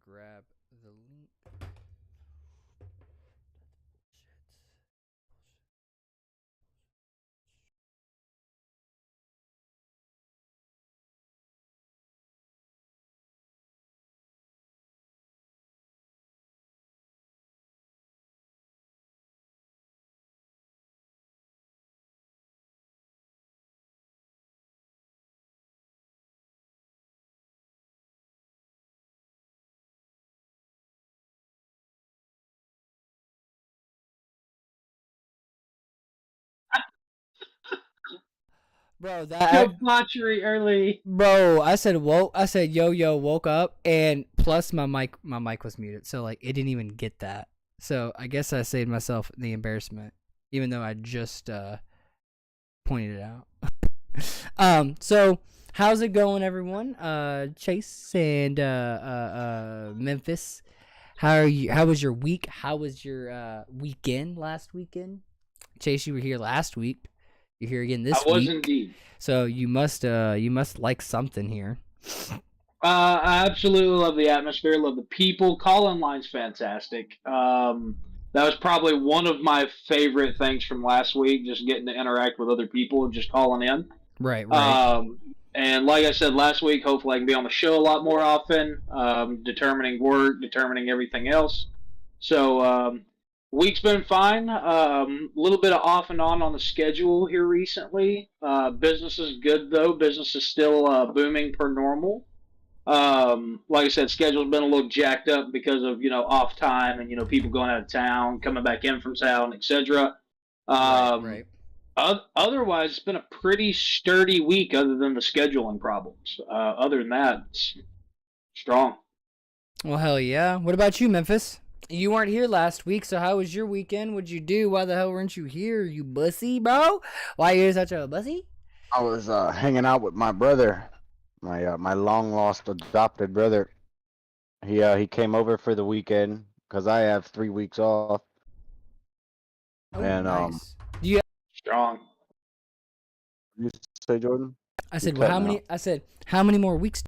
grab the link. Bro, Debauchery early. bro, I said woke. I said yo woke up, and plus my mic was muted, so like it didn't even get that. So I guess I saved myself the embarrassment, even though I just pointed it out. So how's it going, everyone? Chase and Memphis. How are you? How was your week? How was your weekend last weekend? Chase, you were here last week. You're here again this I was week. indeed. So you must like something here. I absolutely love the atmosphere, love the people. Call-in line's fantastic. That was probably one of my favorite things from last week, just getting to interact with other people and just calling in. Right. And like I said last week, hopefully I can be on the show a lot more often, determining work, determining everything else. So week's been fine. A little bit of off and on the schedule here recently. Business is good though. Business is still booming per normal. Like I said, schedule's been a little jacked up because of off time and people going out of town, coming back in from town, etc. Right. Otherwise, it's been a pretty sturdy week, other than the scheduling problems. Other than that, it's strong. Well, hell yeah. What about you, Memphis? You weren't here last week, so how was your weekend? What'd you do? Why the hell weren't you here, you bussy, bro? Why you such a bussy? I was hanging out with my brother, my long lost adopted brother. He came over for the weekend because I have 3 weeks off. Oh, And nice. Strong. You say, Jordan? I said, You're well, how cutting many? out. I said, how many more weeks?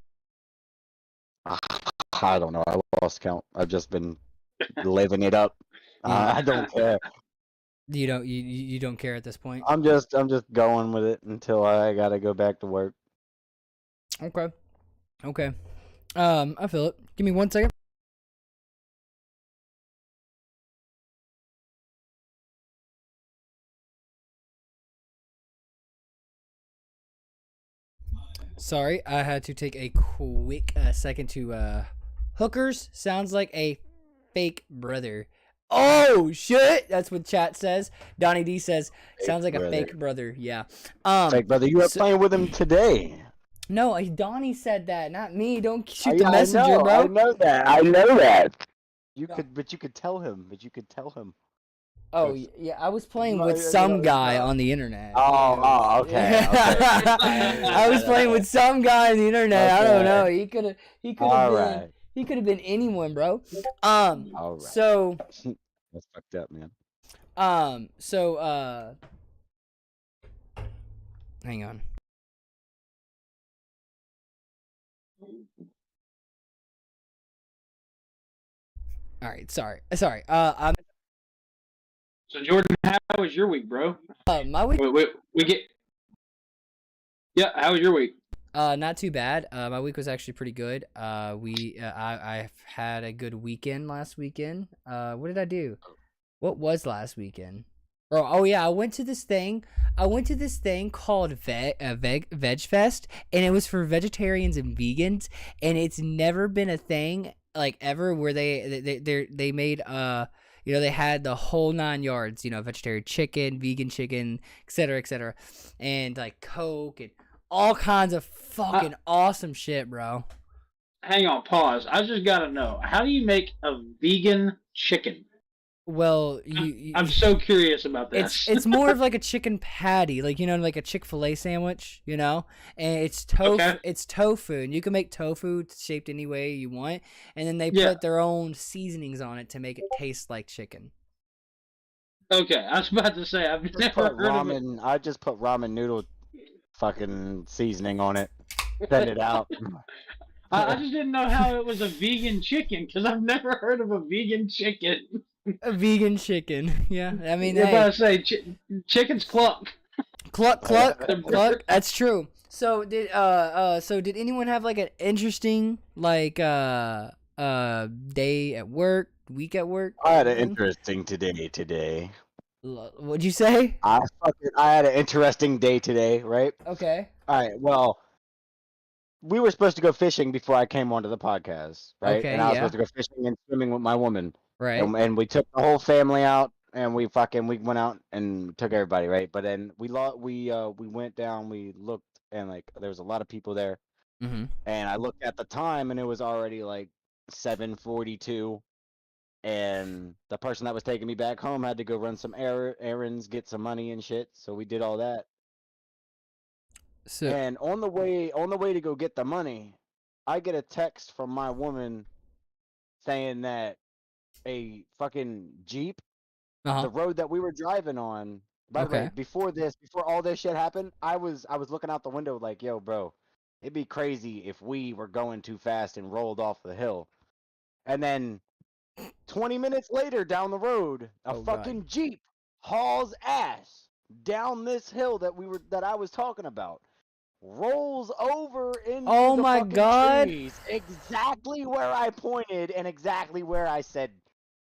I don't know. I lost count. I've just been living it up. I don't care. You don't care at this point. I'm just going with it until I gotta go back to work. Okay. I feel it. Give me 1 second. Sorry, I had to take a quick second to hookers sounds like a fake brother. Oh shit, that's what chat says. Donnie D says sounds like a fake brother. Yeah. Fake brother, you were playing with him today. No, Donnie said that, not me. Don't shoot the messenger, bro. I know that. You could tell him. Oh yeah, I was playing with some guy on the internet. Oh, okay. I was playing with some guy on the internet. Okay. I don't know. He could have All been. right. He could have been anyone, bro. All right. So That's fucked up, man. Hang on. All right, sorry. So Jordan, how was your week, bro? My week. We get. Yeah, how was your week? Not too bad. My week was actually pretty good. I had a good weekend last weekend. What did I do? What was last weekend? Oh yeah, I went to this thing called Veg Fest, and it was for vegetarians and vegans, and it's never been a thing like ever where they made they had the whole 9 yards, vegetarian chicken, vegan chicken, etc., and like Coke and all kinds of fucking awesome shit, bro. Hang on, pause. I just gotta know, how do you make a vegan chicken? Well, I'm so curious about that. It's more of like a chicken patty, like like a Chick-fil-A sandwich, and it's tofu. Okay. It's tofu, and you can make tofu shaped any way you want, and then they put their own seasonings on it to make it taste like chicken. Okay, I was about to say I've never heard of it. I just put ramen noodle fucking seasoning on it. Send it out. I just didn't know how it was a vegan chicken because I've never heard of a vegan chicken. A vegan chicken. Yeah, I mean, You're hey, about to say chickens cluck. cluck, cluck, cluck. That's true. So did anyone have like an interesting like day at work, week at work? I had an interesting today. What'd you say? I had an interesting day today, right? Okay. All right. Well, we were supposed to go fishing before I came onto the podcast, right? Okay, And I was yeah. supposed to go fishing and swimming with my woman, Right. and we took the whole family out, and we went out and took everybody, right? But then we went down, we looked, and like there was a lot of people there, Mm-hmm. and I looked at the time, and it was already like 7:42. And the person that was taking me back home had to go run some errands, get some money and shit. So we did all that. So And on the way to go get the money, I get a text from my woman saying that a fucking Jeep, the road that we were driving on. By the way, Okay. before all this shit happened, I was looking out the window like, yo, bro, it'd be crazy if we were going too fast and rolled off the hill. And then 20 minutes later down the road, a fucking Jeep hauls ass down this hill that I was talking about. Rolls over into the fucking trees, exactly where I pointed and exactly where I said.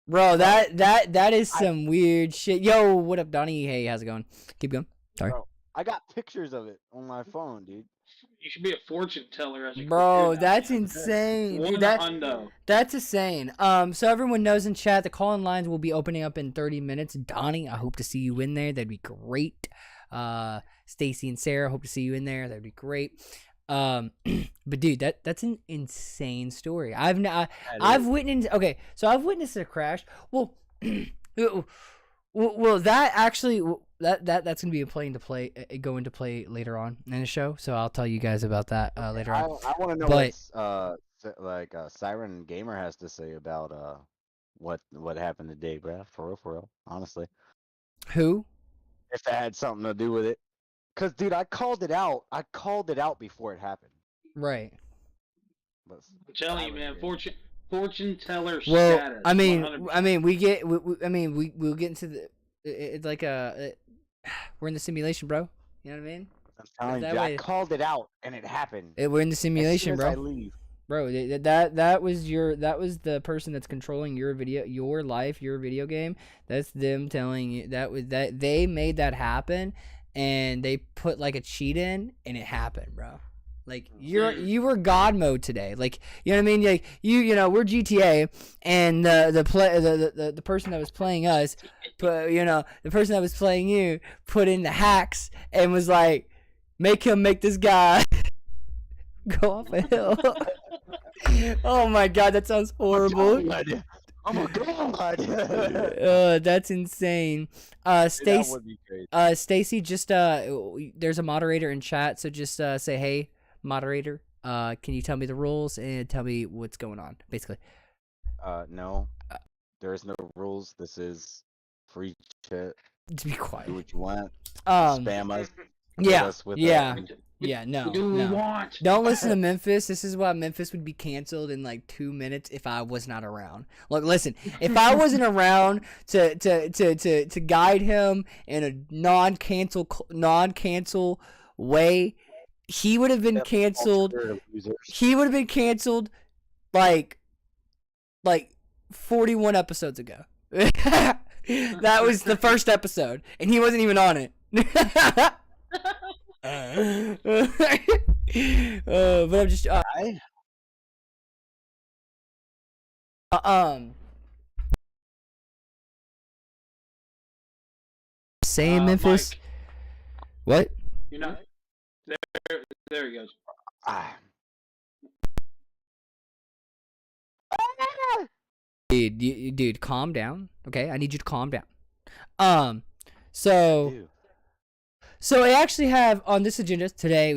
Bro, that is some weird shit. Yo, what up, Donnie? Hey, how's it going? Keep going. Sorry. Bro, I got pictures of it on my phone, dude. You should be a fortune teller as a Bro, career that's now. insane. One Dude, hundo. that's insane. So everyone knows in chat, the call-in lines will be opening up in 30 minutes. Donnie, I hope to see you in there. That'd be great. Stacy and Sarah, hope to see you in there. That'd be great. But dude, that's an insane story. I've witnessed. Okay, so I've witnessed a crash. Well, that actually that's gonna be go into play later on in the show. So I'll tell you guys about that later on. I want to know what Siren Gamer has to say about what happened today, bro. For real, honestly. Who? If it had something to do with it. Cause dude, I called it out before it happened. Right. I'm telling you, man, fortune teller Well, status. I mean, 100%. we'll get into the. It's like we're in the simulation, bro. You know what I mean? I'm telling you, I called it out and it happened. We're in the simulation, as soon as bro. I leave. Bro, that was the person that's controlling your life, your video game. That's them telling you that they made that happen, and they put like a cheat in, and it happened, bro. Like you were God mode today. Like, you know what I mean? Like you know, we're GTA, and the person that was playing us, the person that was playing you put in the hacks and was like, make this guy go off a hill. Oh my god, that sounds horrible. Oh my god. That's insane. Stacy, just there's a moderator in chat, so just say, hey, moderator, can you tell me the rules and tell me what's going on, basically. No. There's no rules. This is free chat. Just be quiet. Do what you want. Spam us. Yeah, no. Want? Don't listen to Memphis. This is why Memphis would be canceled in like 2 minutes if I was not around. Look, listen. If I wasn't around to guide him in a non-cancel way, he would have been canceled. He would have been canceled like 41 episodes ago. That was the first episode, and he wasn't even on it. But I'm just saying Memphis. Mike, what? You know, there he goes. Dude, calm down. Okay, I need you to calm down. So I actually have on this agenda today.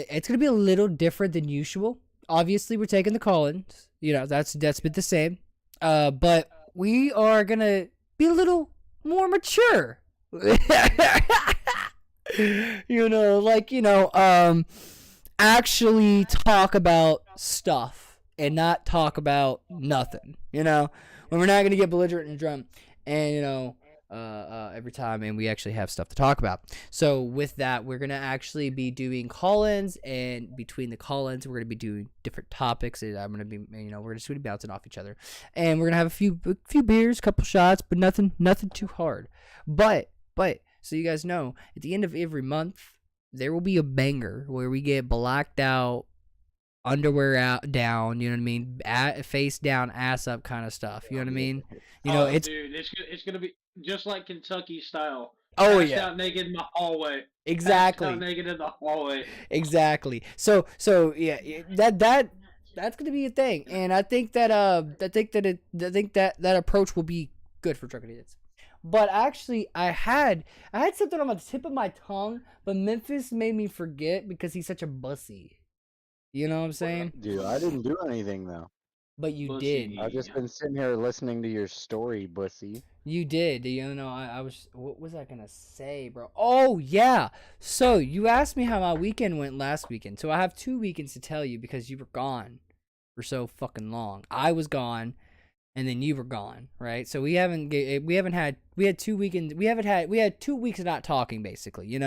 It's gonna be a little different than usual. Obviously, we're taking the call-ins. You know, that's been the same. But we are gonna be a little more mature. Actually talk about stuff and not talk about nothing. When we're not gonna get belligerent and drunk, and every time, and we actually have stuff to talk about. So with that, we're gonna actually be doing call-ins, and between the call-ins, we're gonna be doing different topics. And I'm gonna be, we're just gonna be bouncing off each other, and we're gonna have a few beers, couple shots, but nothing too hard. But so you guys know, at the end of every month, there will be a banger where we get blacked out, underwear out, down, you know what I mean, face down, ass up kind of stuff. You know what I mean? Dude, it's gonna be just like Kentucky style. Oh, Passed yeah. out naked in the hallway. Exactly. Passed out naked in the hallway. Exactly. So yeah, that's gonna be a thing, and I think that that approach will be good for drunk idiots. But actually, I had something on the tip of my tongue, but Memphis made me forget because he's such a bussy. You know what I'm saying? Dude, I didn't do anything though. But you Bussy. did. I've just been sitting here listening to your story, bussy. You did. I was. What was I gonna say, bro? Oh yeah. So you asked me how my weekend went last weekend. So I have 2 weekends to tell you because you were gone for so fucking long. I was gone, and then you were gone, right? So we had 2 weekends. We had 2 weeks of not talking, basically.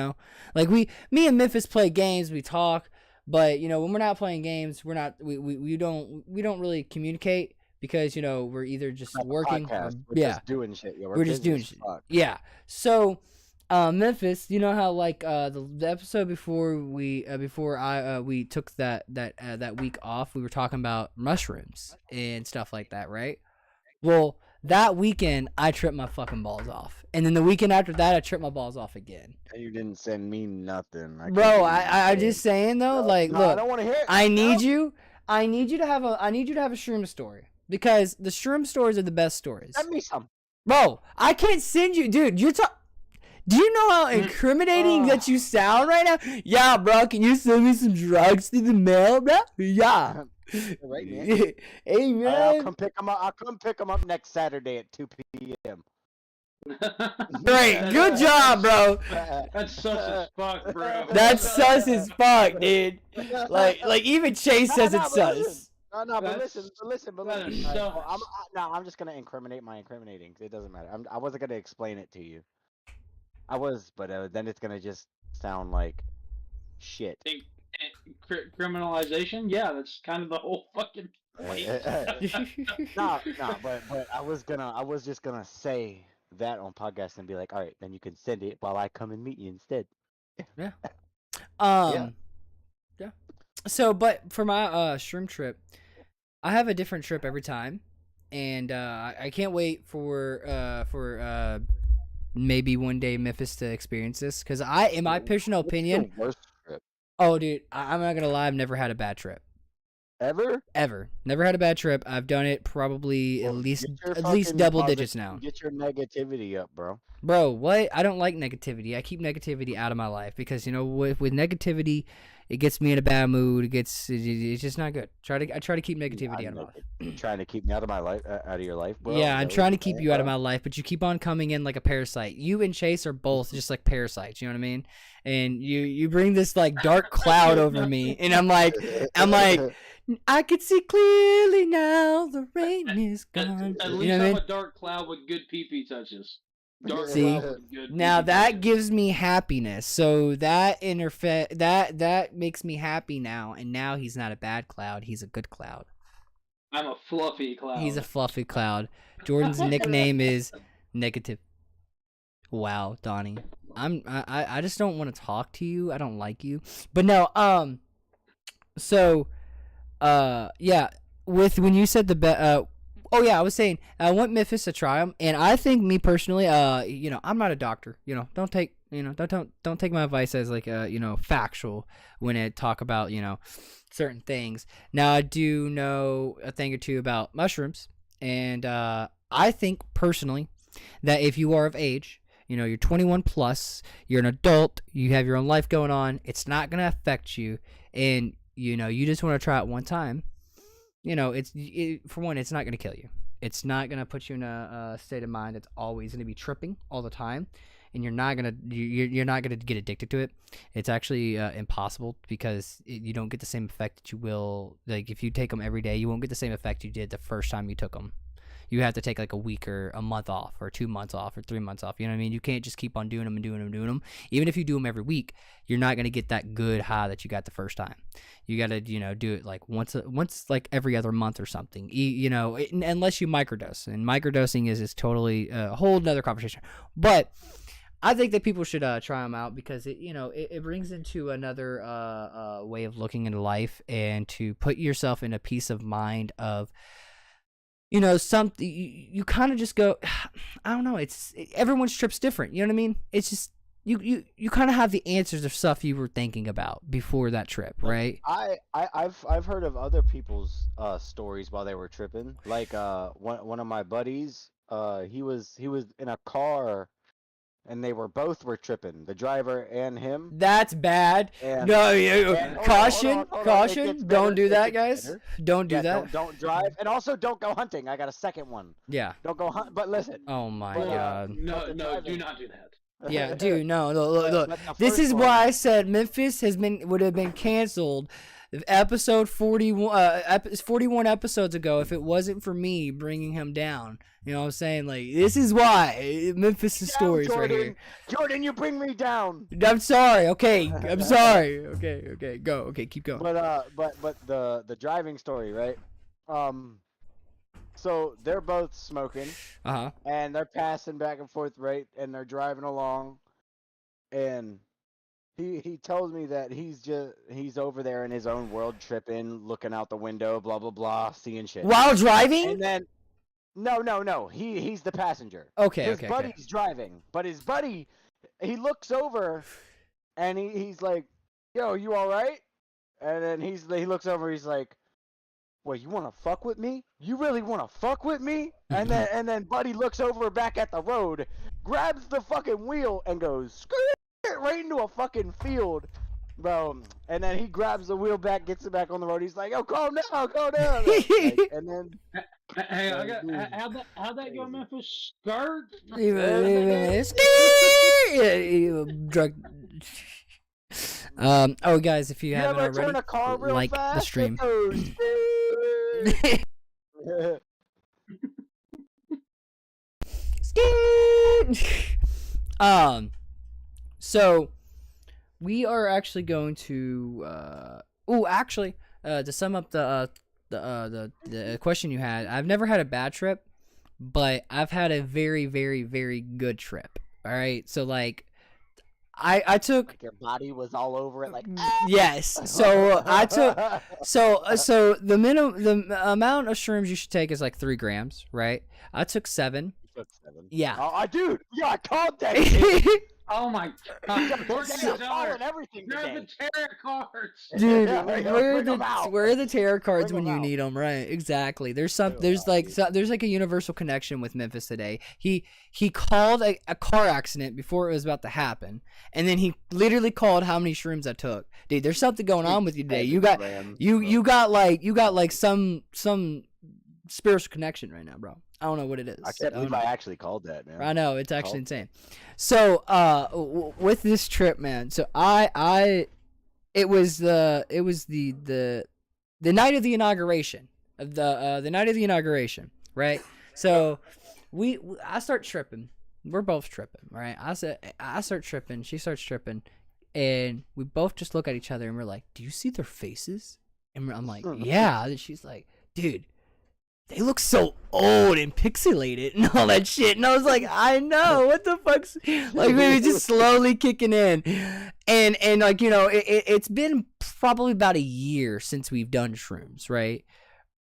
Like me and Memphis play games. We talk. But when we're not playing games, we don't really communicate because we're either just working. We're just doing shit. Yeah, we're just doing shit. Yeah. So, Memphis, you know how like the episode before we took that week off, we were talking about mushrooms and stuff like that, right? Well, that weekend I tripped my fucking balls off, and then the weekend after that I tripped my balls off again. You didn't send me nothing, bro. I just saying though, look, I don't want to hear it. I need you to have a shroom story because the shroom stories are the best stories. Send me some, bro. I can't send you, dude. Do you know how incriminating that you sound right now? Yeah, bro. Can you send me some drugs through the mail, bro? Yeah. Right, man. Hey, man. I'll come pick them up. I'll come pick them up next Saturday at 2 p.m. Great, good job, bro. That's sus as fuck, bro. That's sus as fuck, dude. Like even Chase says it's sus. But listen. I'm just gonna incriminate my incriminating. It doesn't matter. I wasn't gonna explain it to you. I was, but then it's gonna just sound like shit. Criminalization? Yeah, that's kind of the whole fucking point. No, but I was just gonna say that on podcast and be like, all right, then you can send it while I come and meet you instead. Yeah. Yeah. So, but for my shroom trip, I have a different trip every time, and I can't wait for maybe one day Memphis to experience this because in my personal opinion, worst trip. Oh, dude, I'm not gonna lie, I've never had a bad trip. Ever? Never had a bad trip. I've done it probably at least double digits now. Get your negativity up, bro. Bro, what? I don't like negativity. I keep negativity out of my life because with negativity, it gets me in a bad mood. It's just not good. I try to keep negativity out of my life. Trying to keep me out of my life, out of your life, bro. Yeah, I'm trying to keep you out of my life, but you keep on coming in like a parasite. You and Chase are both just like parasites. You know what I mean? And you bring this like dark cloud over me, and I'm like. I can see clearly now the rain is gone. At least I'm a dark cloud with good pee-pee touches. Dark See, cloud with good now pee-pee that touches. gives me happiness. So that that makes me happy now. And now he's not a bad cloud. He's a good cloud. I'm a fluffy cloud. He's a fluffy cloud. Jordan's nickname is Negative. Wow, Donnie. I just don't want to talk to you. I don't like you. But no, so yeah, when you said I was saying I want Memphis to try them, and I think me personally, I'm not a doctor. Don't take my advice as like factual when I talk about certain things. Now I do know a thing or two about mushrooms, and I think personally that if you are of age, you're 21 plus, you're an adult, you have your own life going on, it's not gonna affect you, and you just want to try it one time. For one, it's not going to kill you. It's not going to put you in a state of mind that's always going to be tripping all the time. and you're not gonna get addicted to it. It's actually impossible because you don't get the same effect that you will like if you take them every day. You won't get the same effect you did the first time you took them. You have to take like a week or a month off or 2 months off or 3 months off. You know what I mean? You can't just keep on doing them and doing them and doing them. Even if you do them every week, you're not going to get that good high that you got the first time. You got to, do it like once like every other month or something, unless you microdose. And microdosing is totally a whole nother conversation. But I think that people should try them out because it brings into another way of looking into life and to put yourself in a peace of mind of, something you kind of just go, I don't know. Everyone's trip's different. You know what I mean? It's just you kind of have the answers of stuff you were thinking about before that trip, right? I've heard of other people's stories while they were tripping. Like one of my buddies, he was in a car. And they both were tripping, the driver and him. That's bad. Caution. Don't do that, guys. Don't do that. Don't drive, and also don't go hunting. I got a second one. Yeah. Don't go hunt. But listen. Oh my God. No, do not do that. Yeah, dude. No, look. This is why I said Memphis would have been canceled. Episode 41, 41 episodes ago, if it wasn't for me bringing him down. You know what I'm saying? Like, this is why Memphis' stories right here. Jordan, you bring me down. I'm sorry. Okay, I'm sorry. Okay, go. Okay, keep going. But the driving story, right? So they're both smoking. And they're passing back and forth, right? And they're driving along, and he tells me that he's over there in his own world, tripping, looking out the window, blah blah blah, seeing shit while driving. And then no, he's the passenger. Okay, his buddy's driving, but his buddy, he looks over, and he's like, "Yo, you all right?" And then he looks over, he's like, "Well, you want to fuck with me? You really want to fuck with me?" And then buddy looks over back at the road, grabs the fucking wheel, and goes screw right into a fucking field, bro. And then he grabs the wheel back, gets it back on the road. He's like, "Oh, calm down." And then, hey, how'd that go, Memphis? Skirt? Drug. Oh, guys, if you haven't already, turn a car real like fast, the stream. So we are actually going to to sum up the question you had, I've never had a bad trip, but I've had a very, very, very good trip. All right, so like I took, like your body was all over it, like yes. So I took so the amount of shrooms you should take is like 3 grams, right? I took 7. You took 7. Yeah. Oh, I called that. Oh my God! Everything They're the tarot cards, dude. Yeah, Where are the tarot cards Bring when you them out. need them? Right, exactly. There's like a universal connection with Memphis today. He called a car accident before it was about to happen, and then he literally called how many shrooms I took. Dude, there's something going on with you today. You got like some spiritual connection right now, bro. I don't know what it is. I can't believe I actually called that, man. I know, it's actually insane. So, with this trip, man. So it was the night of the inauguration right? So I start tripping. We're both tripping, right? I start tripping. She starts tripping, and we both just look at each other and we're like, "Do you see their faces?" And I'm like, "Yeah." And she's like, "Dude, they look so old and pixelated and all that shit." And I was like, I know, what the fuck's like, maybe just slowly kicking in. And like, it's been probably about a year since we've done shrooms, right?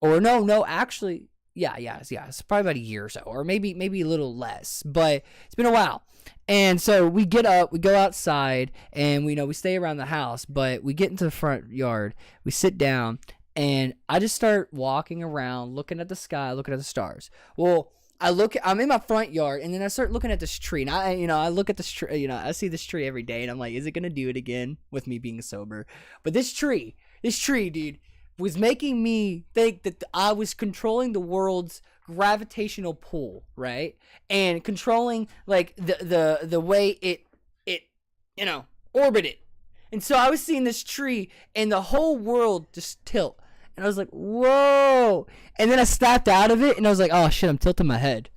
Or no, actually, yeah, it's probably about a year or so, or maybe a little less, but it's been a while. And so we get up, we go outside, and we stay around the house, but we get into the front yard, we sit down, and I just start walking around, looking at the sky, looking at the stars. Well, I'm in my front yard, and then I start looking at this tree, and I look at this tree, I see this tree every day, and I'm like, is it gonna do it again with me being sober? But this tree, dude, was making me think that I was controlling the world's gravitational pull, right? And controlling like the way it orbited. And so I was seeing this tree and the whole world just tilt. And I was like, whoa. And then I snapped out of it and I was like, oh shit, I'm tilting my head.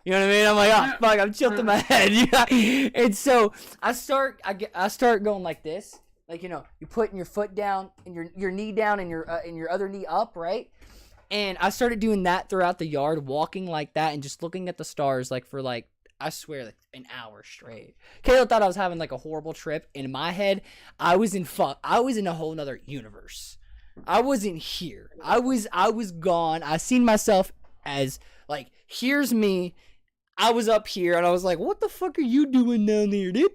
You know what I mean? I'm like, oh fuck, I'm tilting my head. And so I start going like this. Like, you putting your foot down and your knee down and your other knee up, right? And I started doing that throughout the yard, walking like that and just looking at the stars like for like, I swear, like an hour straight. Kayla thought I was having like a horrible trip. In my head, I was in a whole nother universe. I wasn't here. I was gone. I seen myself as like, here's me. I was up here and I was like, what the fuck are you doing down there, dude?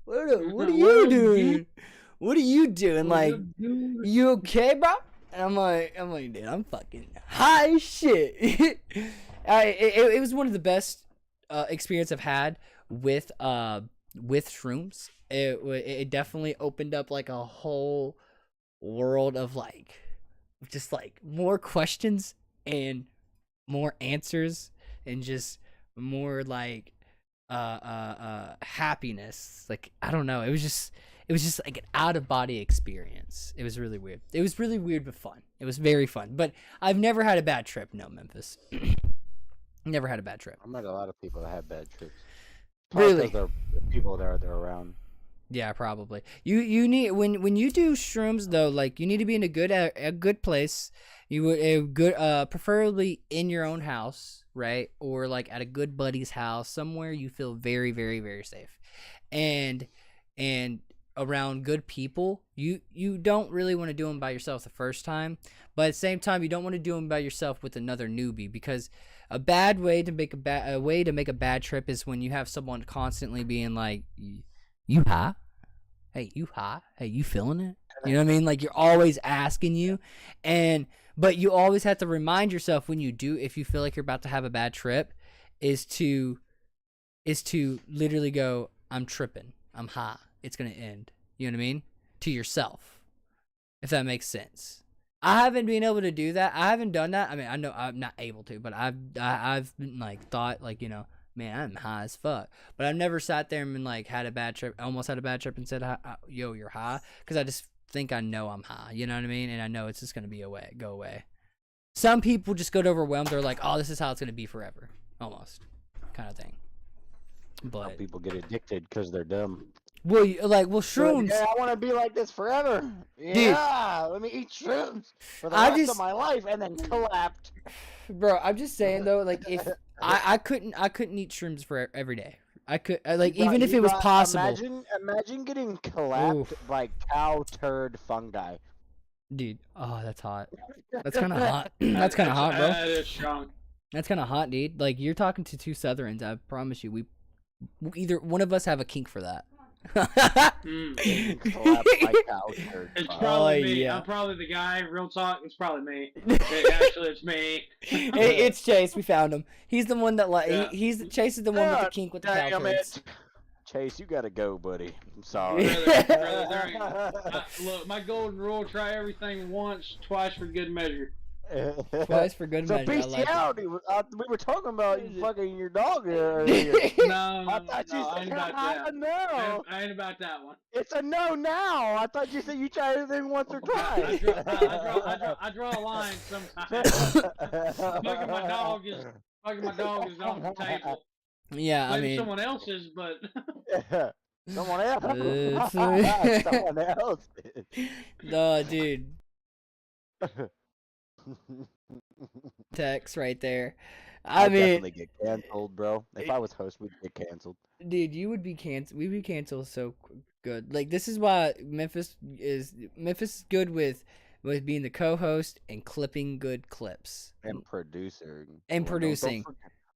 What are you doing? What are you doing? Like, you okay, bro? And I'm like, dude, I'm fucking high as shit. It was one of the best experience I've had with shrooms. It definitely opened up like a whole world of like, just like more questions and more answers and just more like happiness. Like, I don't know, it was just like an out of body experience. It was really weird. It was really weird but fun. It was very fun. But I've never had a bad trip. No, Memphis. Never had a bad trip. I met a lot of people that had bad trips. Really? The people that are around. Yeah, probably. You need when you do shrooms though, like you need to be in a good place. You would preferably in your own house, right? Or like at a good buddy's house, somewhere you feel very, very, very safe, and around good people. You don't really want to do them by yourself the first time, but at the same time, you don't want to do them by yourself with another newbie, because a bad way to make a bad trip is when you have someone constantly being like, you high? Hey, you high? Hey, you feeling it? You know what I mean? Like, you're always asking you, but you always have to remind yourself when you do, if you feel like you're about to have a bad trip, is to literally go, I'm tripping, I'm high, it's gonna end. You know what I mean? To yourself, if that makes sense. I haven't been able to do that. I haven't done that. I mean, I know I'm not able to, but I've been like thought like, man, I'm high as fuck. But I've never sat there and been like had a bad trip, almost had a bad trip and said, yo, you're high, because I just think I know I'm high. You know what I mean? And I know it's just gonna go away. Some people just get overwhelmed. They're like, oh, this is how it's gonna be forever, almost, kind of thing. But some people get addicted because they're dumb. Well, shrooms. Yeah, I want to be like this forever. Yeah, let me eat shrooms for the rest of my life, and then collapse. Bro, I'm just saying though, like if I couldn't eat shrooms for every day. I could even if it was possible. Imagine getting collapsed by cow turd fungi. Dude, oh, that's hot. That's kind of hot. That's kind of hot, bro. That is strong. That's kind of hot, dude. Like, you're talking to two Southerns. I promise you, we either one of us have a kink for that. It's probably me. Yeah. I'm probably the guy. Real talk, it's probably me. Actually, it's me. Hey, it's Chase. We found him. He's the one that Chase is the one with the kink with the cow damn turds. it. Chase, you gotta go, buddy. I'm sorry. Look, my golden rule: try everything once, twice for good measure. Twice for good measure. Bestiality. We were talking about you fucking your dog earlier. No, I thought you I said ain't about that. no. I ain't about that one. It's a no now. I thought you said you tried everything once or twice. I draw a line sometimes. Fucking my dog is on the table. Yeah, Maybe I mean, someone else's, but someone else. Someone else. no, dude. Text right there. I'd definitely get canceled, bro. If I was host, we'd get canceled. Dude, you would be canceled. We'd be canceled so good. Like, this is why Memphis is good with being the co-host and clipping good clips And producer. and producing.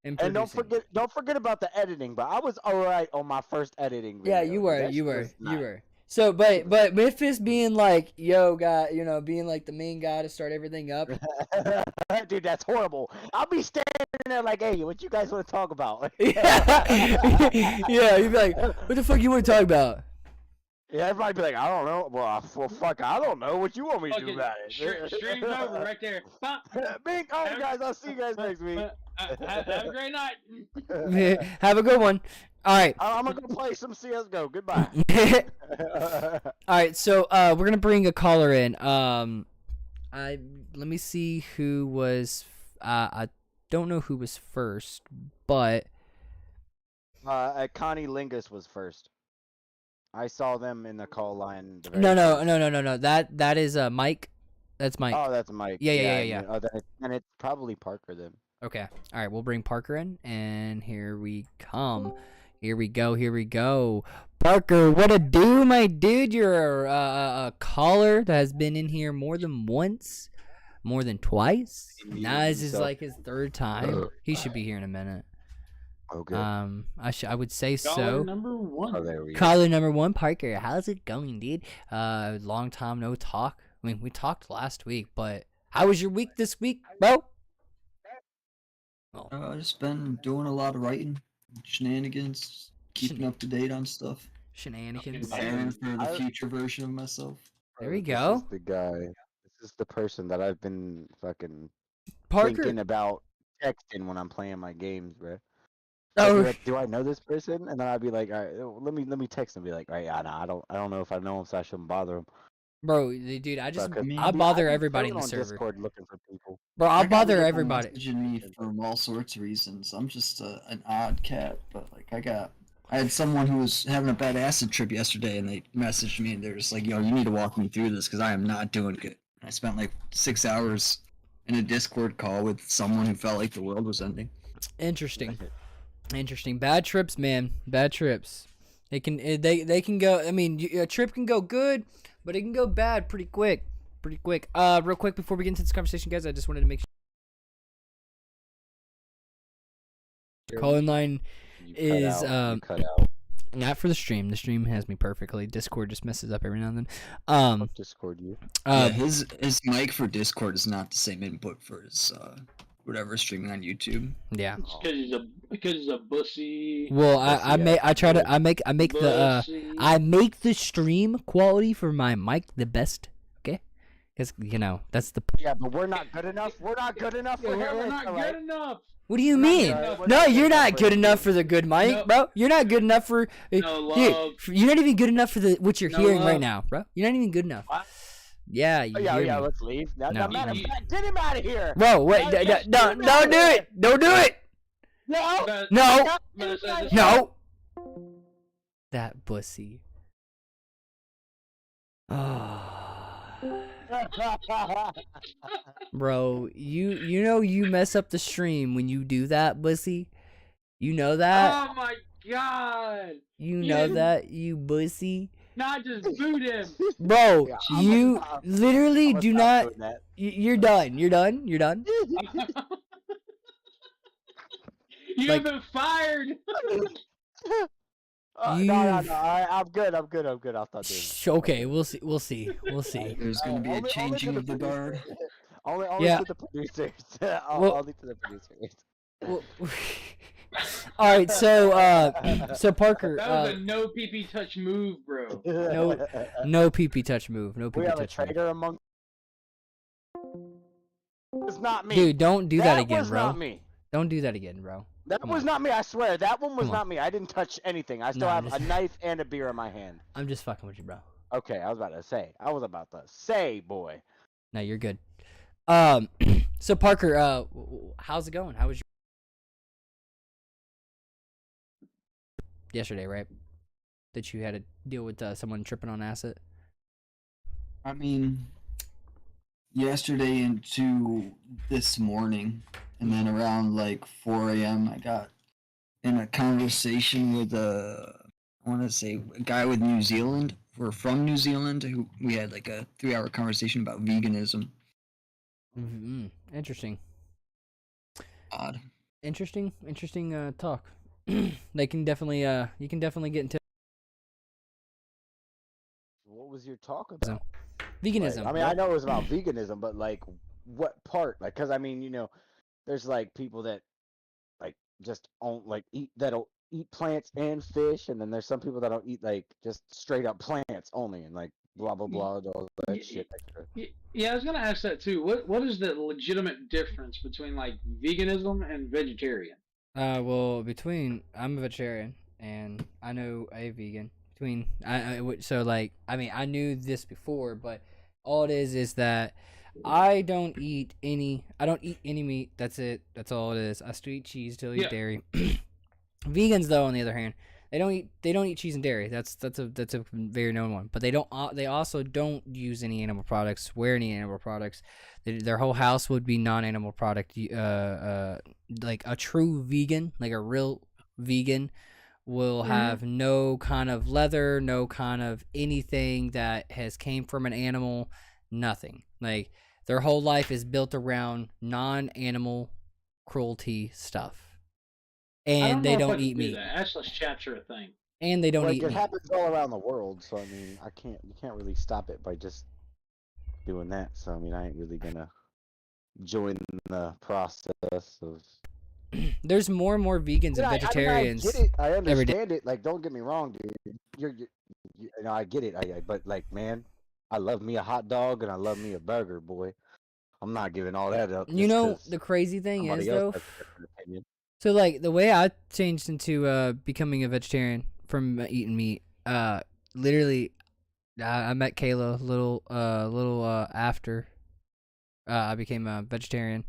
And don't forget about the editing, but I was alright on my first editing video. Yeah, you were. So, but Memphis being like, yo, guy, being like the main guy to start everything up. Dude, that's horrible. I'll be standing there like, hey, what you guys want to talk about? Yeah, you'd be like, what the fuck you want to talk about? Yeah, everybody be like, I don't know. Well, fuck, I don't know what you want me to do Fucking about it. stream's over right there. Bop. Bing. All right, guys. I'll see you guys next week. Have a great night. Have a good one. All right. I'm gonna go play some CS:GO. Goodbye. All right, so we're gonna bring a caller in. Let me see who was. I don't know who was first, but Connie Lingus was first. I saw them in the call line. No. That is Mike. That's Mike. Oh, that's Mike. Yeah. Oh, and it's probably Parker then. Okay. All right, we'll bring Parker in, and here we come. Here we go. Parker, what a do, my dude? You're a caller that has been in here more than once, more than twice. Now this is like his third time. He should be here in a minute. Okay. I would say Caller so. number one. Oh, there we go. Caller number one, Parker. How's it going, dude? Long time no talk. I mean, we talked last week, but how was your week this week, bro? I've just been doing a lot of writing, shenanigans, keeping up to date on stuff, Shenanigans. preparing for the future version of myself. There we go. This is the guy. This is the person that I've been fucking Parker. thinking about texting when I'm playing my games, bro. Oh, Like, do I know this person? And then I'd be like, all right, let me text him and be like, all right, yeah, nah, I don't know if I know him, so I shouldn't bother him. bro, dude, I I've bother been everybody in chilling the on server. Discord looking for people. Bro, I I'll got bother people everybody. Messaging me for all sorts of reasons. I'm just an odd cat, but like I had someone who was having a bad acid trip yesterday, and they messaged me, and they're just like, "Yo, you need to walk me through this because I am not doing good." I spent like 6 hours in a Discord call with someone who felt like the world was ending. Interesting. Bad trips, man. Bad trips. They can go. I mean, a trip can go good, but it can go bad pretty quick. Real quick before we get into this conversation, guys, I just wanted to make sure. Call-in line is You cut out. not for the stream. The stream has me perfectly. Discord just messes up every now and then. Fuck Discord, you. Yeah, his mic for Discord is not the same input for his whatever streaming on YouTube. Yeah. Because he's a bussy. Well, I make the stream quality for my mic the best. Okay, because that's the. Yeah, but we're not good enough. We're not good enough for him. We're not all good right? enough. What do you mean? No, you're not good enough for the good mic, No. bro. You're not good enough for. No Dude, love. you're not even good enough for what you're No hearing love. right now, bro. You're not even good enough. What? Yeah, you Yeah, hear yeah. me. Let's leave. Now, No. matter of fact, get him out of here. Bro, wait, don't do it. Don't do it. No. No. That pussy. Bro, you know you mess up the stream when you do that, pussy. You know that. Oh my god! You know that, you pussy. Not just boot him. Bro, Yeah, you I'm literally I'ma do stop not. doing that. You're done. You're done. You Like- have been fired. No. I'm good. I'm good. I'll stop doing it. Okay, we'll see. There's going to be a Only changing to of the guard. Only Yeah. to the producers. Well- Only to the producers. Well, all right, so Parker, That was a no PP touch move, bro. no PP touch move, no We PP have a touch move. traitor among. It's not me. Dude, don't do that again, was bro. Not me. Don't do that again, bro. That Come was on. not me. I swear, that one was Come on. not me. I didn't touch anything. I still No, have I'm a just- knife and a beer in my hand. I'm just fucking with you, bro. Okay, I was about to say, boy. No, you're good. So Parker, how's it going? How was your yesterday, right? That you had to deal with someone tripping on acid. I mean, yesterday into this morning, and then around like 4 a.m., I got in a conversation with I want to say a guy with New Zealand. We're from New Zealand. Who we had like a 3-hour conversation about veganism. Mm-hmm. Interesting. Odd. Interesting talk. They can definitely you can definitely get into What was your talk about? veganism. Like, I mean, I know it was about veganism, but like, what part? Like, cause I mean, there's like people that like just don't like eat that'll eat plants and fish, and then there's some people that don't eat like just straight up plants only, and like blah blah blah, all that shit extra. Yeah, I was gonna ask that too. What is the legitimate difference between like veganism and vegetarian? Well, I'm a vegetarian and I know a vegan. I knew this before, but all it is that I don't eat any meat. That's it. That's all it is. I still eat cheese, still eat dairy. Vegans, though, on the other hand, they don't eat cheese and dairy. That's a very known one. But they also don't use any animal products, wear any animal products. Their whole house would be non-animal product. Like a true vegan, like a real vegan, will have no kind of leather, no kind of anything that has came from an animal, nothing. Like their whole life is built around non-animal cruelty stuff. And they don't eat meat. That's Untitled Chapter a thing. And they don't like, eat it meat. happens all around the world, so I mean, you can't really stop it by just doing that. So I mean, I ain't really gonna join the process of. There's more and more vegans and vegetarians. I get it. I understand it. Like, don't get me wrong, dude. You know, I get it. But like, man, I love me a hot dog and I love me a burger, boy. I'm not giving all that up. You know, the crazy thing is though. So like the way I changed into becoming a vegetarian from eating meat, literally, I met Kayla a little after I became a vegetarian,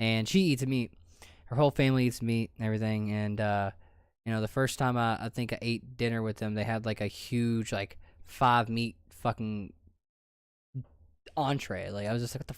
and she eats meat. Her whole family eats meat and everything, and you know, the first time I think I ate dinner with them, they had like a huge like 5 meat fucking entree. Like I was just like, what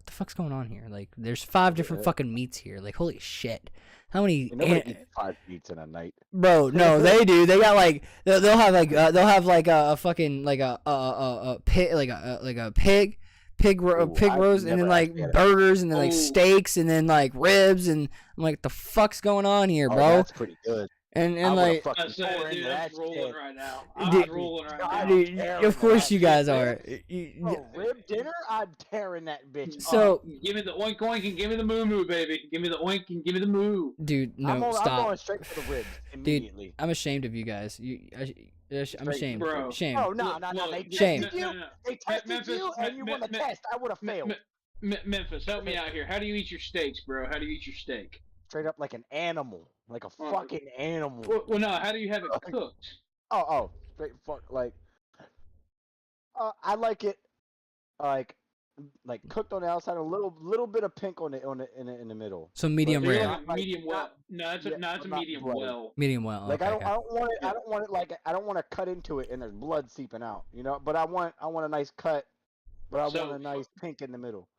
the fuck's going on here? Like there's 5 different fucking meats here. Like holy shit. How many? Nobody eats 5 meats in a night, bro. No, they do. They got like they'll have like a fucking like a pig like a pig roast, and then like burgers, and then like steaks, and then like ribs, and I'm like, the fuck's going on here, bro? Oh, that's pretty good. And like, Dude, I'm rolling right now. Dude, I'm rolling right now. Dude, of course you guys are. Rib dinner? I'm tearing that bitch. So give me the oink oink and give me the moo moo, baby. Give me the oink and give me the moo. Dude, no, stop. I'm going straight for the ribs immediately. Dude, I'm ashamed of you guys. I'm ashamed. Bro. Shame. Oh no. They Shame. tested you. They tested you, and you won the test. I would have failed. Memphis, help me out here. How do you eat your steaks, bro? How do you eat your steak? Straight up like an animal, like a fucking animal. Well, no. How do you have it cooked? Straight fuck like. I like it, like cooked on the outside, a little bit of pink in the middle. So medium rare. Medium well. No, it's a medium well. Medium well. Like okay, I don't want it. I don't want it like I don't want to cut into it and there's blood seeping out. You know, but I want a nice cut, but I want a nice pink in the middle.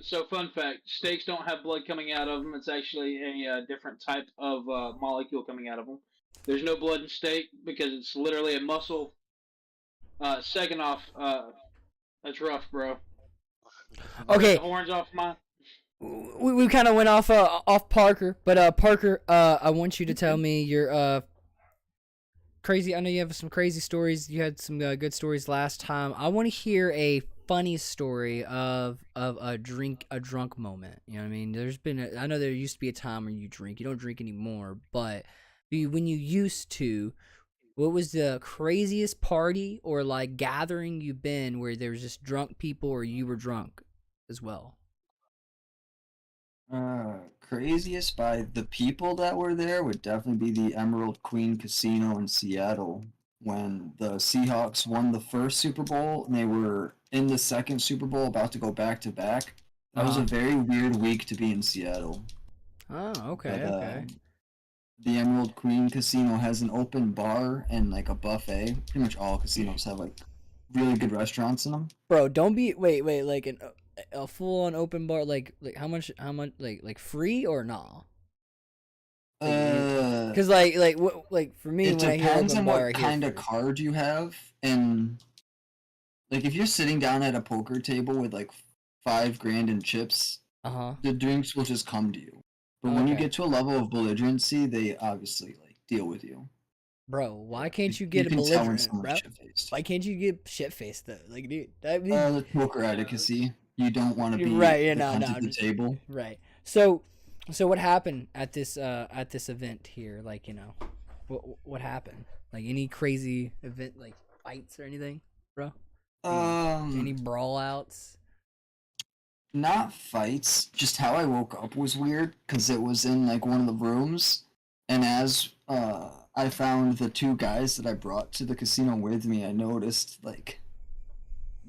So fun fact: steaks don't have blood coming out of them. It's actually a different type of molecule coming out of them. There's no blood in steak because it's literally a muscle. Second off, that's rough, bro. Okay. The horns off mine. We kind of went off Parker, but Parker, I want you to tell me your crazy. I know you have some crazy stories. You had some good stories last time. I want to hear a funny story of a drunk moment. You know what I mean? I know there used to be a time where you drink. You don't drink anymore, but when you used to, what was the craziest party or like gathering you've been where there was just drunk people or you were drunk as well? Craziest by the people that were there would definitely be the Emerald Queen Casino in Seattle when the Seahawks won the first Super Bowl and they were in the second Super Bowl about to go back to back. That was a very weird week to be in Seattle. Oh, okay, okay. The Emerald Queen Casino has an open bar and like a buffet. Pretty much all casinos have like really good restaurants in them. Bro, don't be wait, like a full on open bar, like how much like free or nah? Because like for me, it when depends I hear open on bar, what kind of card you have, and like if you're sitting down at a poker table with like $5,000 in chips, the drinks will just come to you. But when you get to a level of belligerency, they obviously like deal with you. Bro, why can't you get a belligerent, bro? Why can't you get shit-faced though? Like, dude, that means the poker adequacy. You don't want to be right. Yeah, at the table. Right. So what happened at this event here? Like, you know, What happened? Like any crazy event, like fights or anything, bro? Any brawl outs? Not fights. Just how I woke up was weird because it was in like one of the rooms, and as I found the two guys that I brought to the casino with me, I noticed like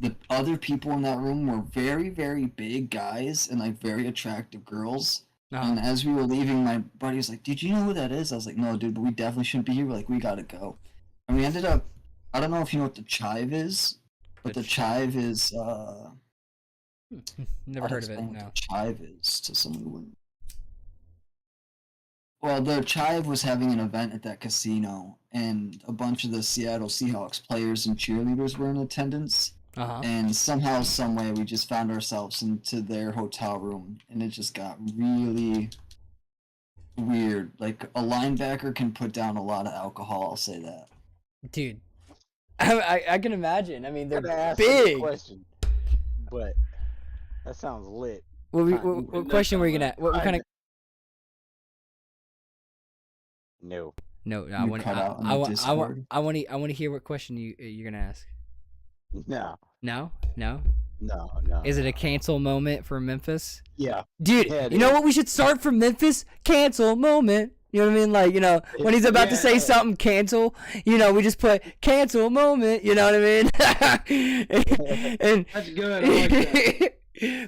the other people in that room were very, very big guys and like very attractive girls. And as we were leaving, my buddy was like, "Did you know who that is?" I was like, "No, dude, but we definitely shouldn't be here. We're like, we gotta go." And we ended up. I don't know if you know what the chive is, but the chive is. Never heard of it. What No. the chive is to someone who wouldn't. Well, the chive was having an event at that casino, and a bunch of the Seattle Seahawks players and cheerleaders were in attendance. And somehow, someway, we just found ourselves into their hotel room, and it just got really weird. Like, a linebacker can put down a lot of alcohol, I'll say that. Dude, I can imagine. I mean, they're ask big. Question, but that sounds lit. What question were you gonna? What kind of? No. No, I want to hear what question you're gonna ask. No. No. No. Is it a cancel moment for Memphis? Yeah. Dude, Yeah, you know what we should start for Memphis? Cancel moment. You know what I mean? Like, you know, when he's about to say something, cancel, you know, we just put cancel moment, you know what I mean? and That's good. I like that.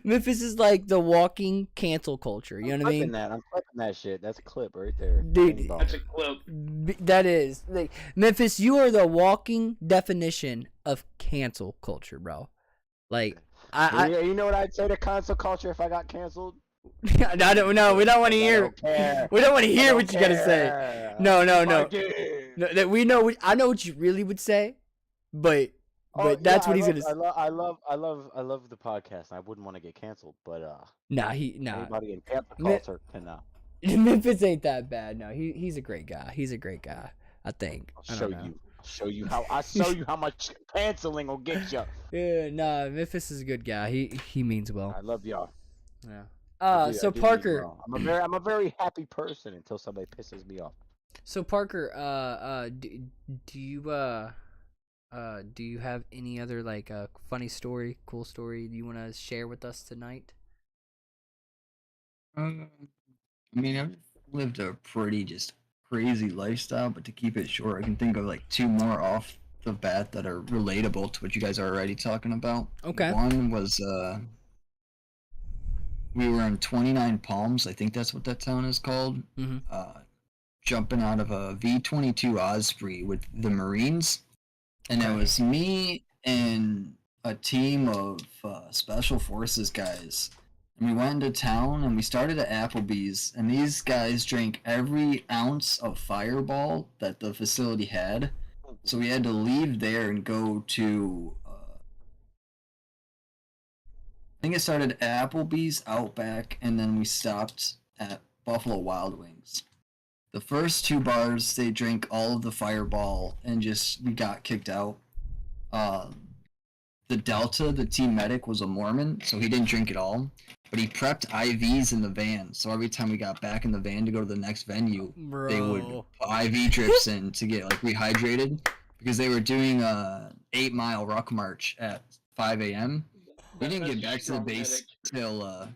Memphis is like the walking cancel culture, you know what I mean? I'm clipping that shit. That's a clip right there. Dude, That's a clip. that is. Like, Memphis, you are the walking definition of cancel culture, bro. Like, you know what I'd say to cancel culture if I got canceled? I don't know. We don't want to hear. We don't want to hear what you gotta say. No. We know. I know what you really would say, but that's what he's gonna say. I love the podcast. I wouldn't want to get canceled, but anybody in cancel culture can. Memphis ain't that bad. No, he's a great guy. He's a great guy. I think. I'll show you how much canceling will get you. Yeah, nah. Memphis is a good guy. He means well. I love y'all. Yeah. So Parker, I'm a very happy person until somebody pisses me off. So Parker, do you have any other like funny story, cool story you want to share with us tonight? I mean, I've lived a pretty just crazy lifestyle, but to keep it short, I can think of like two more off the bat that are relatable to what you guys are already talking about. Okay. One was we were in 29 Palms, I think that's what that town is called. Mm-hmm. Jumping out of a V-22 Osprey with the Marines, and it was me and a team of Special Forces guys. And we went into town, and we started at Applebee's, and these guys drank every ounce of Fireball that the facility had. So we had to leave there and go to I think it started at Applebee's, Outback, and then we stopped at Buffalo Wild Wings. The first two bars, they drank all of the Fireball, and we got kicked out. The Delta, the team medic, was a Mormon, so he didn't drink it all. But he prepped IVs in the van, so every time we got back in the van to go to the next venue, they would put IV drips in to get like rehydrated, because they were doing a 8-mile ruck march at 5 a.m. We didn't get back to the base till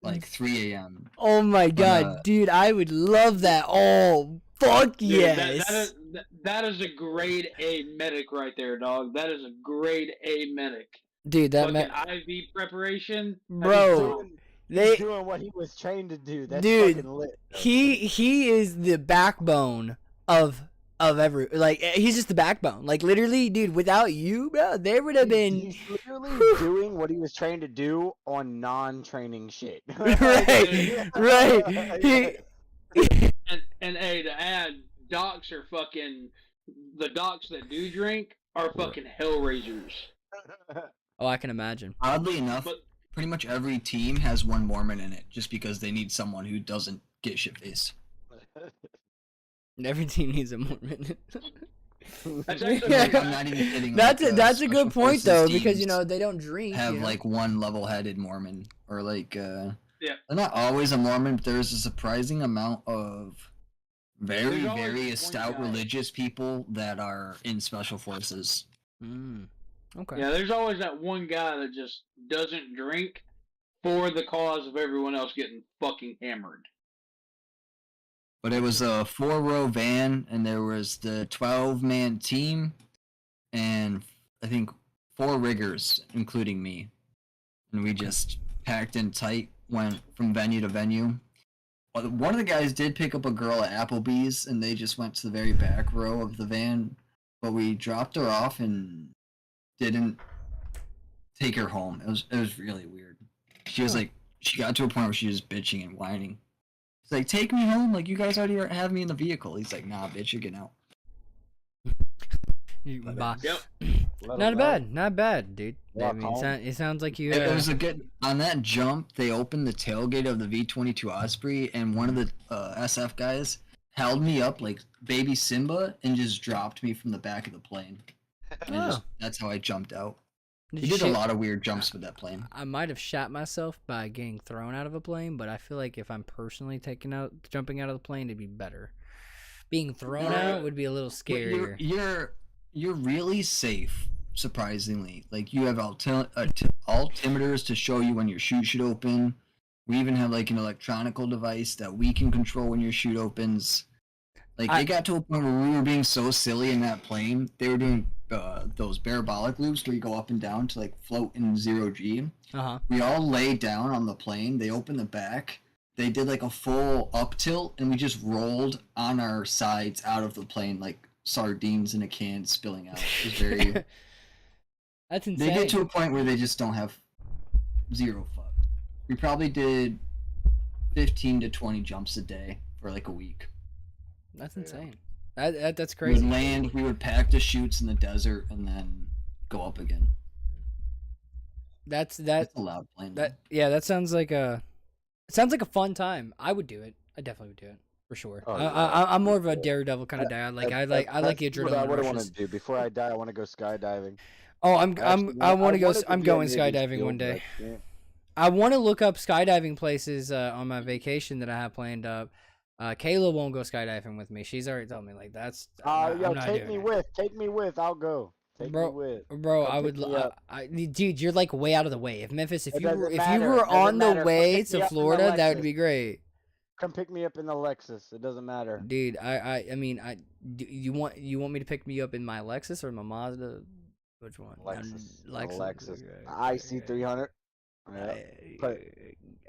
like 3 a.m. Oh my god, dude, I would love that. Oh, fuck dude, yes. That is a grade A medic right there, dog. That is a grade A medic. Dude, that IV preparation, bro. He's doing what he was trained to do. That's dude, fucking lit. He is the backbone of every, like, he's just the backbone. Like, literally, dude, without you, bro, there would have been. He's literally doing what he was trained to do on non-training shit. right. And hey, to add, docs are fucking. The docs that do drink are fucking hellraisers. Oh, I can imagine. Oddly enough, pretty much every team has one Mormon in it, just because they need someone who doesn't get shit-faced. Every team needs a Mormon. I'm not even kidding. That's a good point though, because you know they don't drink. Have like one level-headed Mormon, or like yeah. They're not always a Mormon, but there's a surprising amount of Very, There's always very one stout guy. religious people that are in special forces. Okay. Yeah, there's always that one guy that just doesn't drink for the cause of everyone else getting fucking hammered. But it was a 4-row van, and there was the 12-man team, and I think 4 riggers, including me. And we just packed in tight, went from venue to venue. One of the guys did pick up a girl at Applebee's, and they just went to the very back row of the van. But we dropped her off and didn't take her home. It was really weird. She was like, she got to a point where she was bitching and whining. She's like, take me home, like you guys already have me in the vehicle. He's like, nah, bitch, you're getting out. Yep. Not bad, dude. I mean, it sounds like you. It was a good. On that jump, they opened the tailgate of the V-22 Osprey, and one of the SF guys held me up like baby Simba and just dropped me from the back of the plane. And that's how I jumped out. He did a lot of weird jumps with that plane. I might have shot myself by getting thrown out of a plane, but I feel like if I'm personally jumping out of the plane, it'd be better. Being thrown out would be a little scarier. You're really safe, surprisingly. Like, you have altimeters to show you when your chute should open. We even have like an electronical device that we can control when your chute opens. Like, it got to a point where we were being so silly in that plane. They were doing those parabolic loops where you go up and down to like float in 0G. We all laid down on the plane. They opened the back. They did like a full up tilt, and we just rolled on our sides out of the plane like sardines in a can spilling out. It was very. That's insane. They get to a point where they just don't have zero fuck. We probably did 15 to 20 jumps a day for like a week. That's insane. That's crazy. We would land, we would pack the chutes in the desert, and then go up again. That's a loud plane. That sounds like a fun time. I would do it. I definitely would do it for sure. Oh, yeah. I'm more of a daredevil kind of guy. I like the adrenaline. What I want rushes. to do before I die. I want to go skydiving. Oh, I'm going skydiving one day. I want to look up skydiving places on my vacation that I have planned up. Kayla won't go skydiving with me. She's already told me like that's. Take me with. I'll go. Take me with. Bro, I would. Dude, you're like way out of the way. If you were on the way to Florida, that would be great. Come pick me up in the Lexus. It doesn't matter. Dude, you want me to pick me up in my Lexus or my Mazda? Which one? Lexus. Lexus. IC300.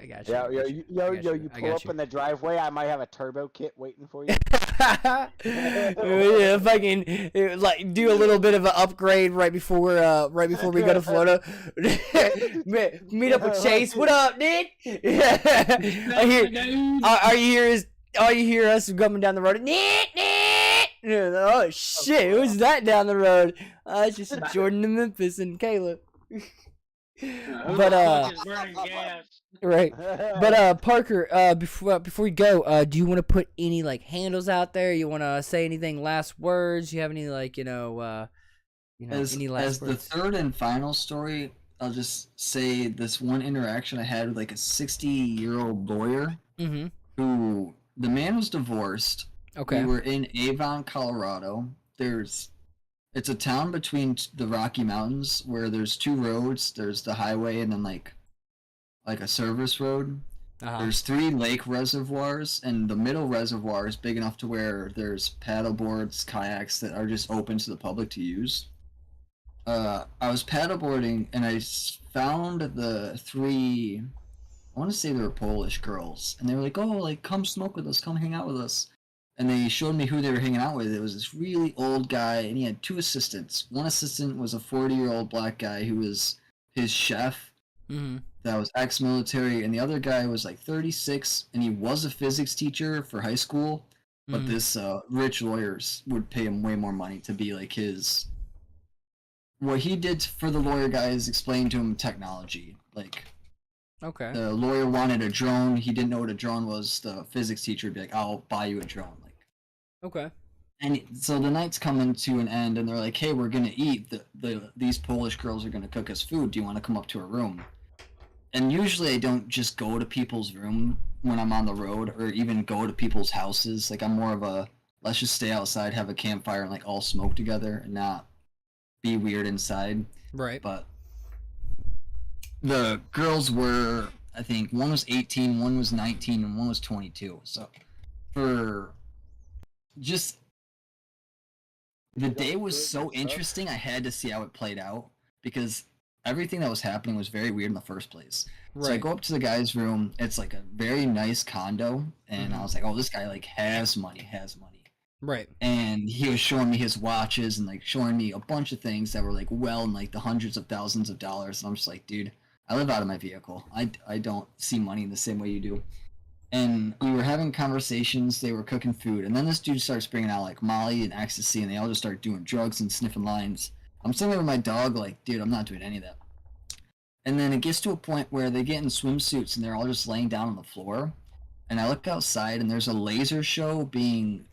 I got you. You pull up in the driveway. I might have a turbo kit waiting for you. Yeah, fucking like do a little bit of an upgrade right before we go to Florida. Meet up with Chase. What up, dude? All you hear us coming down the road. Oh shit! Who's that down the road? It's just Jordan to Memphis and Kayla. But right. But Parker, before we go, do you want to put any like handles out there? You want to say anything? Last words? You have any like any last words? The third and final story, I'll just say this one interaction I had with like a 60-year-old lawyer. Who the man was divorced. Okay. We were in Avon, Colorado. It's a town between the Rocky Mountains where there's 2 roads. There's the highway and then like a service road. There's 3 lake reservoirs, and the middle reservoir is big enough to where there's paddle boards, kayaks that are just open to the public to use. I was paddleboarding and I found the 3, I want to say they were Polish girls, and they were like, oh, like come smoke with us, come hang out with us. And they showed me who they were hanging out with. It was this really old guy, and he had 2 assistants. One assistant was a 40-year-old black guy who was his chef that was ex-military, and the other guy was like 36, and he was a physics teacher for high school, but this rich lawyers would pay him way more money to be like his... What he did for the lawyer guy is explain to him technology. Like, okay. The lawyer wanted a drone. He didn't know what a drone was. The physics teacher would be like, I'll buy you a drone. Okay. And so the night's coming to an end, and they're like, hey, we're going to eat. These Polish girls are going to cook us food. Do you want to come up to our room? and usually I don't just go to people's room when I'm on the road or even go to people's houses. Like I'm more of a let's just stay outside, have a campfire, and like all smoke together and not be weird inside. Right. But the girls were, I think, one was 18, one was 19, and one was 22. So for just the day was so interesting, I had to see how it played out because everything that was happening was very weird in the first place. Right. So I go up to the guy's room. It's like a very nice condo, and I was like, "Oh, this guy like has money." Right. And he was showing me his watches and like showing me a bunch of things that were like well in like the hundreds of thousands of dollars. And I'm just like, dude, I live out of my vehicle. I don't see money in the same way you do. And we were having conversations. They were cooking food, and then this dude starts bringing out like Molly and ecstasy, and they all just start doing drugs and sniffing lines. I'm sitting there with my dog, like, dude, I'm not doing any of that. And then it gets to a point where they get in swimsuits and they're all just laying down on the floor. And I look outside, and there's a laser show being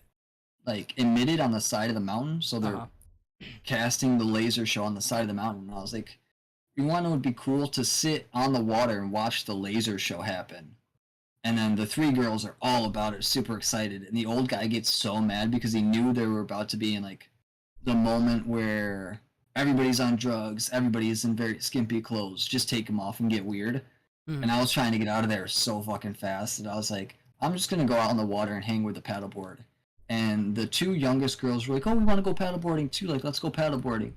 like emitted on the side of the mountain. So they're casting the laser show on the side of the mountain. And I was like, you want it would be cool to sit on the water and watch the laser show happen. And then the three girls are all about it, super excited. And the old guy gets so mad because he knew they were about to be in like the moment where everybody's on drugs, everybody's in very skimpy clothes, just take them off and get weird. And I was trying to get out of there so fucking fast that I was like, I'm just gonna go out on the water and hang with the paddleboard. And the two youngest girls were like, oh, we want to go paddleboarding too, like let's go paddleboarding.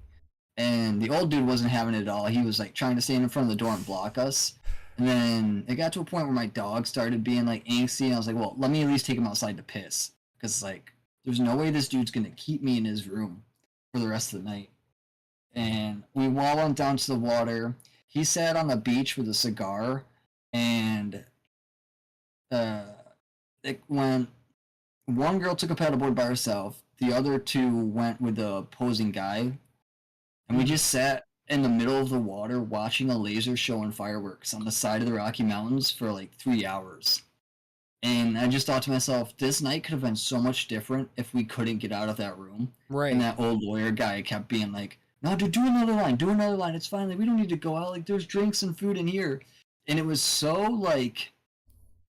And the old dude wasn't having it at all. He was like trying to stand in front of the door and block us. And then it got to a point where my dog started being like angsty, and I was like, well, let me at least take him outside to piss, because like there's no way this dude's gonna keep me in his room for the rest of the night. And we all went down to the water. He sat on the beach with a cigar, and when one girl took a paddleboard by herself, the other two went with the opposing guy, and we just sat in the middle of the water watching a laser show and fireworks on the side of the Rocky Mountains for like 3 hours. And I just thought to myself, this night could have been so much different if we couldn't get out of that room. Right. And that old lawyer guy kept being like, no, dude, do another line, it's fine, like we don't need to go out, like there's drinks and food in here. And it was so like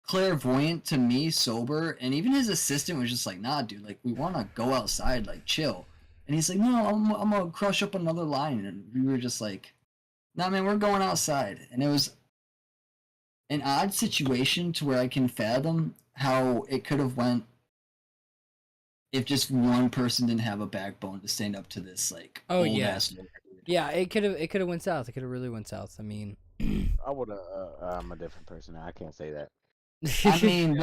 clairvoyant to me, sober, and even his assistant was just like, nah, dude, like we want to go outside, like chill. And he's like, no, I'm gonna crush up another line. And we were just like, nah, man, we're going outside. And it was an odd situation to where I can fathom how it could have went if just one person didn't have a backbone to stand up to this like old ass lawyer. Yeah, it could have went south. It could have really went south. I mean, I would have. I'm a different person now. I can't say that. I mean,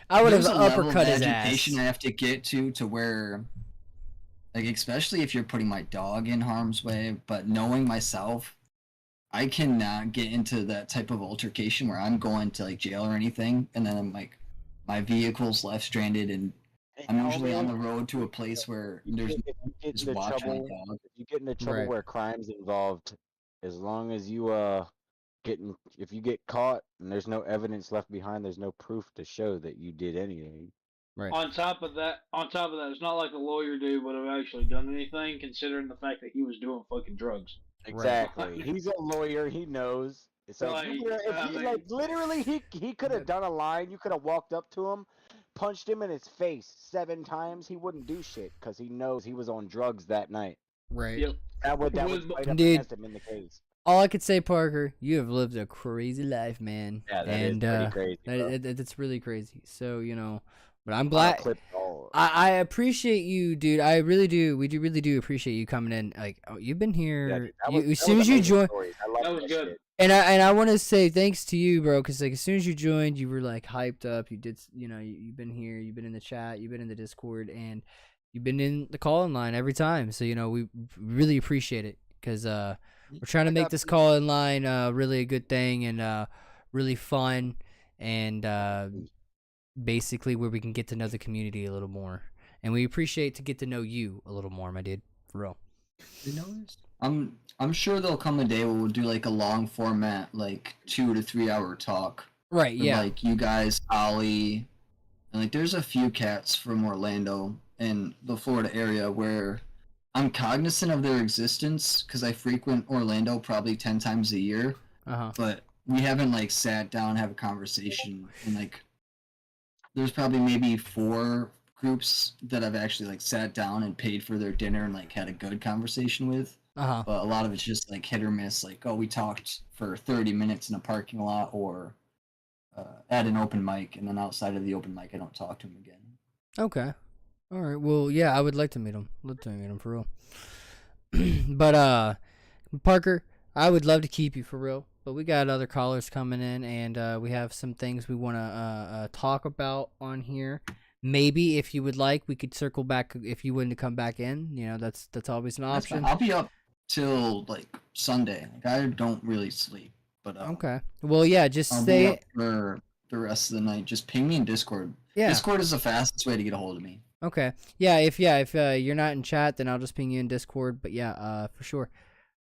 I would have there's a level uppercut of his agitation ass. I have to get to where, like, especially if you're putting my dog in harm's way, but knowing myself, I cannot get into that type of altercation where I'm going to like jail or anything, and then I'm like, my vehicle's left stranded, and I'm usually on the road to a place where there's just watching my dog. If you get into trouble where crime's involved, as long as you if you get caught and there's no evidence left behind, there's no proof to show that you did anything. Right. On top of that, it's not like the lawyer dude would have actually done anything, considering the fact that he was doing fucking drugs. Exactly. He's a lawyer. He knows. So Like, literally, he could have done a line. You could have walked up to him, punched him in his face 7 times. He wouldn't do shit because he knows he was on drugs that night. Right. Yep. That would fight up Dude. against him in the case. All I could say, Parker, you have lived a crazy life, man. Yeah, that is pretty crazy. It's really crazy. So, you know, but I'm glad. Clip all. I appreciate you, dude. I really do. We really do appreciate you coming in. Like, oh, you've been here. As soon as you joined, That was good. shit. And I want to say thanks to you, bro, because like as soon as you joined, you were like hyped up. You did, you know, you've been here, you've been in the chat, you've been in the Discord, and you've been in the call-in line every time. So you know we really appreciate it because we're trying to make this call-in line really a good thing and really fun and basically where we can get to know the community a little more. And we appreciate to get to know you a little more, my dude, for real. You know, I'm sure there'll come a day where we'll do like a long format, like 2 to 3 hour talk. Right, with, yeah. like you guys, Ollie, and like there's a few cats from Orlando and the Florida area where I'm cognizant of their existence because I frequent Orlando probably 10 times a year. Uh-huh. But we haven't like sat down and have a conversation, and like there's probably maybe 4 groups that I've actually like sat down and paid for their dinner and like had a good conversation with. Uh-huh. But a lot of it's just like hit or miss. Like, oh, we talked for 30 minutes in a parking lot, or at an open mic, and then outside of the open mic, I don't talk to him again. Okay. All right. Well, yeah, I would like to meet him. Love to meet him for real. But Parker, I would love to keep you for real. But we got other callers coming in, and we have some things we want to talk about on here. Maybe if you would like, we could circle back if you wanted to come back in. You know, that's always an That's fine. option. I'll be up till like Sunday. Like I don't really sleep, but Okay. Well, yeah, just I'll be stay. up for the rest of the night. Just ping me in Discord. Yeah. Discord is the fastest way to get a hold of me. Okay. Yeah. If you're not in chat, then I'll just ping you in Discord. But yeah, for sure.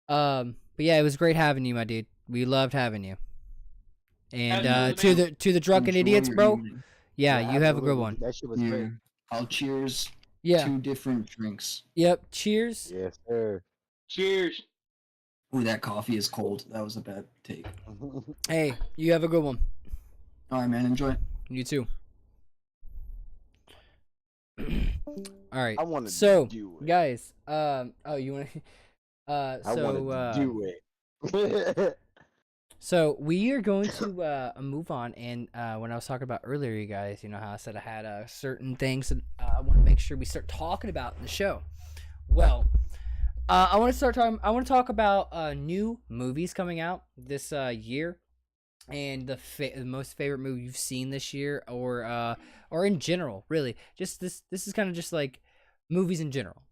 But yeah, it was great having you, my dude. We loved having you. And to the drunken Enjoy idiots, your bro. evening. Yeah, you have a good absolutely. one. That shit was Yeah. great. I'll cheers. Yeah. 2 different drinks. Yep. Cheers. Yes, sir. Cheers. Ooh, that coffee is cold. That was a bad take. Hey, you have a good one. All right, man. Enjoy. You too. All right. I want to So, do it. guys, oh, you want to? I So, wanted to do it. So we are going to move on, and when I was talking about earlier, you guys, you know how I said I had certain things that I want to make sure we start talking about in the show. Well, I want to talk about new movies coming out this year, and the most favorite movie you've seen this year, or in general, really. Just this is kind of just like movies in general.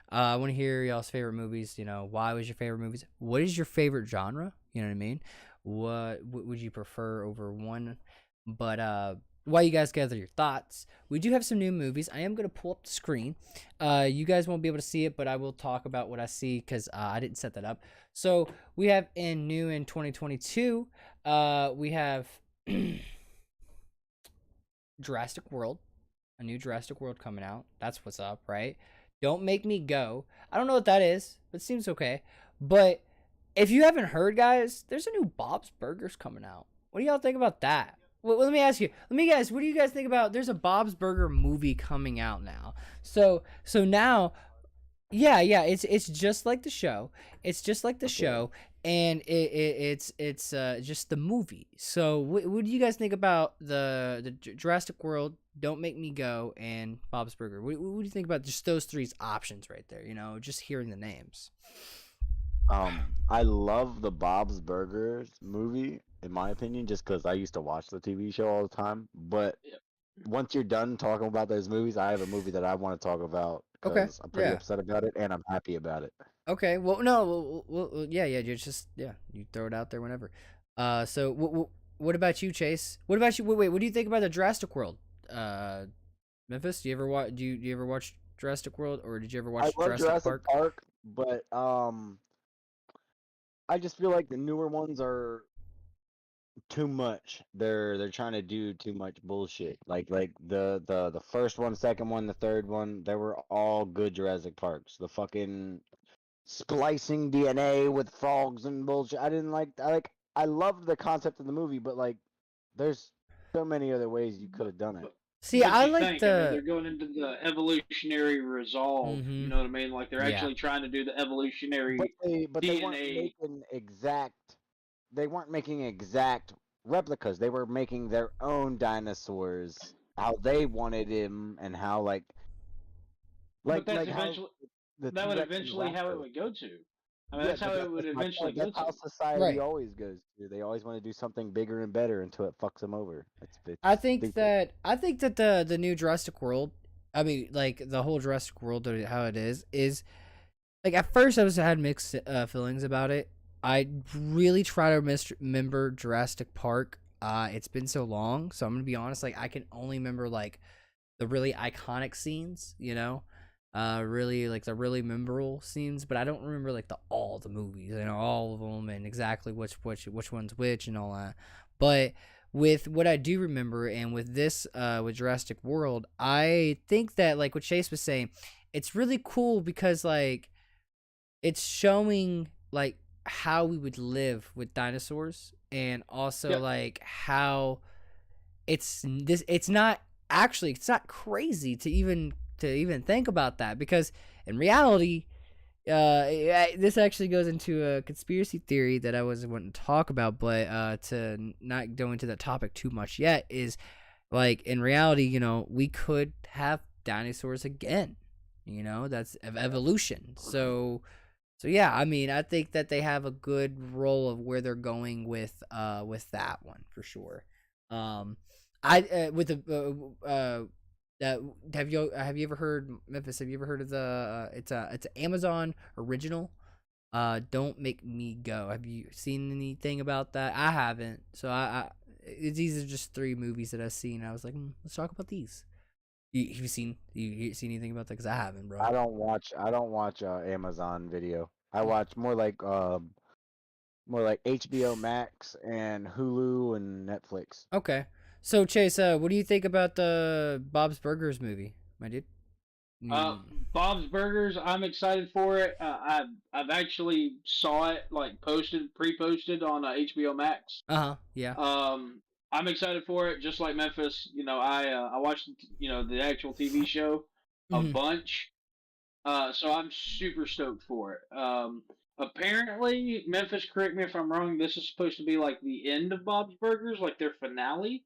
I want to hear y'all's favorite movies. You know, why was your favorite movies? What is your favorite genre? You know what I mean? What would you prefer over one? But while you guys gather your thoughts, we do have some new movies. I am going to pull up the screen. You guys won't be able to see it, but I will talk about what I see because I didn't set that up. So we have new in 2022. We have Jurassic World, a new Jurassic World coming out. That's what's up, right? Don't Make Me Go. I don't know what that is, but it seems okay. But if you haven't heard, guys, there's a new Bob's Burgers coming out. What do y'all think about that? Well, let me ask you. What do you guys think about? There's a Bob's Burger movie coming out now. So now, yeah, it's just like the show. It's just like the show, and it's just the movie. So what do you guys think about the Jurassic World, Don't Make Me Go, and Bob's Burger? What do you think about just those 3 options right there? You know, just hearing the names. I love the Bob's Burgers movie, in my opinion, just because I used to watch the TV show all the time. But once you're done talking about those movies, I have a movie that I want to talk about because I'm pretty upset about it and I'm happy about it. Okay. Well, no. Well, yeah. You throw it out there whenever. So what about you, Chase? What about you? Wait. What do you think about the Jurassic World? Memphis, do you ever watch Jurassic World, or did you ever watch Jurassic Park? But I just feel like the newer ones are too much. They're trying to do too much bullshit. Like the first one, second one, the third one, they were all good Jurassic Parks. The fucking splicing DNA with frogs and bullshit. I loved the concept of the movie, but like there's so many other ways you could have done it. See, I like they're going into the evolutionary resolve. Mm-hmm. You know what I mean? Like they're actually trying to do the evolutionary but they weren't DNA. making exact. They weren't making exact replicas. They were making their own dinosaurs, how they wanted him, and how But that's that would eventually how it would go to. I mean, that's how it would eventually go to. That's how society always goes to. They always want to do something bigger and better until it fucks them over. I think that the new Jurassic World, I mean, like the whole Jurassic World, how it is like at first I had mixed feelings about it. I really try to remember Jurassic Park. It's been so long, so I'm gonna be honest. Like I can only remember like the really iconic scenes, you know. Really like the really memorable scenes, but I don't remember like all the movies, you know, all of them and exactly which one's which and all that. But with what I do remember, and with this with Jurassic World, I think that like what Chase was saying, it's really cool because like it's showing like how we would live with dinosaurs, and also Yep. like how it's not crazy to even think about that, because in reality, this actually goes into a conspiracy theory that I was wanting to talk about, but to not go into that topic too much yet, is like in reality, we could have dinosaurs again. That's evolution. So yeah, I mean, I think that they have a good role of where they're going with that one for sure. I with the have you ever heard, Memphis? Have you ever heard of the it's an Amazon original? Don't Make Me Go. Have you seen anything about that? I haven't. So these are just 3 movies that I've seen. I was like, let's talk about these. You seen anything about that? Because I haven't, bro. I don't watch Amazon Video. I watch more like HBO Max and Hulu and Netflix. Okay. So Chase, what do you think about the Bob's Burgers movie, my dude? Bob's Burgers, I'm excited for it. I've actually saw it like pre-posted on HBO Max. Yeah. I'm excited for it, just like Memphis. I watched the actual TV show a bunch, so I'm super stoked for it. Apparently, Memphis, correct me if I'm wrong, this is supposed to be like the end of Bob's Burgers, like their finale.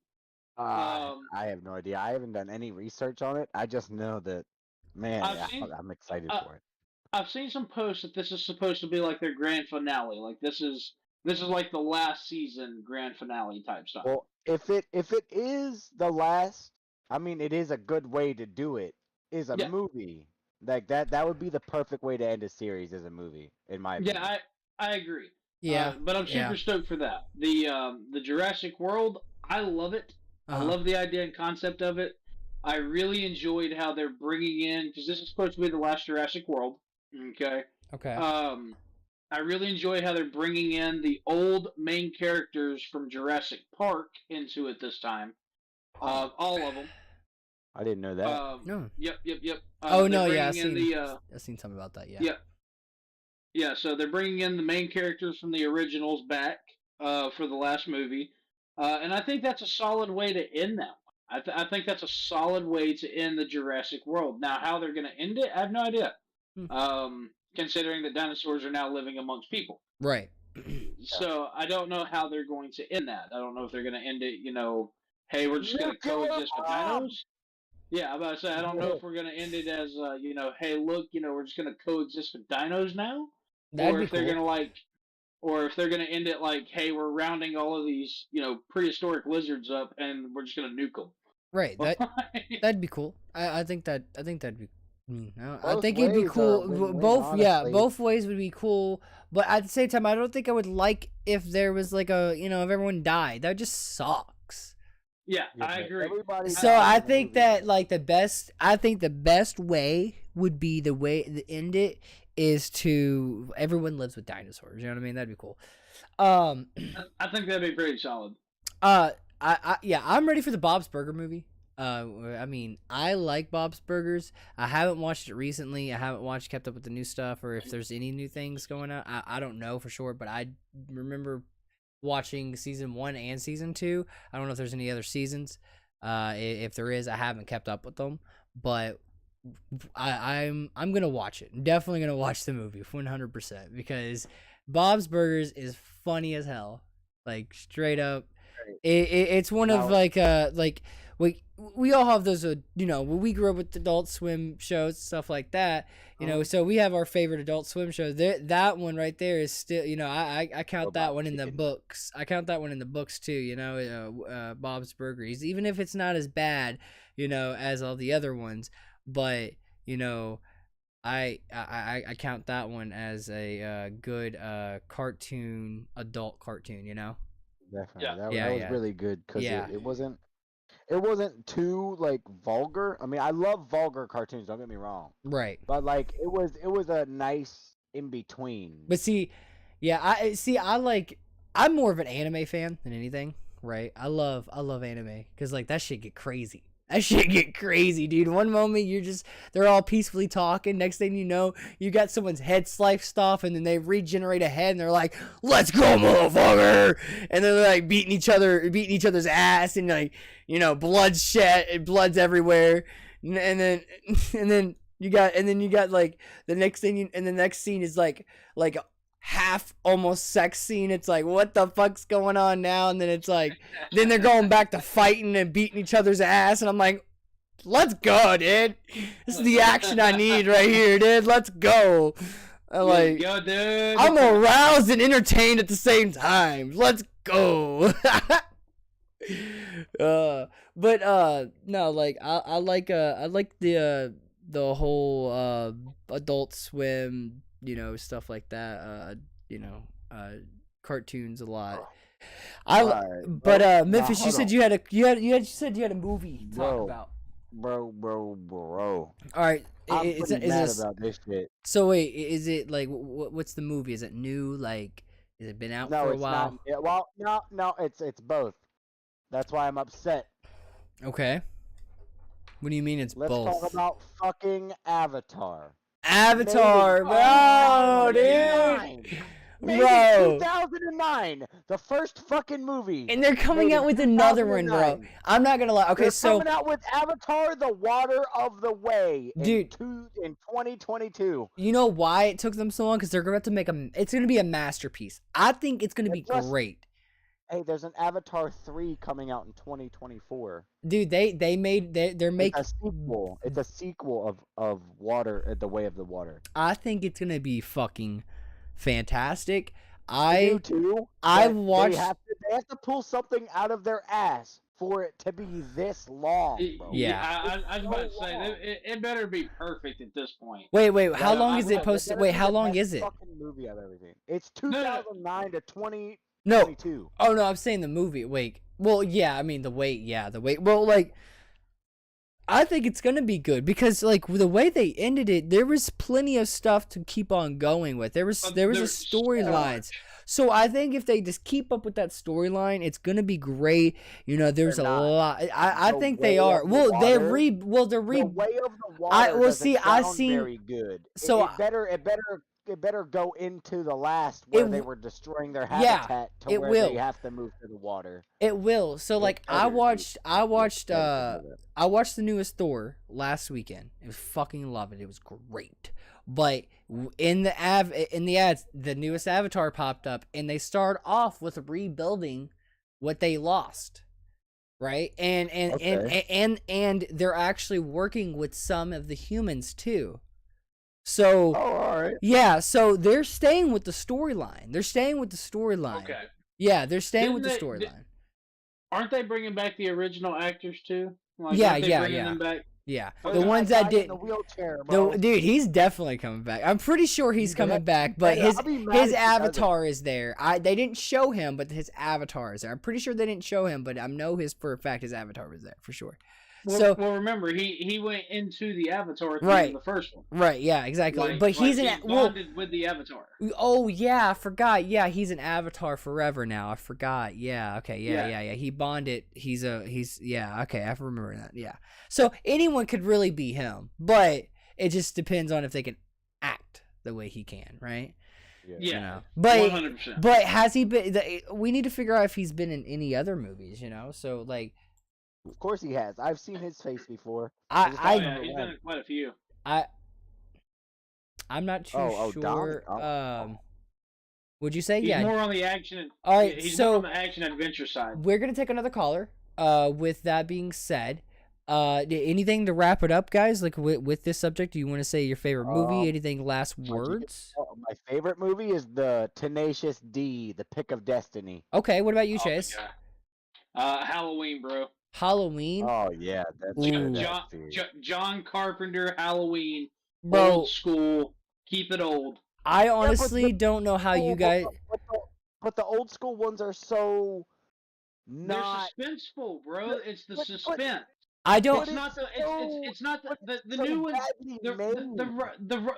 I have no idea. I haven't done any research on it. I just know that, man, I'm excited for it. I've seen some posts that this is supposed to be like their grand finale. Like this is like the last season grand finale type stuff. Well, if it is the last, I mean, it is a good way to do it. Is a movie like that? That would be the perfect way to end a series, as a movie, in my opinion. Yeah, I agree. Yeah, but I'm super stoked for that. The Jurassic World, I love it. I love the idea and concept of it. I really enjoyed how they're bringing in, because this is supposed to be the last Jurassic World. Okay. I really enjoy how they're bringing in the old main characters from Jurassic Park into it this time. All of them. I didn't know that. No. Yep. Oh no, yeah, I've seen something about that. Yeah. Yeah. So they're bringing in the main characters from the originals back for the last movie, and I think that's a solid way to end that one. I think that's a solid way to end the Jurassic World. Now, how they're going to end it, I have no idea. Considering that dinosaurs are now living amongst people. Right. So I don't know how they're going to end that. I don't know if they're going to end it, hey, we're just going to coexist with dinos. Yeah, I'm about to say, I don't know if we're going to end it as, hey, look, we're just going to coexist with dinos now. That'd or be if they're cool. going to or if they're going to end it like, hey, we're rounding all of these, prehistoric lizards up and we're just going to nuke them. Right. That'd be cool. I think that'd be. I think it'd be cool. Both ways would be cool. But at the same time, I don't think I would like if there was like if everyone died. That just sucks. Yeah, I agree. So I think that like the best way would be the way to end it is to everyone lives with dinosaurs. You know what I mean? That'd be cool. I think that'd be pretty solid. I'm ready for the Bob's Burger movie. I mean, I like Bob's Burgers. I haven't watched it recently. I haven't kept up with the new stuff, or if there's any new things going on. I don't know for sure, but I remember watching season 1 and season 2. I don't know if there's any other seasons. If there is, I haven't kept up with them, but I'm gonna watch it. I'm definitely gonna watch the movie 100% because Bob's Burgers is funny as hell, like straight up. It's one of like we all have those when we grew up with Adult Swim shows, stuff like that, so we have our favorite Adult Swim show. That one right there is still, I count that one in the books. I count that one in the books too. Bob's Burgers, even if it's not as bad as all the other ones, but I count that one as a good adult cartoon. Definitely. That was really good because it wasn't too like vulgar. I mean, I love vulgar cartoons, don't get me wrong. Right. But like it was a nice in between. But I'm more of an anime fan than anything, right? I love anime cuz like that shit get crazy. That shit get crazy, dude. One moment they're all peacefully talking. Next thing you know, you got someone's head sliced off, and then they regenerate a head, and they're like, "Let's go, motherfucker!" And then they're like beating each other's ass, and like, blood's everywhere. And then you got like the next thing, and the next scene is like half almost sex scene. It's like, what the fuck's going on now? And then it's like, then they're going back to fighting and beating each other's ass, and I'm like, let's go, dude. This is the action I need right here, dude. Let's go. Let's go, dude. I'm aroused and entertained at the same time. Let's go. No, like I like the whole Adult Swim, stuff like that, cartoons a lot. Memphis, you said you had a movie to talk about. Bro. All right, I'm pretty mad about this shit. So wait, is it like what's the movie? Is it new? Like, has it been out for a while? Not, yeah, well, no, it's both. That's why I'm upset. Okay. What do you mean it's Let's both? talk about fucking Avatar. Avatar, bro, dude. Maybe Bro. 2009, the first fucking movie. And they're coming out with another one, bro. I'm not gonna lie. Okay, they're coming out with Avatar: The Water of the Way, dude, in 2022. You know why it took them so long? Because they're about to make it's gonna be a masterpiece. I think it's gonna be great. Hey, there's an Avatar 3 coming out in 2024. Dude, they're making a sequel. It's a sequel of Water, The Way of the Water. I think it's gonna be fucking fantastic. I do too. Watched. They have to pull something out of their ass for it to be this long, bro. Yeah. I was about to say it better be perfect at this point. Wait. How long is it posted? Wait, how long is it? Fucking movie I've ever seen. It's 2009 to 20. No. 22. Oh no, I'm saying the movie. Wait. Well, yeah. I mean the wait. Yeah, the wait. Well, like, I think it's gonna be good because like the way they ended it, there was plenty of stuff to keep on going with. There was a storylines. So I think if they just keep up with that storyline, it's gonna be great. There's a lot. I think they are. Well, they're The Way of the Water. I seen very good. So it better go into the last where they were destroying their habitat to where they have to move to the water. It will. So like I watched the newest Thor last weekend. It was fucking love it. It was great. But in the ads, the newest Avatar popped up and they start off with rebuilding what they lost. Right? And they're actually working with some of the humans too. So, all right. Yeah, so they're staying with the storyline. Okay. Yeah, they're staying with the storyline. Aren't they bringing back the original actors too? Like, yeah. Them back? Yeah, the ones that did. The wheelchair, bro. Dude, he's definitely coming back. I'm pretty sure he's coming back, but his avatar is there. They didn't show him, but his avatar is there. I'm pretty sure they didn't show him, but I know for a fact his avatar was there for sure. Well, remember he went into the Avatar right. The first one. Right, yeah, exactly. But he's bonded with the Avatar. Oh yeah, I forgot. Yeah, he's an Avatar forever now. I forgot. Yeah, okay, yeah. He bonded. He's okay. I remember that. Yeah. So anyone could really be him, but it just depends on if they can act the way he can, right? Yeah. But 100%. But has he been? We need to figure out if he's been in any other movies. So like. Of course he has. I've seen his face before. He's been in quite a few. I'm not too sure. Would you say? He's more on the action. All right, he's more on the action adventure side. We're gonna take another caller. With that being said, anything to wrap it up, guys? Like with this subject, do you want to say your favorite movie? Anything last words? My favorite movie is the Tenacious D, The Pick of Destiny. Okay, what about you, Chase? Halloween, bro. Halloween. Oh yeah, that's John Carpenter Halloween. Bro, old school. Keep it old. I honestly don't know how you guys. But the old school ones are so not. They're suspenseful, bro. It's the suspense. I don't. It's not the. It's not the new ones.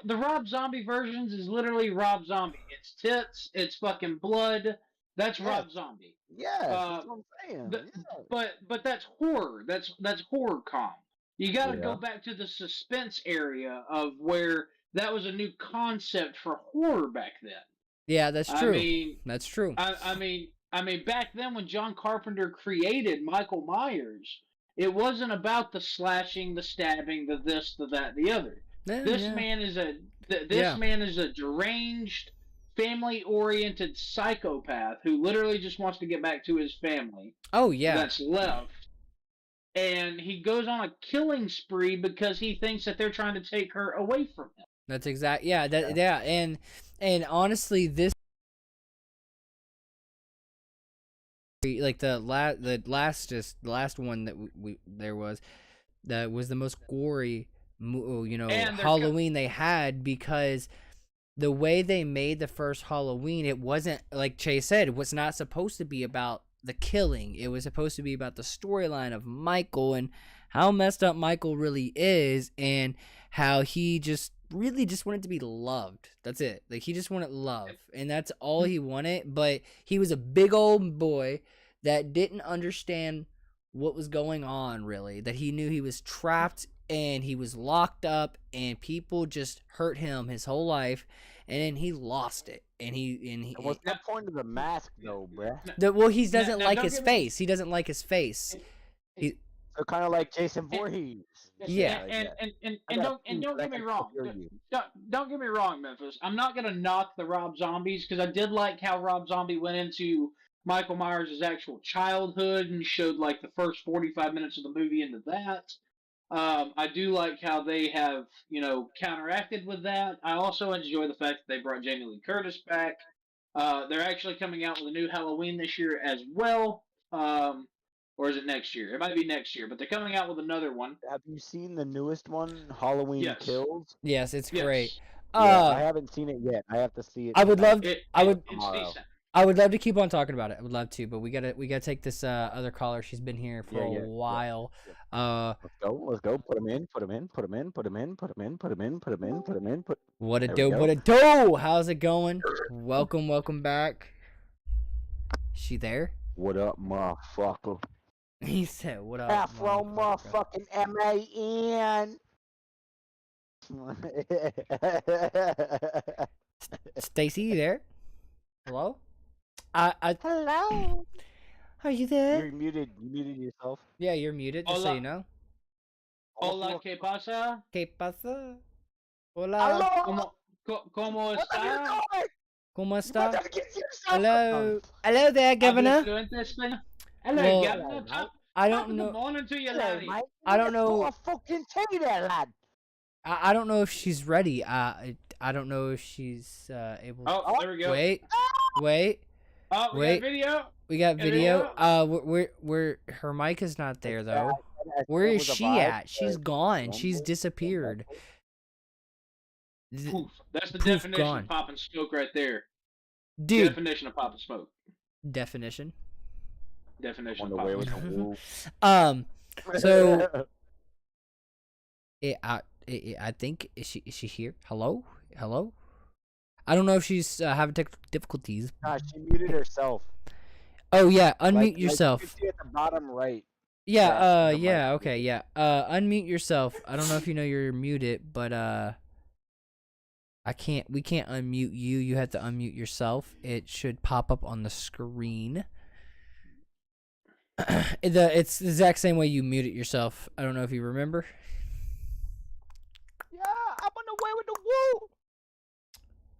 The Rob Zombie versions is literally Rob Zombie. It's tits. It's fucking blood. That's Yeah. Rob Zombie. Yes, Uh, that's what I'm saying. The, Yeah. but that's horror. That's horror com. You got to Yeah. go back to the suspense area of where that was a new concept for horror back then. Yeah, that's I true. mean, That's true. I mean, back then when John Carpenter created Michael Myers, it wasn't about the slashing, the stabbing, the this, the that, the other. Yeah, This yeah. man is a Yeah. man is a deranged, family-oriented psychopath who literally just wants to get back to his family Oh yeah. that's left. And he goes on a killing spree because he thinks that they're trying to take her away from him. That's exact. Yeah, that yeah, and honestly, this like the last one that we there was that was the most gory, And Halloween they had, because the way they made the first Halloween, it wasn't, like Chase said, it was not supposed to be about the killing. It was supposed to be about the storyline of Michael and how messed up Michael really is, and how he just really just wanted to be loved. That's it. Like, he just wanted love, and that's all he wanted. But he was a big old boy that didn't understand what was going on, really. That he knew he was trapped and he was locked up, and people just hurt him his whole life, and then he lost it. And What's the point of the mask, though, bruh? well, he doesn't now like don't his get me- face. He doesn't like his face. So kind of like Jason Voorhees. Yeah. And don't get me wrong. Don't get me wrong, Memphis. I'm not gonna knock the Rob Zombies, because I did like how Rob Zombie went into Michael Myers' actual childhood and showed like the first 45 minutes of the movie into that. I do like how they have, counteracted with that. I also enjoy the fact that they brought Jamie Lee Curtis back. They're actually coming out with a new Halloween this year as well. Or is it next year? It might be next year, but they're coming out with another one. Have you seen the newest one, Halloween Yes. Kills? Yes, it's Yes. great. Yeah, I haven't seen it yet. I have to see it. I would love. It's Tomorrow. decent. I would love to keep on talking about it. I would love to, but we gotta take this other caller. She's been here for Yeah, a while. Let's go. Put him in. What a There we dope! go. What a dope! How's it going? Welcome back. Is she there? What up, motherfucker? He said, "What up, Afro motherfucker?" motherfucking MAN. Stacy, you there? Hello? Hello. Are you there? You're muted. You muted yourself. Yeah, you're muted. Just so Hola. you know. Hola, ¿qué pasa? ¿Qué pasa? Hola. Hello. ¿Cómo What are you está? doing? ¿Cómo You está? better get yourself- Hello. Hello there, Governor. Hello, Well, Governor. I Top don't of the know. morning to you, Hello, laddie. mate. I don't Let's know. pour a fucking tea there, lad. I don't know if she's ready. I don't know if she's able. Oh, there we go. Wait. Oh, we wait. got video. We got Video? video. We're her mic is not there though. Where is she at? She's gone. She's disappeared. Poof. That's the Poof, definition gone. of popping smoke right there. Dude. Definition of popping smoke. Definition. Definition On of the way popping with smoke. the woo. So I think is she here? Hello? I don't know if she's having technical difficulties. Gosh, she muted herself. Oh yeah, unmute Like, yourself. you can see at the bottom right. Yeah, the yeah, mic. okay, yeah. Unmute yourself. I don't know if you know you're muted, but we can't unmute you. You have to unmute yourself. It should pop up on the screen. It's the exact same way you muted yourself. I don't know if you remember. Yeah, I'm on the way with the woo.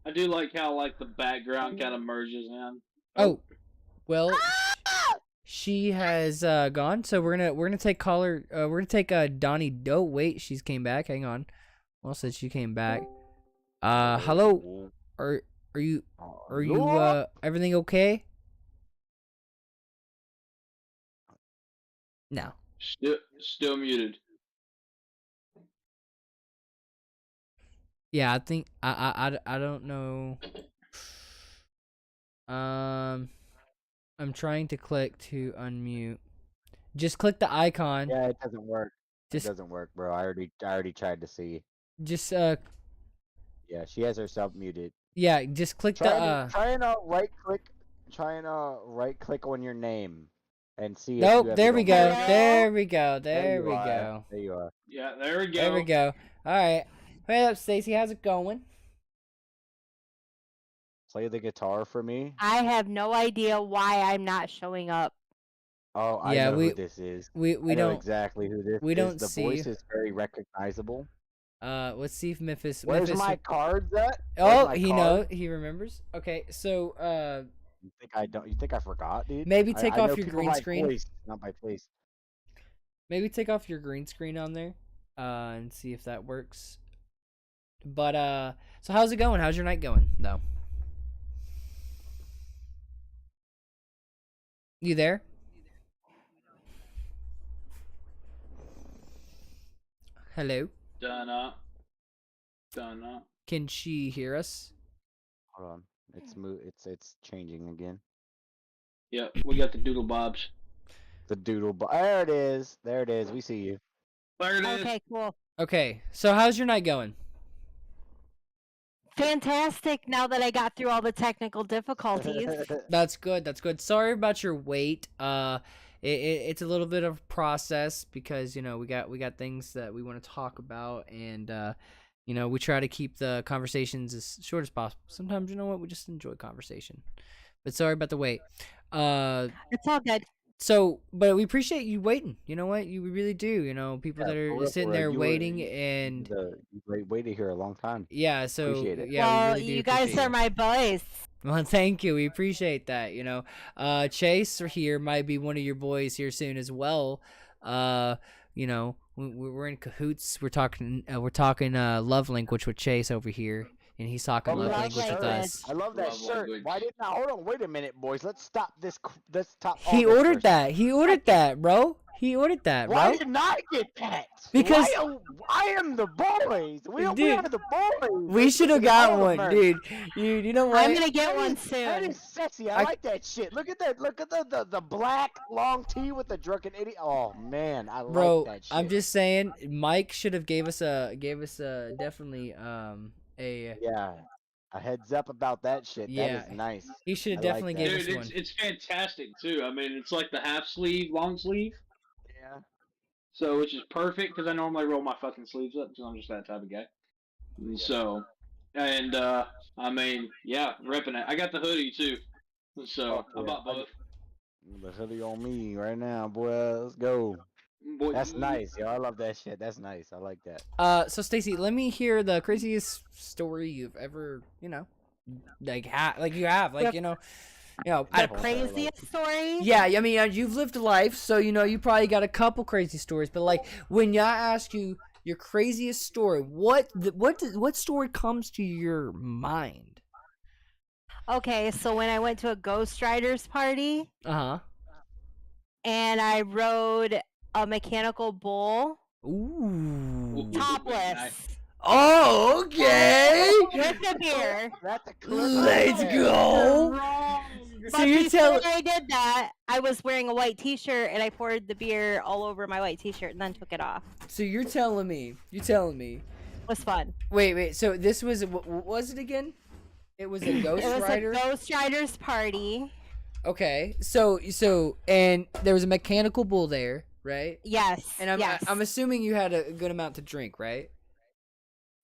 I do like how the background kind of merges in. Oh, well, she has gone. So we're gonna take caller. We're gonna take Donnie Doe. Wait, she's came back. Hang on. Well, said she came back. Hello. Are you everything okay? No. Still muted. Yeah, I think I don't know. I'm trying to click to unmute. Just click the icon. Yeah, it doesn't work. Just It doesn't work, bro. I already tried to see. just Yeah, she has herself muted. yeah, just click Try the and right click Try and right click on your name and see if Nope. you have There your we own go. character. There we go. There There you we are. go. There you are. Yeah, there we go. There we go. All right. Hey up, Stacy. How's it going? Play the guitar for me. I have no idea why I'm not showing up. Oh, I Yeah, know we who this is. we I know don't exactly who this we is. don't The see. voice is very recognizable. Let's see if Memphis. Where's Memphis. my cards at? Where's Oh, my he card? knows. He remembers. Okay, so You think I don't? You think I forgot, dude? maybe take I off know your people green by screen. voice, not by face. Maybe take off your green screen on there, and see if that works. But so how's it going? How's your night going? No. You there? Hello. Done up. Done up. Can she hear us? Hold on. It's changing again. Yep, we got the doodle bobs. The doodle. There it is. There it is. We see you. There it is. Okay, cool. Okay. So how's your night going? Fantastic. Now that I got through all the technical difficulties. That's good. That's good. Sorry about your wait. It's a little bit of a process because we got things that we want to talk about, and we try to keep the conversations as short as possible. Sometimes we just enjoy conversation. But sorry about the wait. It's all good. So, but we appreciate you waiting. You know what? We really do. People Yeah, that for are real, sitting for real. there You were- waiting, and You waited here a long time. yeah. So Appreciate it. yeah, well, we really do you guys appreciate are it. my boys. Well, thank you. We appreciate that. Chase here might be one of your boys here soon as well. We're in cahoots. We're talking love language with Chase over here, and he's talking Oh, love love language with language. us. I love that Love shirt. language. Why didn't I? Hold on. Wait a minute, boys. Let's stop this. Let's stop. all He this ordered first. that. He ordered that, bro. He ordered that, Why bro. didn't I get that? Because- I am the boys. We Dude, are the boys. We Let's should have get all got the one, merch. dude. You know what? I'm gonna get That one is- That soon. is sexy. I- I like that shit. Look at that. Look at the black long tee with the drunken idiot. Oh man, I Bro, like that shit. I'm just saying, Mike should have gave us a definitely a. Yeah, a heads up about that shit. Yeah. That is nice. He should have I like definitely that. gave Dude, us one. it's fantastic too. I mean, it's like the half sleeve, long sleeve. Yeah. So, which is perfect because I normally roll my fucking sleeves up because I'm just that type of guy. So, and I mean, yeah, repping it. I got the hoodie too. So Fuck I yeah. bought both. The hoodie on me right now, boy. Let's go. Boy, That's nice, yo. I love that shit. That's nice. I like that. So Stacy, let me hear the craziest story you've ever, you have, The I- craziest story? yeah. I mean, you've lived a life, so you probably got a couple crazy stories. But like, when I ask you your craziest story, what story comes to your mind? Okay, so when I went to a Ghost Riders party Uh and I rode a mechanical bull huh. Ooh. topless Oh, okay. with a beer. That's a clip Let's right there. go. Wrong. So But you're before telling. I did that, I was wearing a white t-shirt and I poured the beer all over my white t-shirt and then took it off. So you're telling me. It was fun. Wait. So this was what was it again? It was a Ghost It was Rider. a Ghost Riders party. Okay. So and there was a mechanical bull there, right? Yes. And yes. I'm assuming you had a good amount to drink, right?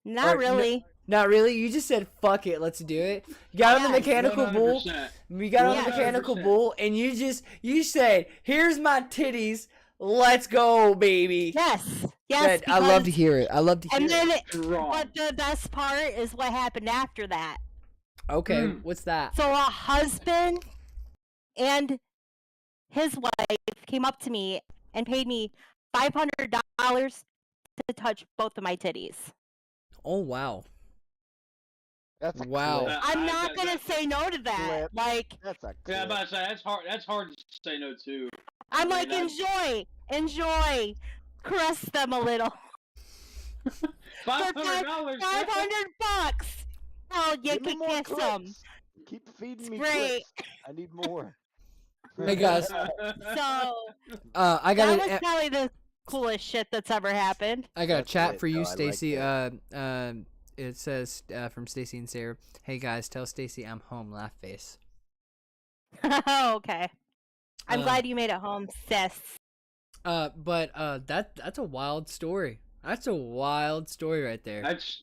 Not or- really. Not really. You just said fuck it, let's do it. You got on the Yes. mechanical bull. 100%. We got on the 100%. mechanical bull, and you said, "Here's my titties, let's go, baby." Yes. Yes. Good. I love to because- hear it. I love to hear And then, it. Wrong. but the best part is what happened after that. Okay, Mm. what's that? So a husband and his wife came up to me and paid me $500 to touch both of my titties. Oh wow. That's a Wow. clip. I'm not gonna say no to that. Clip. Like, That's a Yeah, clip. I'm about to say that's hard. That's hard to say no to. I'm I like, mean, enjoy, caress them a little. $500. $500. Oh, you Give me can more kiss them. clips. Keep feeding It's me great. clips. I need more. Hey, guys. So I that got was probably the coolest shit that's ever happened. I got a That's chat lit, for you, though. I like Stacy. that. It says from Stacy and Sarah. Hey guys, tell Stacy I'm home. Laugh face. Okay. I'm Uh, glad you made it home, sis. But that's a wild story. That's a wild story right there. That's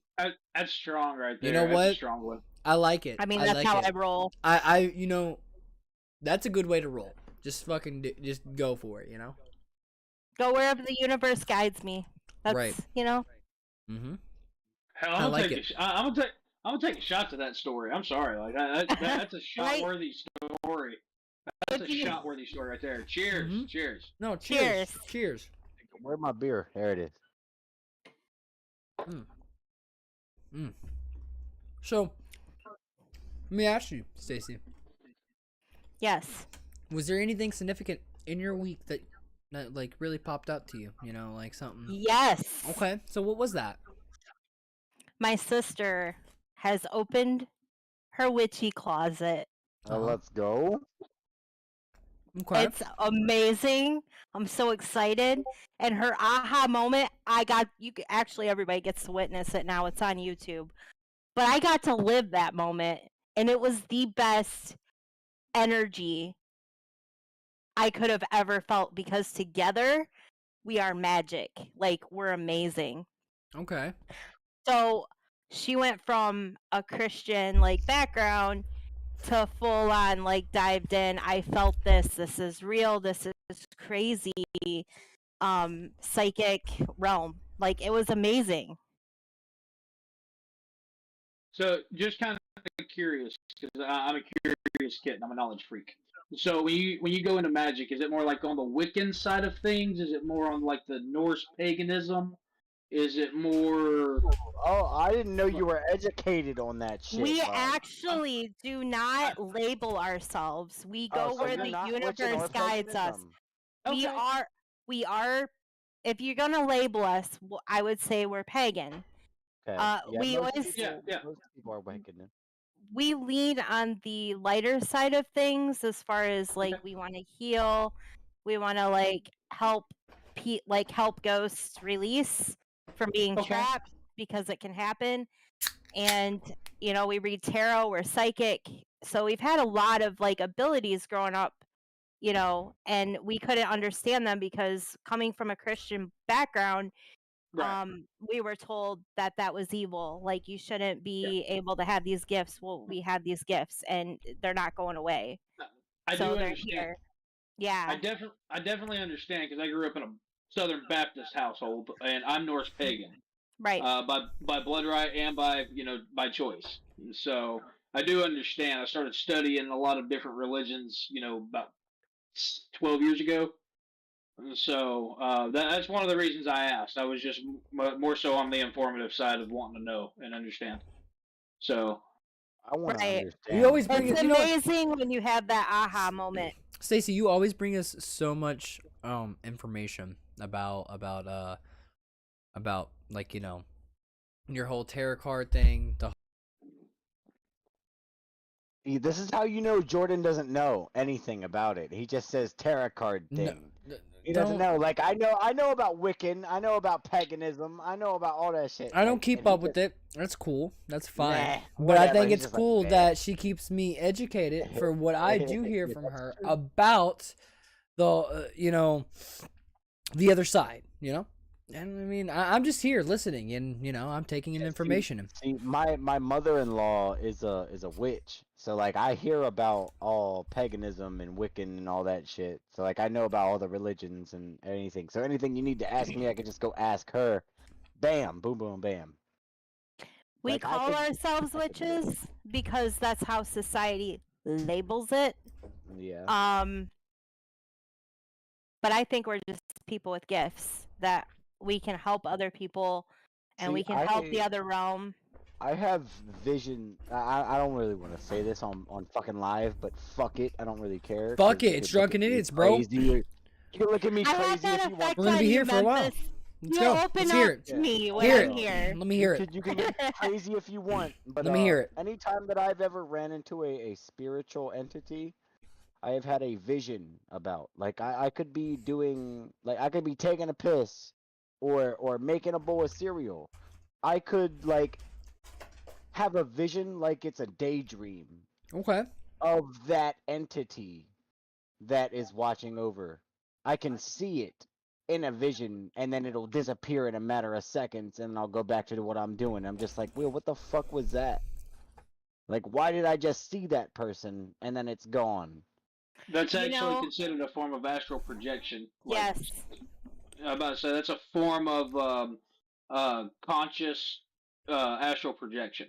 strong right there. You know That's a what? strong one. I like it. I mean, I that's like how it. I roll. You know, that's a good way to roll. Just fucking, just go for it. You know. Go wherever the universe guides me. That's, Right. you know. Mm-hmm. Hell, I like it. I'm gonna take a shot to that story. I'm sorry, like that's a shot worthy story. That's a shot worthy story right there. Cheers, Mhm. cheers. No, cheers. Cheers. Cheers. Where's my beer? There it is. Mm. So, let me ask you, Stacy. Yes. Was there anything significant in your week that like really popped out to you? You know, like something. Yes. Okay. So what was that? My sister has opened her witchy closet. Let's go. Okay. It's amazing. I'm so excited. And her aha moment, actually everybody gets to witness it now. It's on YouTube. But I got to live that moment, and it was the best energy I could have ever felt, because together we are magic. Like, we're amazing. Okay. So she went from a Christian like background to full on like dived in. I felt this is real, this is crazy, psychic realm. Like, it was amazing. So just kind of curious because I'm a curious kid. And I'm a knowledge freak. So when you go into magic, is it more like on the Wiccan side of things? Is it more on like the Norse paganism? Is it more? Oh, I didn't know you were educated on that shit. We bud. actually do not label ourselves. We go So where you're the not Wiccan or universe guides us. paganism. Okay. We are, if you're gonna label us, I would say we're pagan. Okay. We most always Yeah, yeah. Most people are Wiccan. we lean on the lighter side of things, as far as like we want to heal, we want to like help help ghosts release from being Okay. trapped, because it can happen. And we read tarot, we're psychic, so we've had a lot of like abilities growing up, and we couldn't understand them because, coming from a Christian background, Right. we were told that that was evil. Like, you shouldn't be able to have these gifts. Well, we have these gifts, and they're not going away. I So do they're understand. here. Yeah. I definitely understand because I grew up in a Southern Baptist household, and I'm Norse pagan, Right. by blood right and by by choice. So I do understand. I started studying a lot of different religions, about 12 years ago. So that's one of the reasons I asked. I was just more so on the informative side of wanting to know and understand. So I want to Right. understand. You always bring It's it. You know, amazing when you have that aha moment. Stacy, you always bring us so much information about like your whole tarot card thing. This is how you know Jordan doesn't know anything about it. He just says tarot card No, thing. He doesn't know. Like, I know about Wiccan. I know about paganism. I know about all that shit. I don't Like, keep and he up with it. That's cool. That's fine. Nah, But I whatever. think He's it's just like, cool nah. that she keeps me educated for what I do hear from her about the the other side. And I mean, I'm just here listening, and I'm taking in information. See, my mother-in-law is a witch, so like I hear about all paganism and Wiccan and all that shit. So like I know about all the religions and anything. So anything you need to ask me, I can just go ask her. Bam, boom, boom, bam. We Like, call ourselves witches because that's how society labels it. Yeah. But I think we're just people with gifts that we can help other people, and See, we can help the other realm. I have vision. I don't really want to say this on fucking live, but fuck it, I don't really care. Fuck 'cause it, you it's can look Drunken at me Idiots, bro. crazy, You can look at me I had crazy that if you want. effect We're gonna on be you, here for a while. Memphis. Let's You go. open Let's up hear it. to me when Hear I'm it. here. Let me hear it. You can get crazy if you want, but Let me hear it. anytime that I've ever ran into a spiritual entity, I have had a vision about. Like I could be doing, like I could be taking a piss, or making a bowl of cereal. I could like have a vision like it's a daydream. Okay. of that entity that is watching over. I can see it in a vision, and then it'll disappear in a matter of seconds, and I'll go back to what I'm doing. I'm just like, Will, what the fuck was that? Like, why did I just see that person, and then it's gone? That's You actually know- considered a form of astral projection. Like, Yes. I'm about to say that's a form of conscious astral projection.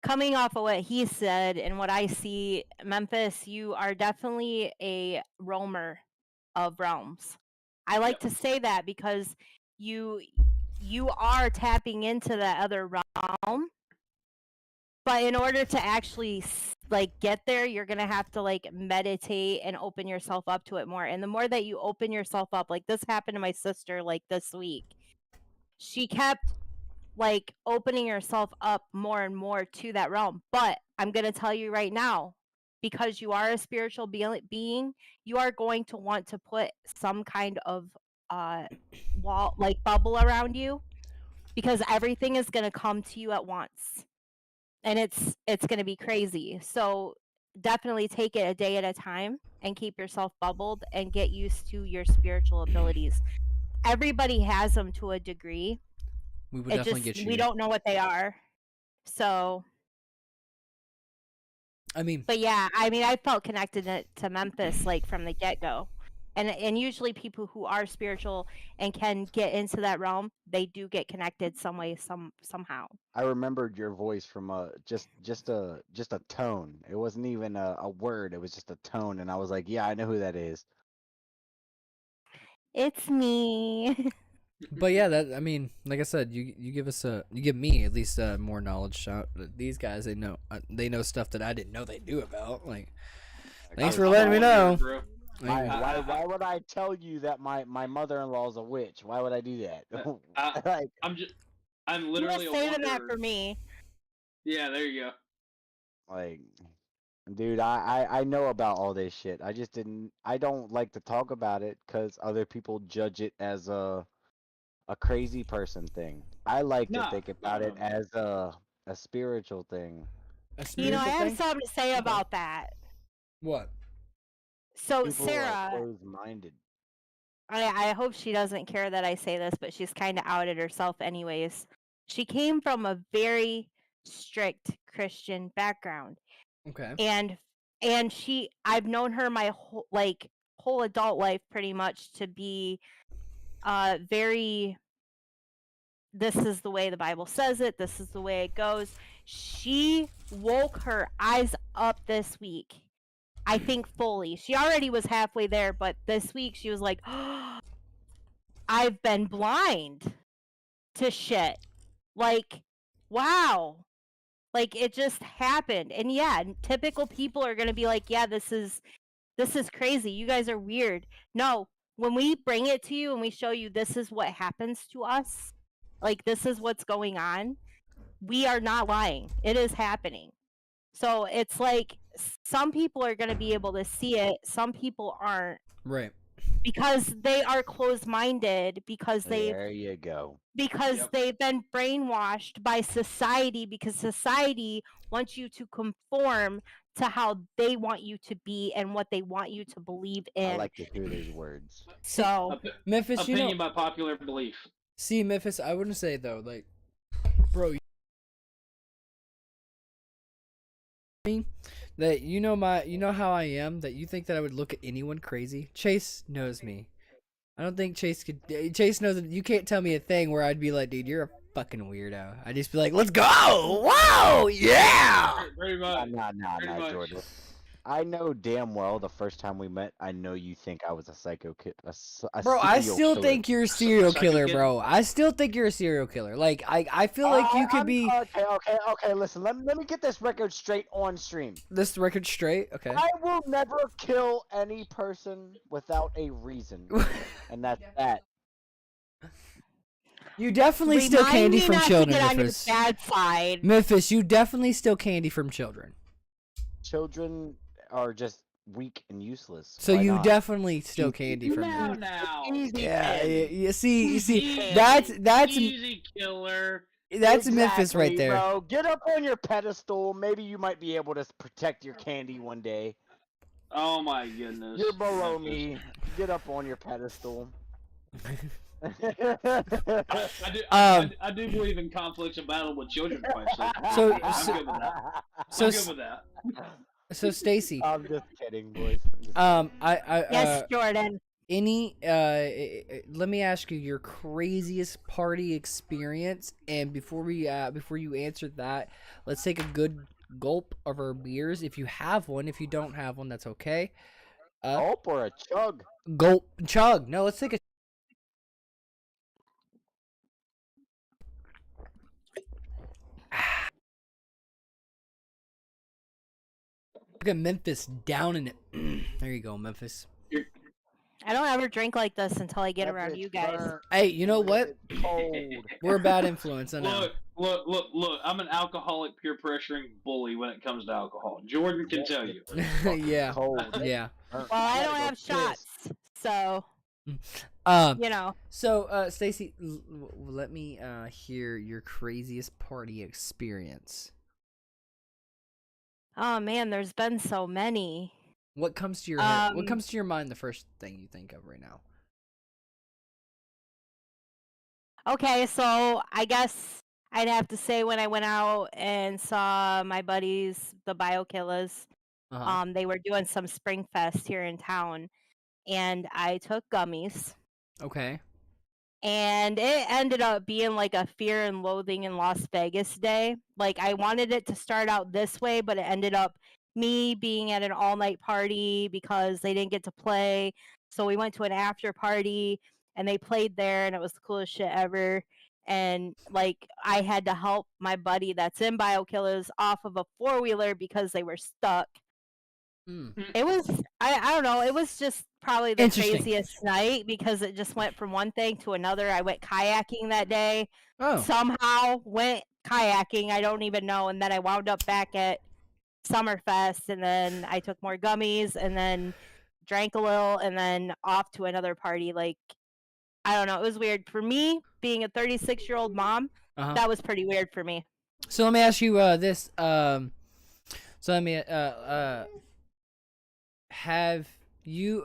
Coming off of what he said and what I see, Memphis, you are definitely a roamer of realms. I like to say that because you are tapping into that other realm. But in order to actually like get there, you're gonna have to like meditate and open yourself up to it more. And the more that you open yourself up, like this happened to my sister like this week. She kept like opening yourself up more and more to that realm. But I'm gonna tell you right now, because you are a spiritual being, you are going to want to put some kind of wall, like bubble around you, because everything is gonna come to you at once. And it's going to be crazy. So definitely take it a day at a time and keep yourself bubbled and get used to your spiritual abilities. Everybody has them to a degree. We would definitely get you. We don't know what they are. So I mean, but yeah, I mean, I felt connected to Memphis like from the get-go. And usually people who are spiritual and can get into that realm, they do get connected some way, somehow. I remembered your voice from just a tone. It wasn't even a word. It was just a tone, and I was like, yeah, I know who that is. It's me. but yeah, that I mean, like I said, you give us you give me at least more knowledge. These guys, they know stuff that I didn't know they knew about. Like, thanks for letting me know. Why would I tell you that my mother-in-law is a witch? Why would I do that? Like, I'm literally you were saving that for me. Yeah, there you go. Like, dude, I know about all this shit. I don't like to talk about it because other people judge it as a crazy person thing. I like to think about it as a spiritual thing. You know, I have something to say about that. What? So People Sarah, are closed-minded. I hope she doesn't care that I say this, but she's kind of outed herself anyways. She came from a very strict Christian background. Okay. And I've known her my whole adult life pretty much to be very, this is the way the Bible says it, this is the way it goes. She woke her eyes up this week. I think fully. She already was halfway there, but this week she was like, oh, I've been blind to shit. Like, wow. Like, it just happened. And yeah, typical people are going to be like, yeah, this is crazy. You guys are weird. No, when we bring it to you and we show you this is what happens to us, like this is what's going on, we are not lying. It is happening. So it's like some people are going to be able to see it, some people aren't. Right. Because they are closed-minded, because There you go. Because they've been brainwashed by society, because society wants you to conform to how they want you to be and what they want you to believe in. I like to hear these words. So Memphis, opinion by popular belief. See, Memphis, I wouldn't say though, like, bro, that you know how I am, that you think that I would look at anyone crazy. Chase knows me. I don't think Chase knows that you can't tell me a thing where I'd be like, dude, you're a fucking weirdo. I'd just be like, let's go! Whoa! Yeah! Very much. Nah, Jordan. I know damn well the first time we met, I know you think I was a psycho killer. Bro, I still think you're a serial killer, bro. I still think you're a serial killer. Like, I feel like you could be... Okay, listen, let me get this record straight on stream. This record straight? Okay. I will never kill any person without a reason. And that's that. You definitely steal candy from children, Memphis. Bad side. Memphis, you definitely steal candy from children. Children are just weak and useless. So you definitely steal candy from them. Now. Yeah, you see, that's easy killer. That's Memphis right Exactly, there. Bro. Get up on your pedestal. Maybe you might be able to protect your candy one day. Oh my goodness. You're below Memphis. me. Get up on your pedestal. I do believe in conflicts and battle with children, quite simply. I'm good with that. So I'm good with that. So Stacy, I'm just kidding, boys. Yes, Jordan. any let me ask you your craziest party experience, and before you answer that, let's take a good gulp of our beers if you have one. If you don't have one, that's okay. Gulp or a chug? Gulp, chug. No, let's take a look at Memphis down in it. There you go, Memphis. I don't ever drink like this until I get around you guys. Hey, you know what? Cold. We're a bad influence, I know. Look. I'm an alcoholic peer pressuring bully when it comes to alcohol. Jordan can tell you. Yeah. Cold. Yeah. Well, I don't have shots, so Um. you know. So, Stacy, let me hear your craziest party experience. Oh man, there's been so many. What comes to your head? What comes to your mind? The first thing you think of right now? Okay, so I guess I'd have to say when I went out and saw my buddies, the Biokillers. They were doing some Spring Fest here in town, and I took gummies. Okay. And it ended up being like a fear and loathing in Las Vegas day. Like I wanted it to start out this way, but it ended up me being at an all-night party because they didn't get to play. So we went to an after party and they played there and it was the coolest shit ever. And like I had to help my buddy that's in Biokillers off of a four-wheeler because they were stuck. It was I don't know, it was just probably the Interesting. craziest night because it just went from one thing to another. I went kayaking that day. Oh. Somehow went kayaking, I don't even know, and then I wound up back at Summerfest, and then I took more gummies and then drank a little and then off to another party. Like I don't know, it was weird for me being a 36-year-old mom. That was pretty weird for me. So let me ask you this. So let me have you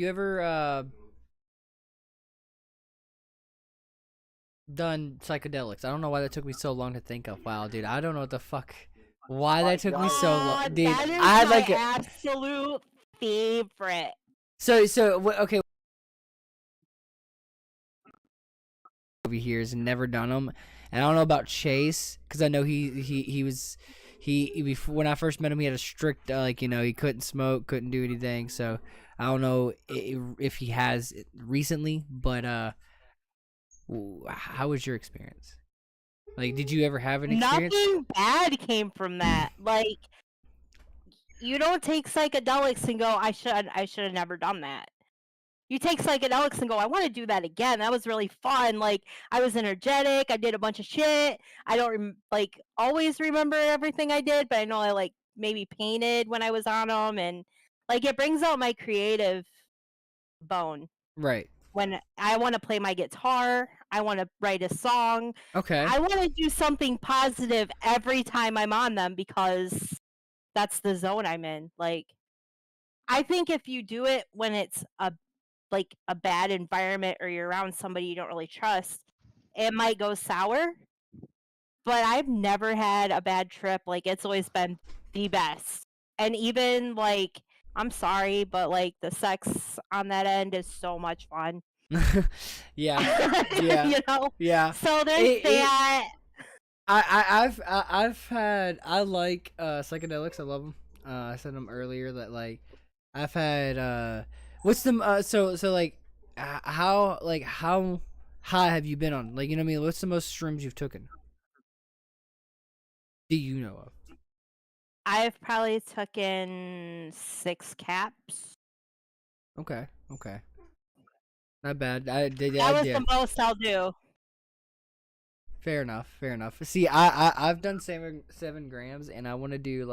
ever done psychedelics? I don't know why that took me so long to think of. Wow, dude, I don't know what the fuck. Why that took me so long, dude. That is I had my like a, absolute favorite. okay. Over here has never done them, and I don't know about Chase because I know he was before when I first met him he had a strict he couldn't smoke, couldn't do anything. So I don't know if he has recently, but how was your experience? Like, did you ever have an experience? Nothing bad came from that. Like, you don't take psychedelics and go, I should have never done that. You take psychedelics and go, I want to do that again. That was really fun. Like, I was energetic. I did a bunch of shit. I don't always remember everything I did, but I know I maybe painted when I was on them, and it brings out my creative bone. Right. When I want to play my guitar, I want to write a song. Okay. I want to do something positive every time I'm on them because that's the zone I'm in. Like, I think if you do it when it's a bad environment or you're around somebody you don't really trust, it might go sour. But I've never had a bad trip. Like, it's always been the best. And even I'm sorry, but the sex on that end is so much fun. Yeah. Yeah. You know? Yeah. So there's that. I like psychedelics. I love them. I said them earlier that I've had what's the how high have you been on? Like, you know what I mean? What's the most shrooms you've taken? Do you know of? I've probably taken 6 caps. Okay. Not bad. That was the most I'll do. Fair enough. See, I've done 7 grams, and I want to do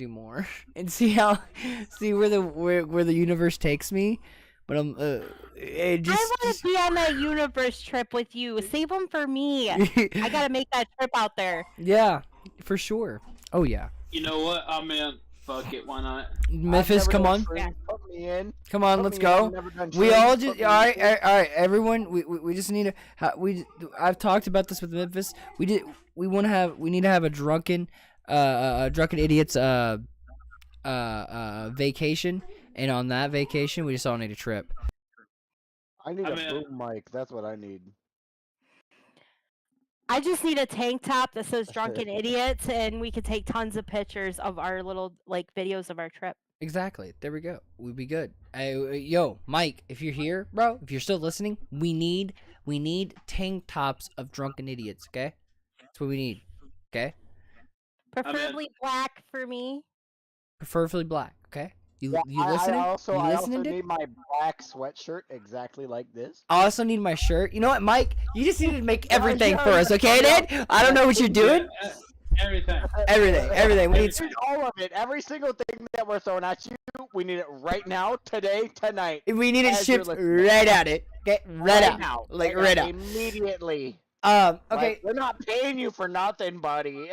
more and see where the universe takes me. But I'm I want to be on that universe trip with you. Save them for me. I gotta make that trip out there. Yeah, for sure. Oh yeah. You know what? I'm in. Fuck it. Why not? Memphis, I've never come done on. shrooms. Yeah. Put me in. Come on, Put let's me in. I've go. never done We shrooms. all Put just me all in. right, all right, everyone. We just need to. I've talked about this with Memphis. We need to have a drunken idiots vacation, and on that vacation we just all need a trip. I need I'm a in. boom mic. That's what I need. I just need a tank top that says "Drunken Idiots," and we could take tons of pictures of our little like videos of our trip. Exactly. There we go. We'd be good. Yo, Mike, if you're here, bro, if you're still listening, we need tank tops of drunken idiots. Okay, that's what we need. Okay, Preferably black for me. preferably black. Okay, Yeah, you I listening? also, you I listening, also dude? need my black sweatshirt exactly like this. I also need my shirt. You know what, Mike? You just need to make Yeah, everything for yeah, us, okay, yeah. dude? I don't know what you're doing. Yeah, everything. Everything. We need. We need all of it. Every single thing that we're throwing at you, we need it right now, today, tonight. We need it As you're shipped listening. right at it. Okay, right out. now. Like right out. Immediately. Okay. Like, we're not paying you for nothing, buddy.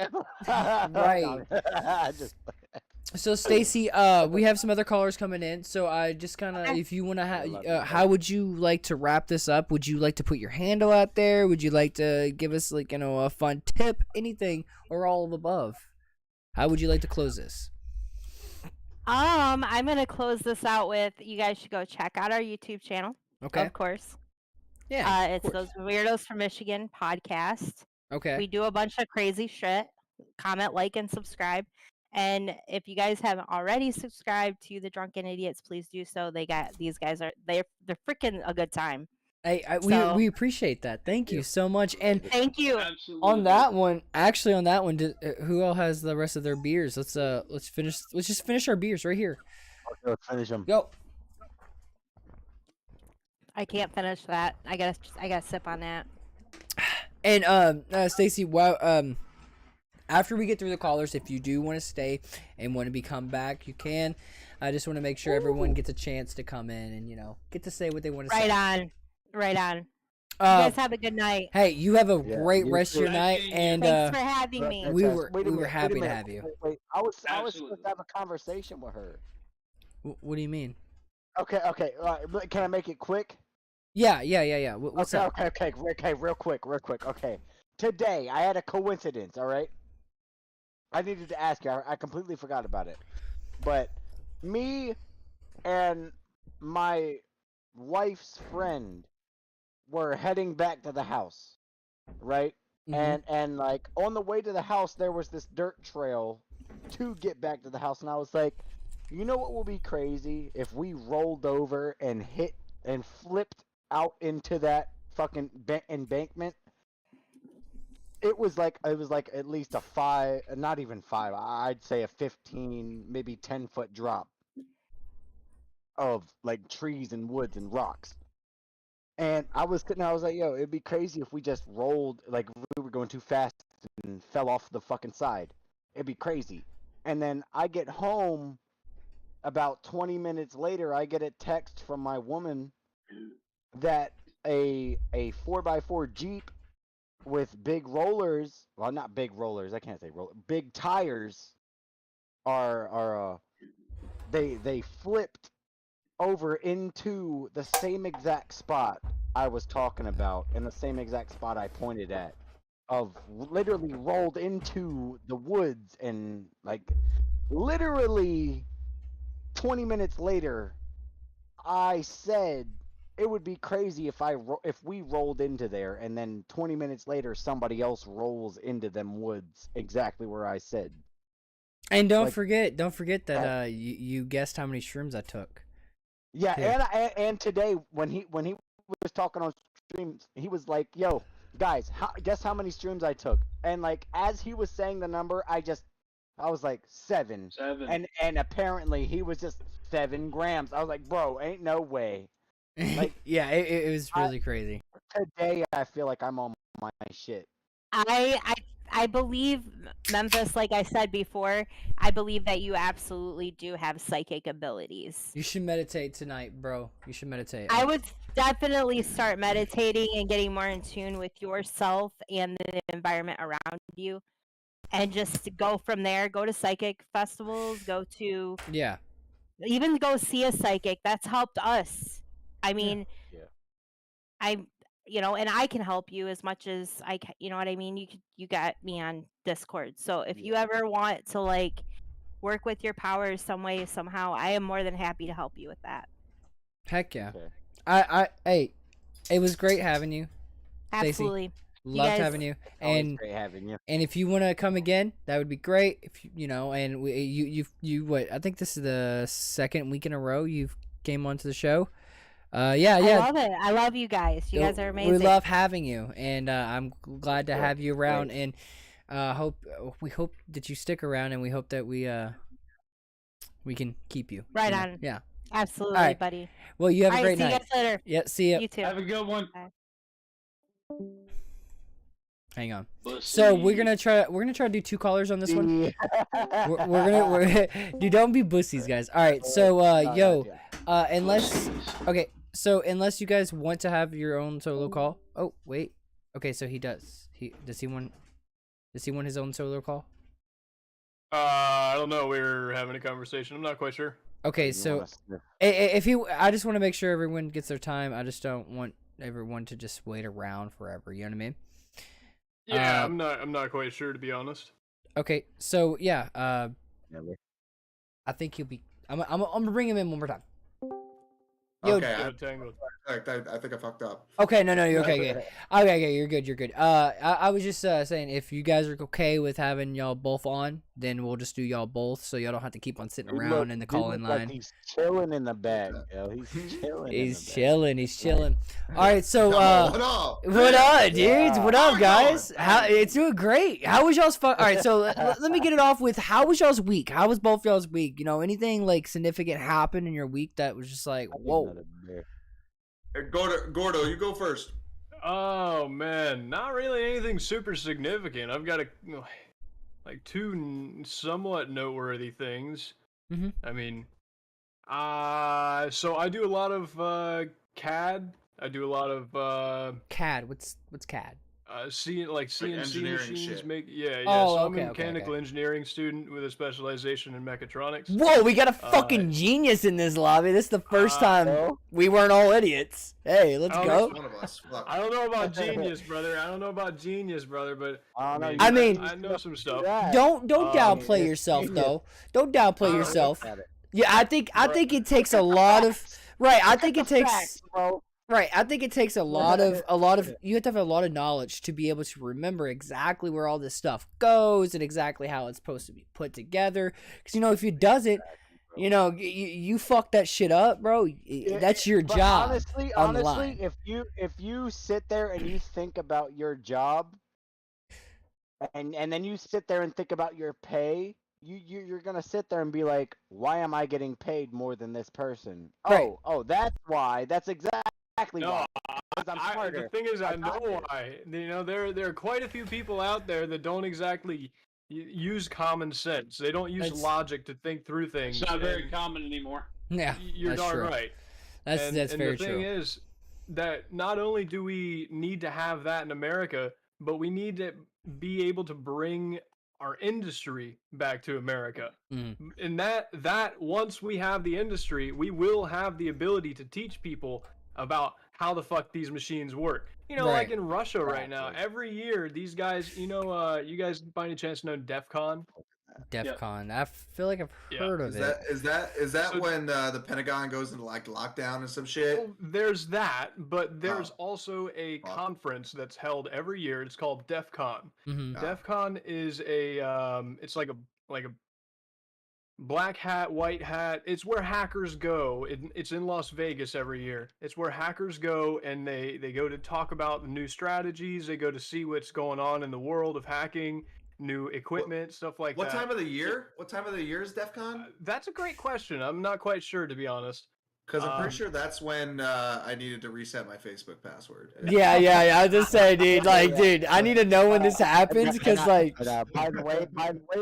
Right. Just, So Stacy, we have some other callers coming in. So I just kind of, if you want to, how would you like to wrap this up? Would you like to put your handle out there? Would you like to give us like a fun tip, anything, or all of above? How would you like to close this? I'm gonna close this out with you guys should go check out our YouTube channel. Okay. Of course. Yeah. It's those Weirdos from Michigan podcast. Okay. We do a bunch of crazy shit. Comment, like, and subscribe. And if you guys haven't already subscribed to the Drunken Idiots, please do so. These guys are they're freaking a good time. We appreciate that. Thank you so much. And Thank you. Absolutely. on that one, who all has the rest of their beers? Let's just finish our beers right here. okay, let's finish them. Go. I can't finish that. I gotta sip on that. And Stacy, after we get through the callers, if you do want to stay and want to come back, you can. I just want to make sure everyone gets a chance to come in and get to say what they want to say. Right on. You guys have a good night. Hey, you have a Yeah, great you rest of your too. night, and Thanks for having me. we Fantastic. were Wait a minute, happy wait a to minute. have you. Wait. I was supposed Absolutely. to have a conversation with her. What do you mean? Okay. But can I make it quick? Yeah. What's up? Okay, real quick. Okay. Today, I had a coincidence, all right? I needed to ask you. I completely forgot about it. But me and my wife's friend were heading back to the house, right? Mhm. And like on the way to the house, there was this dirt trail to get back to the house, and I was like, you know what will be crazy if we rolled over and hit and flipped out into that fucking embankment. It was like at least a 5, not even 5. I'd say a 15, maybe 10-foot drop of like trees and woods and rocks. And I was sitting there, I was like, yo, it'd be crazy if we just rolled, like we were going too fast and fell off the fucking side. It'd be crazy. And then I get home about 20 minutes later, I get a text from my woman that a 4x4 Jeep with big rollers, well, not big rollers, I can't say roller, big tires they flipped over into the same exact spot I was talking about and the same exact spot I pointed at, of literally rolled into the woods, and like literally 20 minutes later I said it would be crazy if we rolled into there, and then 20 minutes later somebody else rolls into them woods exactly where I said. And don't Like- forget that you guessed how many shrooms I took. Yeah, Yeah. and today when he was talking on stream, he was like, "Yo, guys, guess how many streams I took?" And like as he was saying the number, I was like 7. 7. And apparently he was just 7 grams. I was like, "Bro, ain't no way." Like- Yeah, it was really crazy. Today I feel like I'm on my shit. I I believe Memphis, like I said before, I believe that you absolutely do have psychic abilities. You should meditate tonight, bro. You should meditate. I would definitely start meditating and getting more in tune with yourself and the environment around you, and just go from there. Go to psychic festivals. Go to Yeah. even go see a psychic. That's helped us. I mean, Yeah. I, and I can help you as much as I can. You know what I mean? You got me on Discord. So if you ever want to like work with your powers some way somehow, I am more than happy to help you with that. Heck yeah. Okay. Hey, it was great having you. Stacey. Absolutely. Loved guys- having you. Always And great having you. and if you want to come again, that would be great. If and you what? I think this is the second week in a row you've came onto the show. Yeah. I love it. I love you guys. You guys are amazing. We love having you, and I'm glad to have you around. Great. And we hope that you stick around, and we hope that we can keep you. Right you know? on. Yeah. Absolutely, All right. buddy. Well, you have All a right, great see night. you guys later. Yeah. See ya. You too. Have a good one. Hang on. Let's So see. we're gonna try to do 2 callers on this one. Yeah. We're dude, don't be bussies, guys. All right. So unless unless you guys want to have your own solo call. Oh wait. Okay, so he does. Does he want his own solo call? I don't know. We were having a conversation. I'm not quite sure. Okay, so I just want to make sure everyone gets their time. I just don't want everyone to just wait around forever. You know what I mean? Yeah, I'm not quite sure, to be honest. Okay, so yeah, I think he'll be. I'm gonna bring him in one more time. Yo, Okay, Got tangled. I think I fucked up. Okay, no, you're okay. Okay, you're good. I was just saying, if you guys are okay with having y'all both on, then we'll just do y'all both, so y'all don't have to keep on sitting around in the call-in line. He's chilling in the back, yo. He's chilling. He's chilling. All right, so What up? what up, dudes? What up, How we guys? going? How it's doing great. How was y'all's fun? All right, so let me get it off with how was y'all's week? How was both y'all's week? Anything like significant happened in your week that was just like, whoa. Hey, Gordo, you go first. Oh man, not really anything super significant. I've got two somewhat noteworthy things. Mhm. I mean, so I do a lot of CAD. I do a lot of CAD. What's CAD? CNC engineering machines shit. Yeah. Oh, So I'm okay, a okay, mechanical engineering student with a specialization in mechatronics. Whoa, we got a fucking genius in this lobby. This is the first time no. we weren't all idiots. Hey, let's Oh, go. One of us. Fuck. I don't know about genius, brother. But I mean- I know some stuff. Don't downplay it's yourself genius. though. Don't downplay Oh, yourself. Yeah, I think it takes a lot of I think it takes Facts, bro. Right, I think it takes a lot of you have to have a lot of knowledge to be able to remember exactly where all this stuff goes and exactly how it's supposed to be put together. Because if you doesn't, you fuck that shit up, bro. That's your But job. Honestly, on the line. if you sit there and you think about your job, and then you sit there and think about your pay, you're gonna sit there and be like, why am I getting paid more than this person? Right. Oh, that's why. That's exactly No, why. Because I'm the smarter. thing is, I got know it. why. There are quite a few people out there that don't exactly use common sense. They don't use That's- logic to think through things. It's not very and common anymore. Yeah, You're that's darn true. right. That's and very the true. thing is that not only do we need to have that in America, but we need to be able to bring our industry back to America. Mhm. And that once we have the industry, we will have the ability to teach people about how the fuck these machines work. Like Right. in Russia right now, Exactly. every year these guys, you guys by any chance know DEF CON? DEF CON. I feel like I've Yeah. heard of Is it. that So- when the Pentagon goes into like lockdown and some shit? Well, there's that, but there's Oh. also a Fuck. conference that's held every year. It's called DEF CON. Mhm. Oh. DEF CON is it's like a black hat, white hat. It's where hackers go. It's in Las Vegas every year. It's where hackers go, and they go to talk about the new strategies. They go to see what's going on in the world of hacking, new equipment, stuff like What that. time of the year? What time of the year is DEF CON? That's a great question. I'm not quite sure, to be honest. Because I'm pretty sure that's when I needed to reset my Facebook password. Yeah. I was just saying, dude. Like, dude, I need to know when this happens because, like, But, by the way,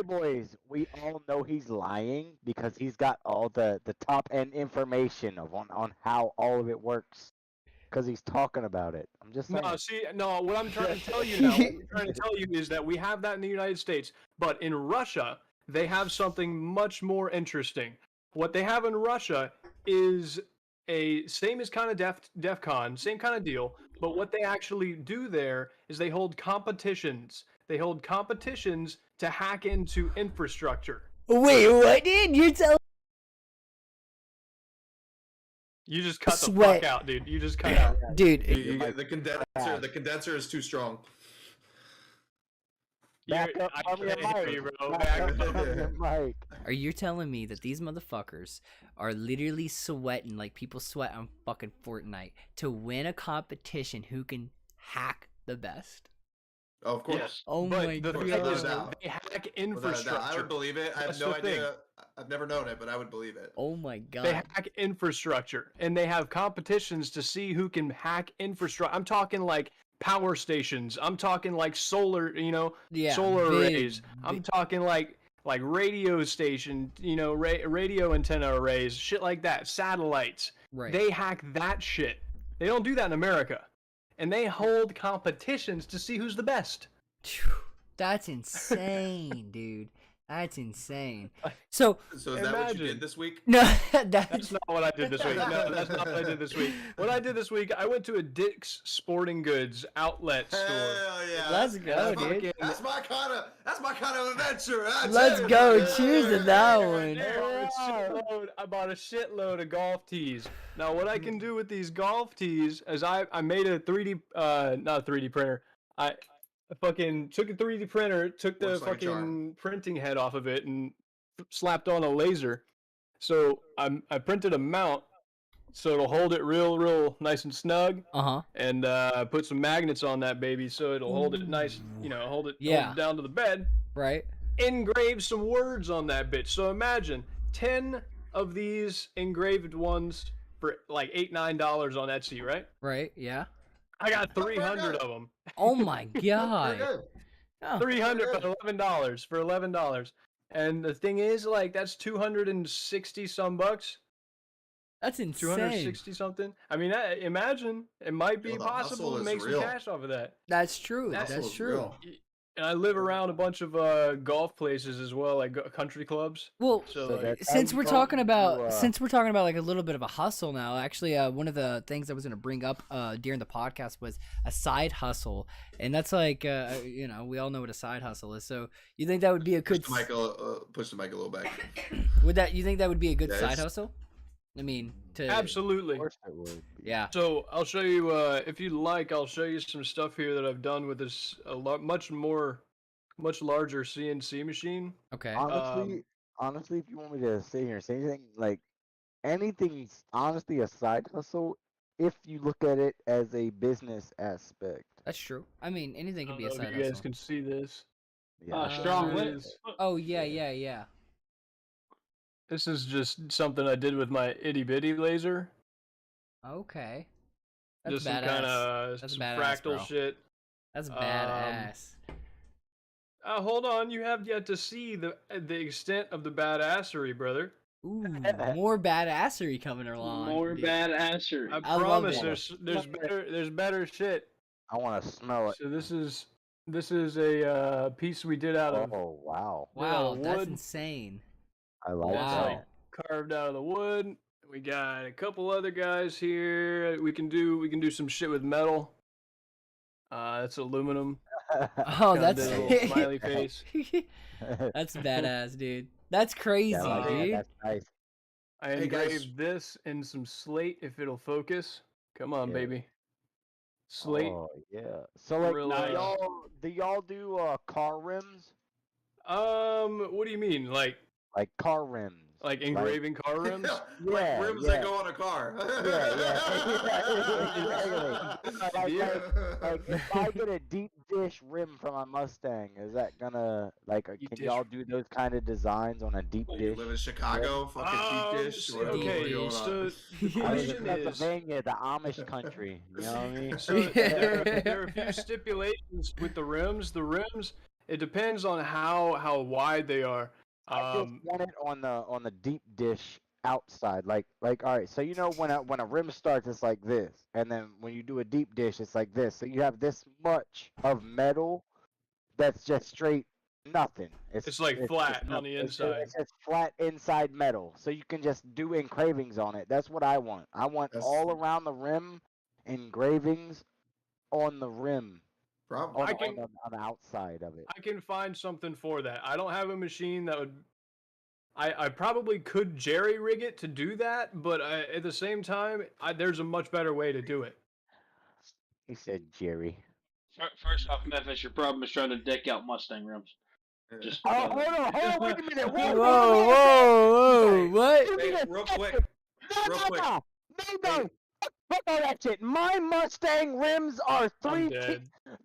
boys, we all know he's lying because he's got all the top end information on how all of it works. Because he's talking about it. I'm just saying. What I'm trying to tell you now, what I'm trying to tell you is that we have that in the United States, but in Russia, they have something much more interesting. What they have in Russia is a same as kind of DEF CON, same kind of deal, but what they actually do there is they hold competitions. They hold competitions to hack into infrastructure. wait, what, dude? You're telling? You just cut the Sweat. fuck out, dude. You just cut out. Dude, The condenser is too strong. Back up I from your can't hear mic. you, bro. Back Back up up. from your mic. are you telling me that these motherfuckers are literally sweating like people sweat on fucking Fortnite to win a competition who can hack the best? Oh, of course. Yes. Oh But my the god. thing is, Without a doubt. they hack Without a doubt. infrastructure. I would believe it. I have That's no the thing. idea. I've never known it, but I would believe it. Oh my god. They hack infrastructure, and they have competitions to see who can hack infrastructure. I'm talking like power stations. I'm talking like solar, Yeah, solar big, arrays. I'm big- talking like radio station, radio antenna arrays, shit like that. Satellites. right. They hack that shit. They don't do that in America, and they hold competitions to see who's the best. Phew, that's insane, dude. That's insane. So So is that what you Imagine. did this week? no, That's not what I did this week. No, that's not what I did this week. What I did this week, I went to a Dick's Sporting Goods outlet store. Hell yeah! Let's that's- go, that's my- dude. That's my kind of adventure. I Let's tell you. go. Yeah, Cheers to yeah, that yeah. one. I bought a shitload of golf tees. Now, what I can do with these golf tees is I made a 3D, not a 3D printer. I fucking took a 3D printer, took the Works like a fucking charm. printing head off of it, and slapped on a laser. So I printed a mount so it'll hold it real nice and snug. Uh-huh. And put some magnets on that baby so it'll hold it nice, hold it down to the bed. Right. Engrave some words on that bitch. So imagine 10 of these engraved ones for like $8-9 on Etsy, right? Right. Yeah. I got 300 of them. Oh my Very god. good. Oh, 300 for $11. For $11. And the thing is, like, that's 260 some bucks. that's insane. 260 something. I mean, imagine it might be Yo, the possible hustle to is make some real. cash off of that. That's true. The hustle That's is true. real. And I live around a bunch of golf places as well, like country clubs. Well, So, So like, that's since how we're you talking go about like a little bit of a hustle now, actually, one of the things I was going to bring up during the podcast was a side hustle, and that's like we all know what a side hustle is. So you think that would be a good Push the mic a little back. you think that would be a good Yeah, side it's- hustle? I mean, to absolutely. Of course it would. yeah. So I'll show you, if you'd like, I'll show you some stuff here that I've done with this much larger CNC machine. Okay. Honestly, if you want me to sit here and say anything, like anything's honestly a side hustle if you look at it as a business aspect. That's true. I mean, anything I can don't be a know if side you guys hustle. can see this. Yeah. Strong. This is- Oh yeah. This is just something I did with my itty bitty laser. Okay. That's Just some badass. kind of That's some badass, fractal bro. shit. That's badass. Hold on, you have yet to see the extent of the badassery, brother. Ooh, more badassery coming along. More dude. badassery. I I love promise it. there's better shit. I want to smell it. So this is a piece we did out of Oh wow, Wow, that's wood. insane. I like Wow. that. carved out of the wood. We got a couple other guys here. We can do some shit with metal. That's aluminum. Oh, Kinda that's did a little smiley face. that's badass, dude. That's crazy, Yeah, I like that. dude. That's nice. I Hey, guys. engraved this in some slate if it'll focus. Come on, Yeah. baby. Slate. Oh yeah. So like, Real, do y'all do car rims? What do you mean? Like Like car rims? Like engraving car rims? Like rims that go on a car. Like if I get a deep dish rim from a Mustang, is that gonna can y'all do those kind of designs on a deep You dish? live in Chicago, fucking deep dish. Whatever Okay, going so on. the I live question in is, Pennsylvania, the Amish country. You know what I mean? so there are a few stipulations with the rims. The rims, it depends on how wide they are. I just want it on the deep dish outside, like all right. So you know when a rim starts, it's like this, and then when you do a deep dish, it's like this. So you have this much of metal that's just straight nothing. It's like flat on the inside. It's just flat inside metal, so you can just do engravings on it. That's what I want. I want all around the rim engravings on the rim. Probably. On the outside of it. I can find something for that. I don't have a machine that would. I probably could jerry rig it to do that, but at the same time, there's a much better way to do it. He said Jerry. First off, Memphis, your problem is trying to deck out Mustang rims. Just hold on, wait a minute. Whoa, what? Hey, real quick. No. Fuck all that shit. My Mustang rims are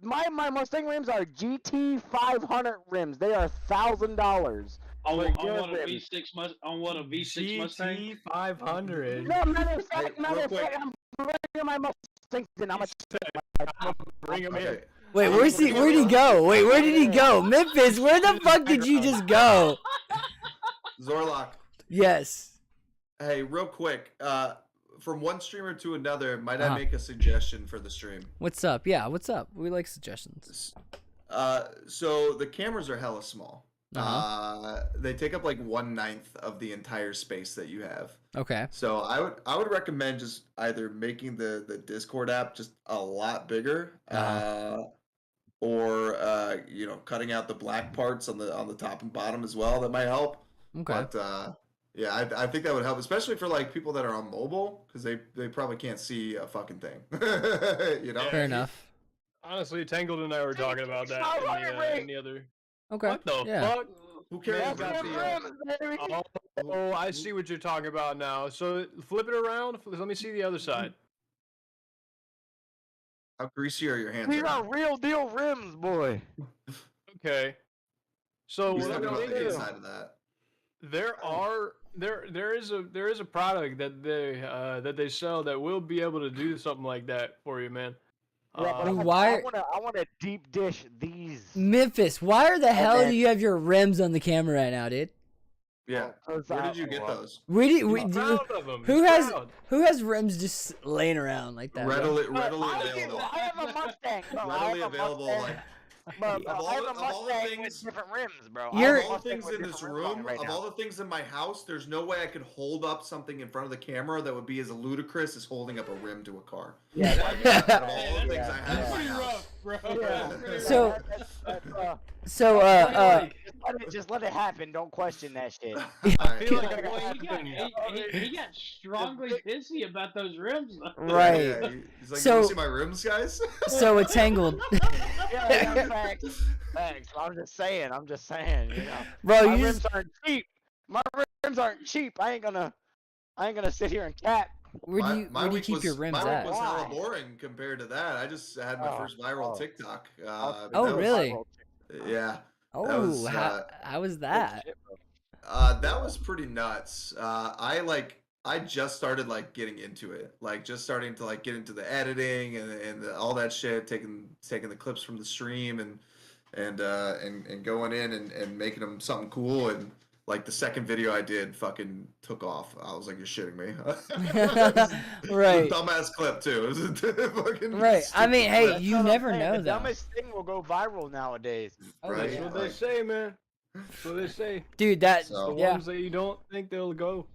my Mustang rims are GT 500 rims. They are $1,000. On what a V6 Mustang? GT 500. No, matter of fact, I'm bringing my Mustangs in. I'm bring them in. Wait, where'd he go? Wait, where did he go? Memphis, where the fuck did you just go? Zorlock. Yes. Hey, real quick. From one streamer to another, might I make a suggestion for the stream? What's up? Yeah, what's up? We like suggestions. So the cameras are hella small. They take up like 1/9 of the entire space that you have. Okay. So I would recommend just either making the Discord app just a lot bigger, or cutting out the black parts on the top and bottom as well. That might help. Okay. But yeah, I think that would help, especially for like people that are on mobile, because they probably can't see a fucking thing. Fair enough. Honestly, Tangled and I were talking about that in the other. Okay. What the fuck? Who cares about Oh, I see what you're talking about now. So flip it around. Let me see the other side. How greasy are your hands? These are real deal rims, boy. Okay. So He's what I'm talking about gonna the do? inside of that. There is a product that they sell that will be able to do something like that for you, man. Yeah, why? I want to deep dish these. Memphis, why the hell do you have your rims on the camera right now, dude? Yeah. Where did you get those? Who has rims just laying around like that? Readily available. I have a Mustang. Bro. Readily available, like. Bro, Of I have a all the Mustang things- with different rims, bro. Of all the things in this room, of all the things in my house, there's no way I could hold up something in front of the camera that would be as ludicrous as holding up a rim to a car. Yeah, Out of all the things I have in my pretty house. rough, bro. Just let it happen. Don't question that shit. I feel like He got strongly pissy about those rims. Right. Yeah, he's like, So- you wanna see my rims, guys? So it's Tangled. Yeah, facts. I'm just saying. You know, Bro, my you rims just, aren't cheap. My rims aren't cheap. I ain't gonna sit here and cap. where do you keep your rims my at? week was hella Why? boring compared to that. I just had my first viral TikTok. Oh, that was- really? Yeah. Oh, was, how was that? That was pretty nuts. I just started like getting into it, like just starting to like get into the editing and all that shit, taking the clips from the stream and going in and making them something cool. And like the second video I did fucking took off. I was like, you're shitting me. Right. It was a dumbass clip too. It was a fucking Right. I mean, stupid hey, clip. you never know The though. dumbest thing will go viral nowadays. Right. That's what they say, man. That's what they say. Dude, that So- The yeah. ones that you don't think they'll go.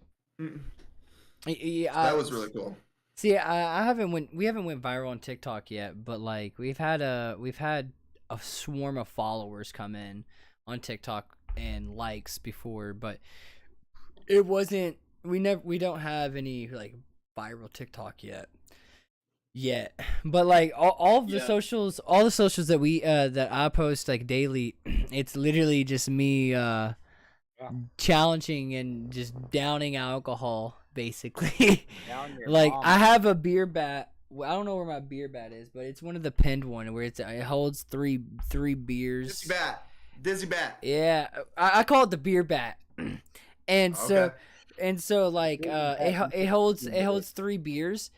That was really cool. See, we haven't went viral on TikTok yet, but like we've had a swarm of followers come in on TikTok and likes before, but it wasn't. We don't have any like viral TikTok yet. But like all of the socials, that I post like daily, it's literally just me challenging and just downing alcohol, basically. Down your Like mama. I have a beer bat. Well, I don't know where my beer bat is, but it's one of the pinned one where it holds three beers. Dizzy bat. Yeah, I call it the beer bat, and so like it holds 3 beers,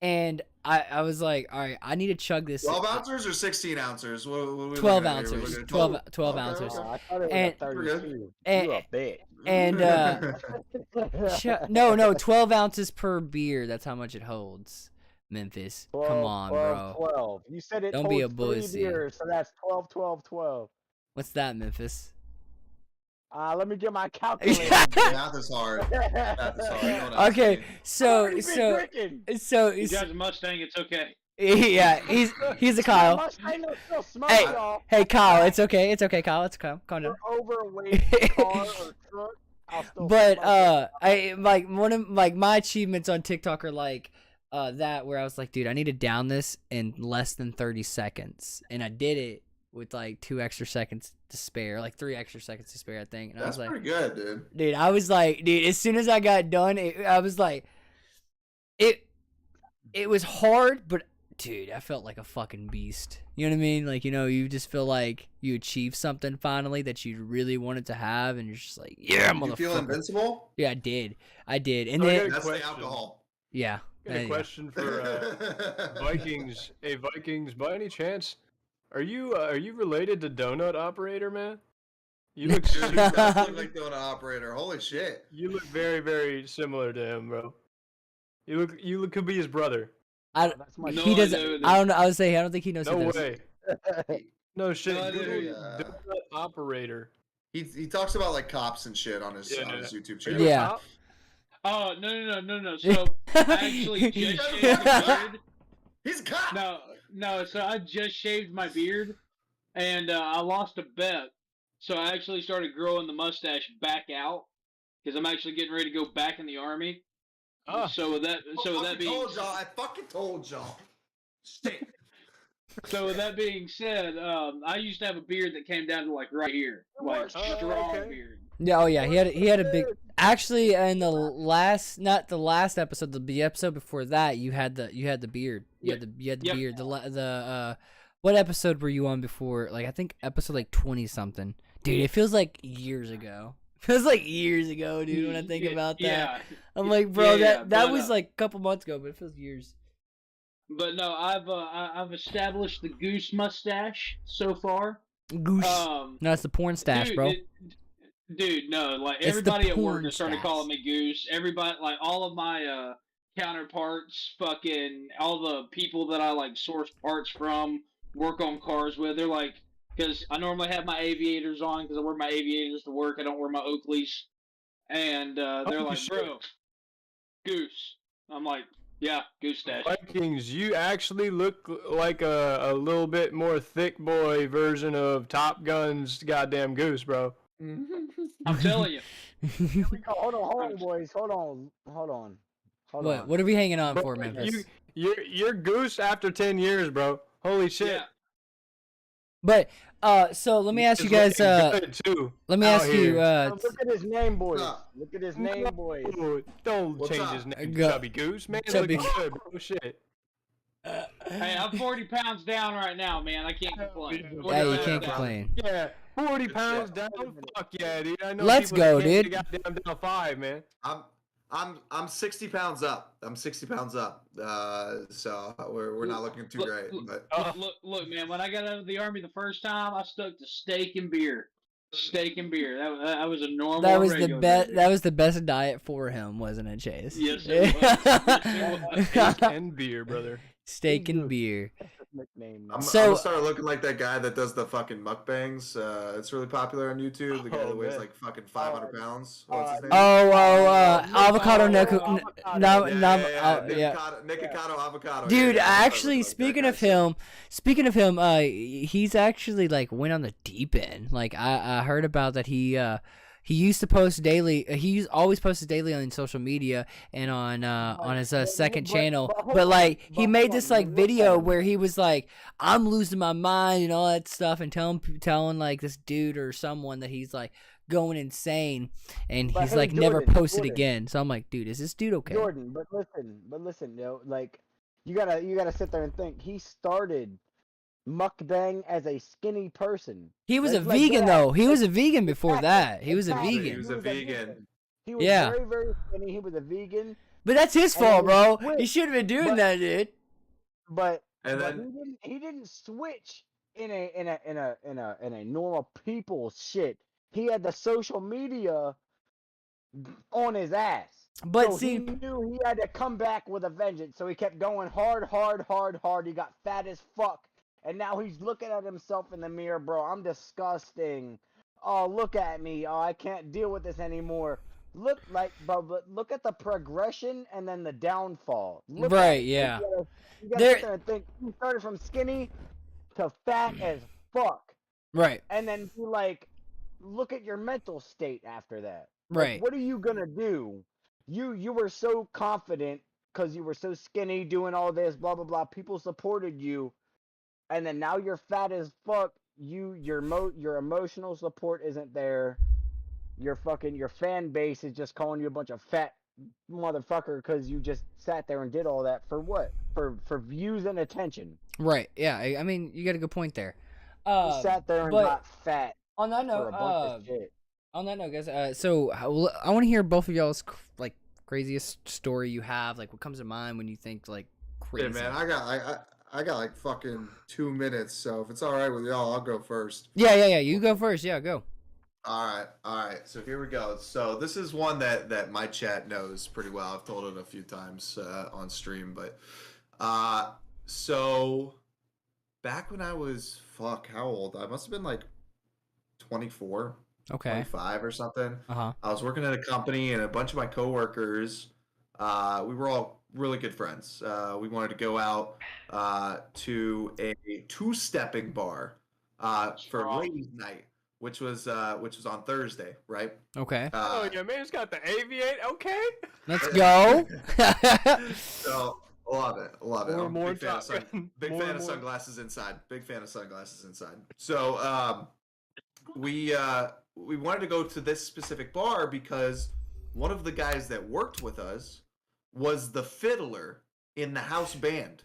and I was like, all right, I need to chug this. 12 ounces or 16 ounces? What are we 12 looking at here? We're ounces. looking at 12 Okay, ounces. okay. I thought it was And- a 32. and- You a bitch. And no, 12 ounces per beer. That's how much it holds. Memphis, come 12, on, 12, bro. 12. You said it Don't be a holds 3 pussy. beers, so that's 12, 12, 12. What's that, Memphis? Let me get my calculator. Math is hard. Math is hard. Don't ask Okay, me. so Already been drinking. You got a Mustang, it's okay. yeah, he's a Kyle. Mustang will still smoke, Hey, y'all. hey, Kyle, it's okay, Kyle, it's calm down. You're overweight car or truck. I'll still But smoke it. I like one of like my achievements on TikTok are like that where I was like, dude, I need to down this in less than 30 seconds, and I did it with like 2 extra seconds to spare, like 3 extra seconds to spare, I think. And I That's was like, pretty good, dude. dude, I was like, dude, as soon as I got done, I was like, it was hard, but dude, I felt like a fucking beast. You know what I mean? Like, you just feel like you achieved something finally that you really wanted to have, and you're just like, yeah, You feel motherfucker. invincible? Yeah, I did. And So I then, got a That's the question. alcohol. yeah. Got a yeah. question for Vikings. Hey, Vikings, by any chance, are you related to Donut Operator, man? You look Dude, he does look like the operator. Holy shit. you look very, very similar to him, bro. You look could be his brother. That's my No, He doesn't. I know I don't know. I would say I don't think he knows. No who does. way. No shit. No, Google dude. Donut Operator. He talks about like cops and shit on his Yeah. YouTube Are channel. you a Yeah. cop? Oh, no. So, I actually just shaved my beard. He's a cop. No, so I just shaved my beard, and I lost a bet. So I actually started growing the mustache back out, because I'm actually getting ready to go back in the Army. Ah. So with that I fucking told y'all. Shit. So with that being said, I used to have a beard that came down to like right here, like Oh, strong okay. beard. Yeah. Oh yeah. He had a big. Actually, in the last, not the last episode, the episode before that, you had the beard. You had the Yep. beard. What episode were you on before? Like I think episode like 20 something. Dude, it feels like years ago. Feels like years ago, dude. When I think about that, Yeah. I'm like, bro, Yeah, that but, was like a couple months ago, but it feels years. But no, I've established the goose mustache so far. Goose. No, it's the porn stash, dude, bro. Dude, no, like It's the everybody at work porn is starting to stash. call me goose. Everybody, like all of my counterparts, fucking all the people that I like source parts from, work on cars with. They're like, because I normally have my aviators on because I wear my aviators to work. I don't wear my Oakleys, and they're Oh, like, shit. bro, goose. I'm like, yeah, goose stash. Vikings, you actually look like a little bit more thick boy version of Top Gun's goddamn Goose, bro. I'm telling you. Hold on, boys. Hold on. What are we hanging on Bro, for, Memphis? You're Goose after 10 years, bro. Holy shit. Yeah. But so let me ask you He's guys. looking good, too, Let me out ask you. here. Look at his name, boys. up? Look at his name, boys. Ooh, don't What's change up? his name, Go- Chubby Goose. Man, Chubby- looking good, bro. Shit. Hey, I'm 40 pounds down right now, man. I can't complain. Yeah, you Yeah, can't bro. complain. Yeah, 40 Good pounds shit. down. Fuck yeah, dude. I know Let's people go, that can't dude. get goddamn down 5, man. I'm 60 pounds up. I'm 60 pounds up. So we're not looking too great. But Look, man. When I got out of the Army the first time, I stuck to steak and beer. Steak and beer. That was a normal. That was the regular best. beer. That was the best diet for him, wasn't it, Chase? Yes, it was. Yes, it was. Steak and beer, brother. Steak and beer. Nickname. I'm So- gonna start looking like that guy that does the fucking mukbangs. It's really popular on YouTube. The guy Oh, that weighs man. like fucking 500 pounds. What's his name? Avocado Avocado. Nikocado avocado. Dude, Yeah, I'm actually, starting to look like speaking of him, he's actually like went on the deep end. Like I heard about that he used to post daily. He always posted daily on social media and on his second channel. But like he made this like video where he was like, "I'm losing my mind" and all that stuff, and telling like this dude or someone that he's like going insane, and But he's hey, like never Jordan, posted Jordan. again. So I'm like, dude, is this dude okay? Jordan, but listen, like you gotta sit there and think. He started mukbang as a skinny person. He was a Like, vegan yeah, though. He was a vegan before exactly, that. He was a exactly. He vegan. was a vegan. He was Yeah. very, very skinny. He was a vegan, But that's his and then fault, he bro. He switched. should have been doing But that, dude. but And but then he didn't switch in a normal people shit. He had the social media on his ass. But So he see, knew he had to come back with a vengeance. So he kept going hard. He got fat as fuck. And now he's looking at himself in the mirror, bro. I'm disgusting. Oh, look at me. Oh, I can't deal with this anymore. Look but look at the progression and then the downfall. Look at right, it. yeah. You gotta There- sit there and think. He started from skinny to fat as fuck. Right, And then you like look at your mental state after that. Like, right. what are you gonna do? You were so confident because you were so skinny, doing all this, blah blah blah. People supported you, and then now you're fat as fuck. Your emotional support isn't there. Your fan base is just calling you a bunch of fat motherfucker because you just sat there and did all that for what? For views and attention. Right, yeah. I mean, you got a good point there. You sat there and but got fat on that for note, a bunch of shit. on that note, guys. So I want to hear both of y'all's like craziest story you have. Like, what comes to mind when you think like crazy? yeah, man, I got like fucking 2 minutes. So if it's all right with y'all, I'll go first. Yeah. You go first. Yeah, go. All right. So here we go. So this is one that my chat knows pretty well. I've told it a few times on stream, but so back when I was how old? I must have been like 24, Okay. 25 or something. Uh-huh. I was working at a company, and a bunch of my coworkers, we were all really good friends. We wanted to go out to a two-stepping bar for Strong. ladies' night, which was on Thursday, right? Okay. Oh, your man's got the aviate. Okay. Let's go. So love it. More, I'm more a big fan of Top Gun. big More fan and of more. sunglasses inside. Big fan of sunglasses inside. So we wanted to go to this specific bar because one of the guys that worked with us was the fiddler in the house band.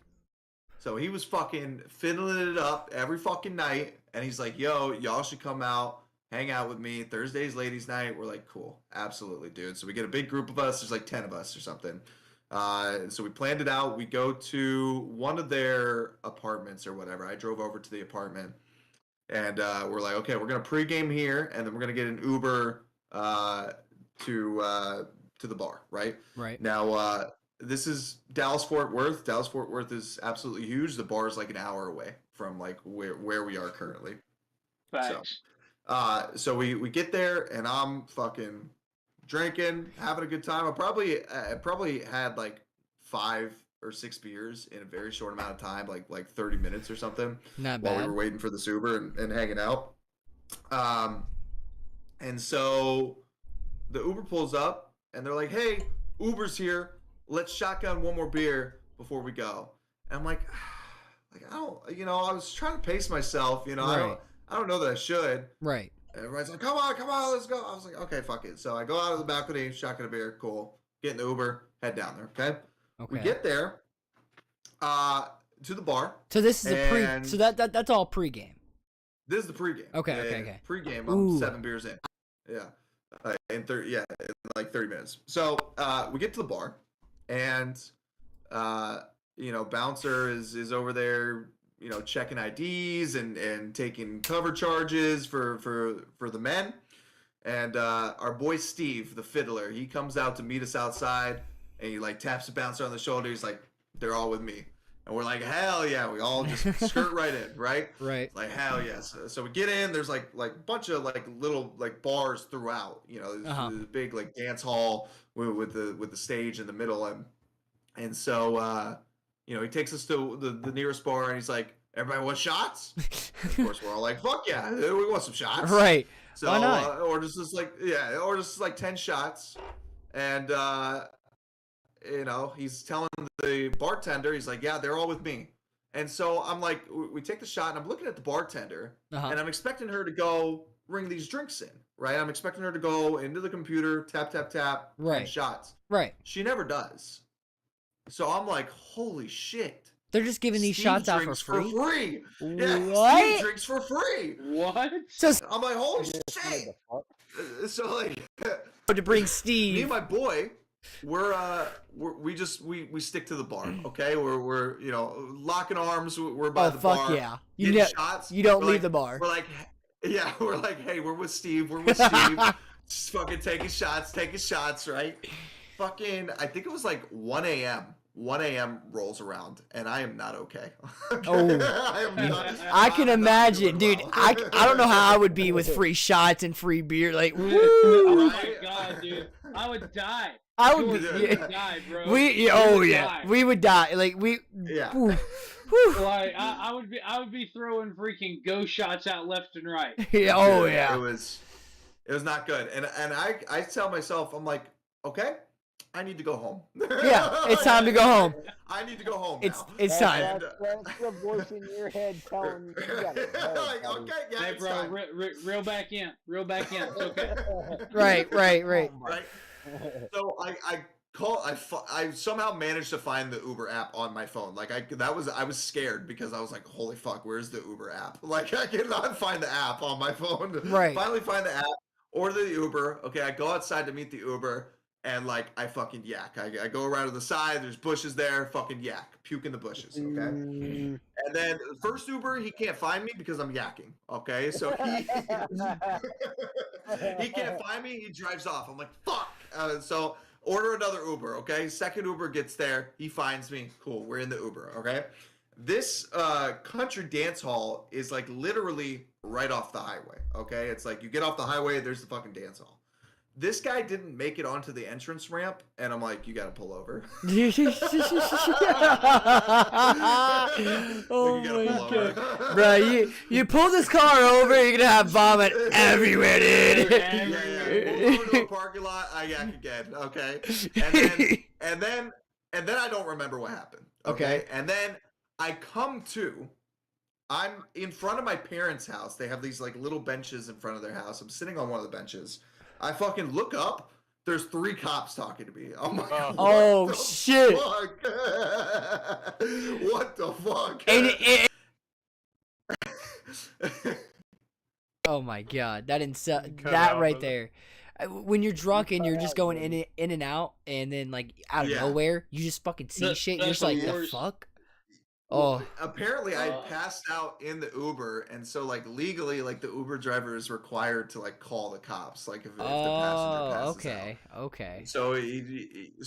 So he was fucking fiddling it up every fucking night, and he's like, "Yo, y'all should come out, hang out with me. Thursday's ladies' night." We're like, "Cool, absolutely, dude." So we get a big group of us. There's like 10 of us or something. So we planned it out. We go to one of their apartments or whatever. I drove over to the apartment, and we're like, "Okay, we're gonna pregame here, and then we're gonna get an Uber to the bar, right?" Right. Now, this is Dallas Fort Worth. Dallas Fort Worth is absolutely huge. The bar is like an hour away from like where we are currently. Facts. So we get there, and I'm fucking drinking, having a good time. I probably had like 5 or 6 beers in a very short amount of time, like 30 minutes or something, Not while we bad. were waiting for this Uber and hanging out. And so the Uber pulls up, and they're like, "Hey, Uber's here. Let's shotgun one more beer before we go." And I'm like I don't, I was trying to pace myself, Right. I don't know that I should. Right. Everybody's like, come on, let's go. I was like, okay, fuck it. So I go out of the balcony, shotgun a beer, cool. Get in the Uber, head down there, okay? We Okay. get there to the bar. So this is a pre. and So that's all pregame. This is the pregame. Okay. Pregame, Ooh. I'm 7 beers in. Yeah. In like 30 minutes. So we get to the bar, and bouncer is over there, checking IDs and taking cover charges for the men. And our boy Steve, the fiddler, he comes out to meet us outside, and he like taps the bouncer on the shoulder. He's like, "They're all with me." And we're like, "Hell yeah!" We all just skirt right in, right? Right. Like, hell yes. So we get in. There's like a bunch of like little like bars throughout. This big like dance hall with the stage in the middle, and so he takes us to the nearest bar, and he's like, "Everybody want shots?" Of course, we're all like, "Fuck yeah, we want some shots." Right. So Why not? or just like 10 shots, and he's telling the bartender, he's like, "Yeah, they're all with me." And so I'm like, we take the shot, and I'm looking at the bartender, Uh-huh. and I'm expecting her to go bring these drinks in, right? I'm expecting her to go into the computer, tap, tap, tap, 10 Right. shots. Right. She never does. So I'm like, holy shit. They're just giving these Steve shots out for drinks free. Yeah, What? Steve drinks for free. What? So I'm like, holy shit. So like, to bring me and Steve. my boy, we stick to the bar, okay? We're locking arms. We're by Oh the fuck bar. yeah! Getting shots. You don't We're leave like- the bar. We're like, yeah, we're like, hey, we're with Steve. We're with Steve. Just fucking taking shots, right? Fucking, I think it was like 1 a.m. 1 a.m. rolls around, and I am not okay. Oh. I can imagine, dude. I don't know how I would be with free shots and free beer. Like, Oh woo! my god, dude. I would die. I would George, be. you Yeah. would die, bro. We would yeah, die. we would die. Like we. Yeah. Whew, whew. Like I would be throwing freaking ghost shots out left and right. Yeah, oh Dude, yeah. It was not good. And I tell myself, I'm like, okay, I need to go home. Yeah, it's time to go home. I need to go home. It's now. it's time. And, That's the voice in your head telling you gotta go, like, buddy. okay, yeah, Hey, it's bro, time. reel back in. Reel back in. It's okay. Right. Right. So I somehow managed to find the Uber app on my phone. Like I was scared because I was like, holy fuck, where's the Uber app? Like I cannot find the app on my phone. Right. Finally find the app, order the Uber. Okay, I go outside to meet the Uber, and like I fucking yak. I go around to the side, there's bushes there, fucking yak. Puke in the bushes, okay? And then the first Uber, he can't find me because I'm yakking. Okay, so he can't find me, he drives off. I'm like, fuck. So order another Uber, okay? Second Uber gets there, he finds me. Cool, we're in the Uber, okay? This country dance hall is like literally right off the highway, okay? It's like you get off the highway, there's the fucking dance hall. This guy didn't make it onto the entrance ramp, and I'm like, you gotta pull over. Oh You gotta my pull over. god, bro! You pull this car over, you're gonna have vomit everywhere, dude. Yeah. We'll go to a parking lot. I yak again. Okay. And then I don't remember what happened. Okay. And then I come to. I'm in front of my parents' house. They have these like little benches in front of their house. I'm sitting on one of the benches. I fucking look up. There's 3 cops talking to me. I'm like, oh shit! fuck? What the fuck? Oh my god, that Cut that out, right brother. there. When you're drunk and you're just going in and out, and then like out of Yeah. nowhere, you just fucking see shit. You're That's just like, the the worst. fuck? Well, Oh, apparently I passed out in the Uber, and so like legally, like the Uber driver is required to like call the cops, like if the passenger passes okay, okay.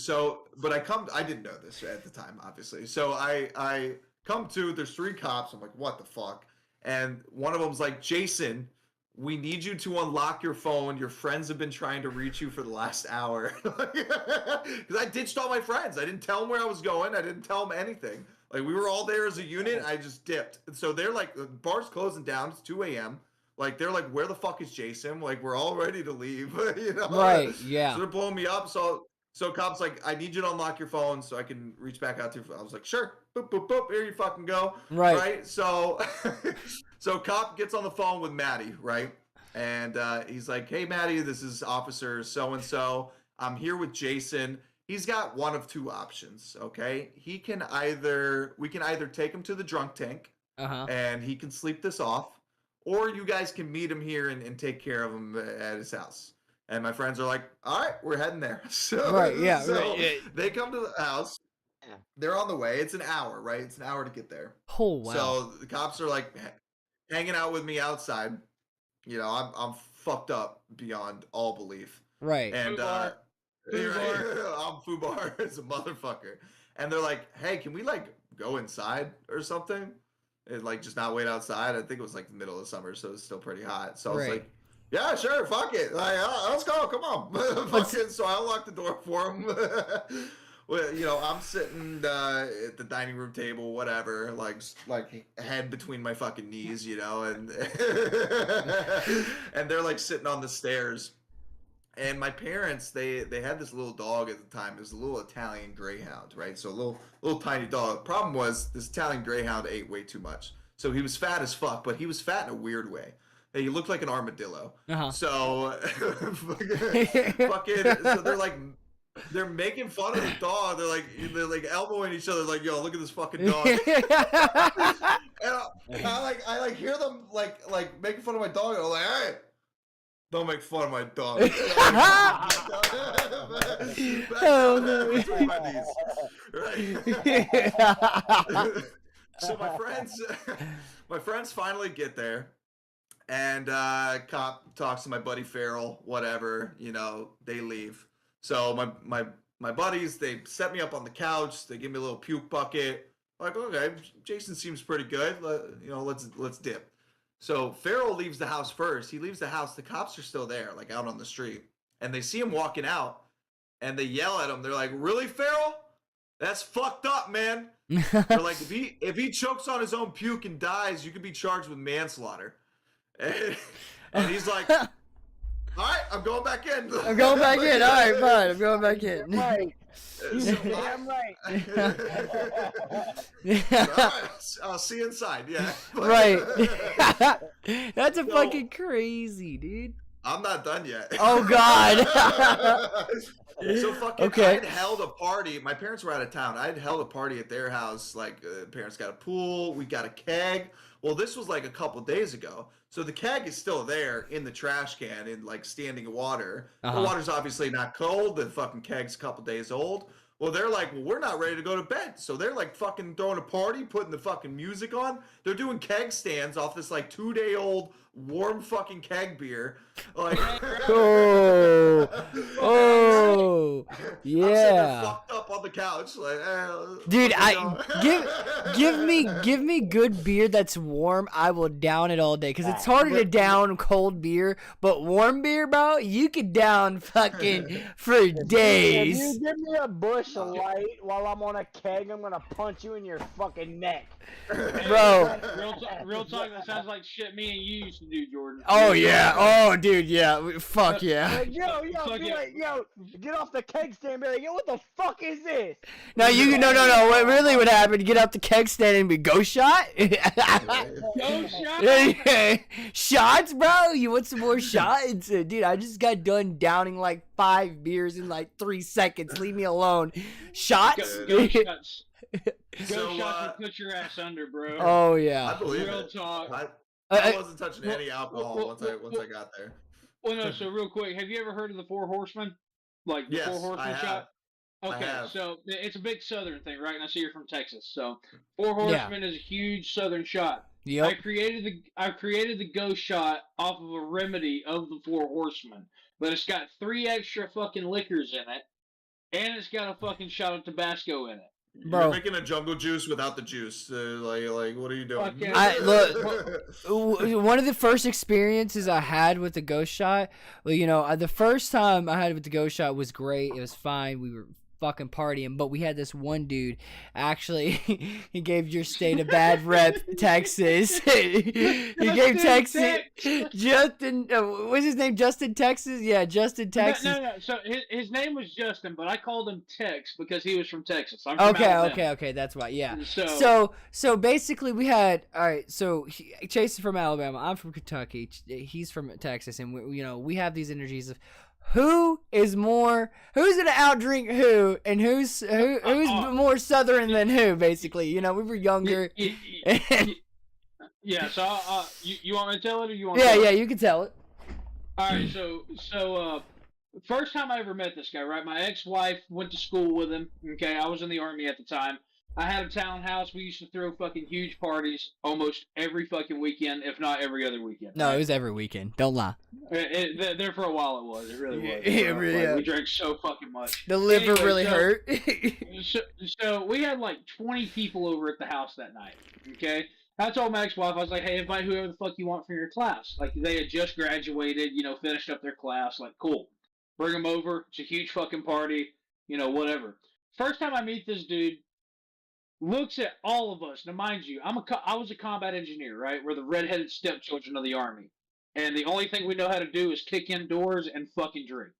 out. But I didn't know this at the time, obviously. So I come to, there's 3 cops. I'm like, what the fuck? And one of them's like, Jason, we need you to unlock your phone. Your friends have been trying to reach you for the last hour. Because I ditched all my friends. I didn't tell them where I was going. I didn't tell them anything. Like, we were all there as a unit. I just dipped. And so they're like, the bar's closing down. It's 2 a.m. Like, they're like, where the fuck is Jason? Like, we're all ready to leave. You know? Right, yeah. So they're blowing me up. So cops like, I need you to unlock your phone so I can reach back out to your phone. I was like, sure. Boop, boop, boop. Here you fucking go. Right. So, so cop gets on the phone with Maddie, right? And he's like, hey, Maddie, this is officer so-and-so. I'm here with Jason. He's got one of 2 options, okay? We can either take him to the drunk tank, and he can sleep this off, or you guys can meet him here and take care of him at his house. And my friends are like, all right, we're heading there. So, Right, yeah, so right, yeah. they come to the house. They're on the way. It's an hour, right? It's an hour to get there. Oh wow. So the cops are like hanging out with me outside. You know, I'm fucked up beyond all belief. Right. And Fubar. I'm Fubar as a motherfucker. And they're like, hey, can we like go inside or something? And like just not wait outside. I think it was like the middle of summer, so it's still pretty hot. So I was Right. like, yeah, sure, fuck it. Like, let's go, come on. Fucking, so I unlocked the door for him. Well, you know, I'm sitting at the dining room table, whatever, like head between my fucking knees, you know, and and they're like sitting on the stairs. And my parents, they had this little dog at the time. It was a little Italian greyhound, right? So a little tiny dog. The problem was this Italian greyhound ate way too much. So he was fat as fuck, but he was fat in a weird way. and he looked like an armadillo. Uh-huh. So, so they're making fun of the dog. They're like elbowing each other, like, yo, look at this fucking dog. And I hear them like making fun of my dog. And I'm like, hey, don't make fun of my dog. So my friends finally get there, and cop talks to my buddy Farrell. Whatever, they leave. So my buddies, they set me up on the couch. They give me a little puke bucket. Like, okay, Jason seems pretty good. Let's dip. So Farrell leaves the house first. He leaves the house. The cops are still there, like out on the street, and they see him walking out, and they yell at him. They're like, "Really, Farrell? That's fucked up, man." They're like, if he chokes on his own puke and dies, you could be charged with manslaughter. And he's like, all right, I'm going back in. I'm going back in. All right, fine. I'm going back in. Right. So Damn right. all right, I'll see you inside. Yeah. Right. That's fucking crazy, dude. I'm not done yet. Oh, God. So fucking, Okay. I had held a party. My parents were out of town. I had held a party at their house. Like, parents got a pool. We got a keg. Well, this was like a couple days ago. So the keg is still there in the trash can in like standing water. Uh-huh. The water's obviously not cold. The fucking keg's a couple days old. Well, they're like, well, we're not ready to go to bed. So they're like fucking throwing a party, putting the fucking music on. They're doing keg stands off this like 2-day-old warm fucking keg beer. Like, Oh, I'm sitting there yeah. fucked up on the couch, like, Dude, give give me good beer that's warm. I will down it all day because it's harder to down cold beer, but warm beer, bro, you could down fucking for If days. you give me a bush of light while I'm on a keg, I'm gonna punch you in your fucking neck. Bro. Real talk. That sounds like shit me and you used to do, Jordan. Oh yeah. Oh dude, yeah. Fuck yeah. Like, yo, be like, yo, get off the keg stand, be like, yo, what the fuck is this? No, no. What really would happen? You get up the keg stand and be go shot. Go shot. Shots, bro. You want some more shots, dude? I just got done downing like 5 beers in like 3 seconds. Leave me alone. Shots. Go shots. Go So, shots and put your ass under, bro. Oh I yeah. believe Real it. talk. I wasn't touching any alcohol once I got there. Well, no. So real quick, have you ever heard of the Four Horsemen? Like the Yes, Four Horsemen I have. shot? Okay, have. so it's a big Southern thing, right? And I see you're from Texas, so Four Horsemen is a huge Southern shot. Yep. I created the ghost shot off of a remedy of the Four Horsemen, but it's got 3 extra fucking liquors in it, and it's got a fucking shot of Tabasco in it. Bro. You're making a jungle juice without the juice. Like, what are you doing? Fuck yeah. One of the first experiences I had with the ghost shot, well, the first time I had it with the ghost shot was great. It was fine. We were fucking partying, but we had this one dude, actually, he gave your state a bad rep, Texas. He gave Texas, Justin, what's his name, Justin, Texas? Yeah, Justin, Texas. No. So his name was Justin, but I called him Tex because he was from Texas. I'm from Alabama. Okay, that's why, yeah. So basically we had, all right, so Chase is from Alabama, I'm from Kentucky, he's from Texas, and we have these energies of who's gonna outdrink who, and who's more Southern than who, basically. We were younger. Yeah. So you want me to tell it, or you want? Yeah, you can tell it. All right. So first time I ever met this guy, right? My ex-wife went to school with him. Okay, I was in the Army at the time. I had a townhouse. We used to throw fucking huge parties almost every fucking weekend, if not every other weekend. No, it was every weekend. Don't lie. There for a while it was. It really was. Yeah. We drank so fucking much. The liver really hurt. So we had like 20 people over at the house that night. Okay. I told my ex-wife, I was like, hey, invite whoever the fuck you want from your class. Like, they had just graduated, finished up their class. Like, cool. Bring them over. It's a huge fucking party. Whatever. First time I meet this dude, looks at all of us. Now, mind you, I was a combat engineer, right? We're the redheaded stepchildren of the Army. And the only thing we know how to do is kick indoors and fucking drink.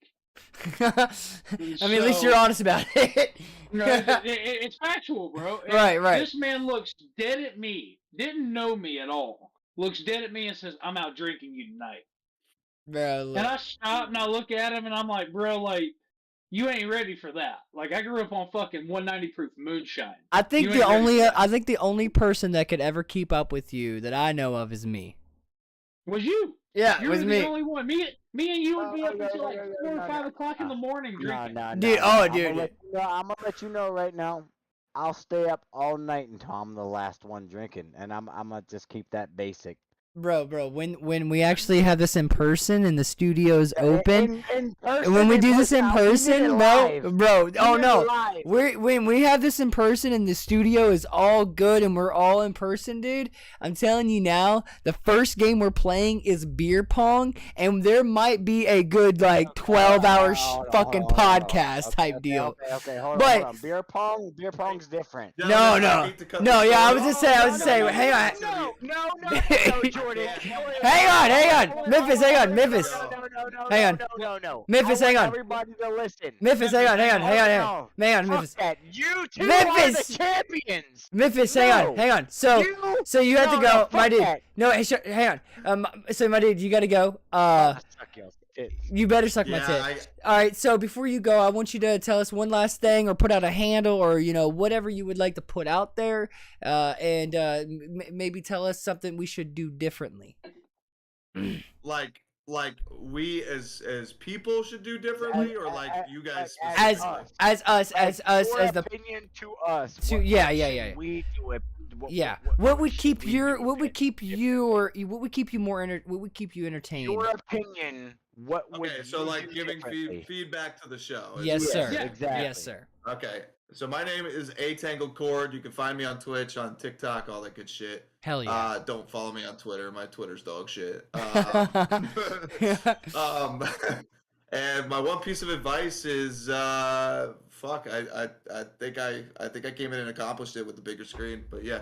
I mean, at least you're honest about it. It's factual, bro. Right. This man looks dead at me. Didn't know me at all. looks dead at me and says, "I'm out drinking you tonight." Bro, And look. I stop and I look at him and I'm like, "Bro, like, you ain't ready for that. Like, I grew up on fucking 190 proof moonshine. I think You the ain't ready only for that." I think the only person that could ever keep up with you that I know of is me. Was you? Yeah, it You was were me. the only one. Me and you would be up until like 4 or No, 5 o'clock in the morning no, drinking. no, Dude, no, oh, no. dude. I'm gonna let you know right now. I'll stay up all night until I'm the last one drinking, and I'm gonna just keep that basic. Bro, when we actually have this in person and the studio's open, In and when we do this in person, bro, oh no, when we have this in person and the studio is all good and we're all in person, dude, I'm telling you now, the first game we're playing is beer pong, and there might be a good like 12-hour fucking podcast type deal. Okay, hold But- on. Beer pong's different. No, Gentlemen, I no. hate to cut No, this yeah, I short. was just saying, hang on. No, Jordan. Hang on. Memphis, hang on. Memphis. Hang on. No. Memphis, I hang want on. everybody to listen. Memphis, hang on. No. Memphis. Fuck that. You two Memphis! are the champions. Memphis, No. hang on. So you have to No, go, fuck my dude. that. No, hey, hang on. So my dude, you gotta go. Suck y'all's tits. You better suck my tit. All right. So before you go, I want you to tell us one last thing, or put out a handle, or whatever you would like to put out there, and maybe tell us something we should do differently. Like we as people should do differently, or like you guys As specifically? Your the opinion to us. to- what yeah, should yeah, yeah. We do it. yeah. What would should keep we your do what would it keep you or what would keep you more what would keep you entertained? Your opinion. What would Okay, so you like do giving differently? feedback to the show. is Yes, what sir. it is. Yeah. Exactly. Yes, sir. Okay, so my name is A Tangled Cord. You can find me on Twitch, on TikTok, all that good shit. Hell yeah. Don't follow me on Twitter. My Twitter's dog shit. And my one piece of advice is, fuck. I think I came in and accomplished it with the bigger screen. But yeah.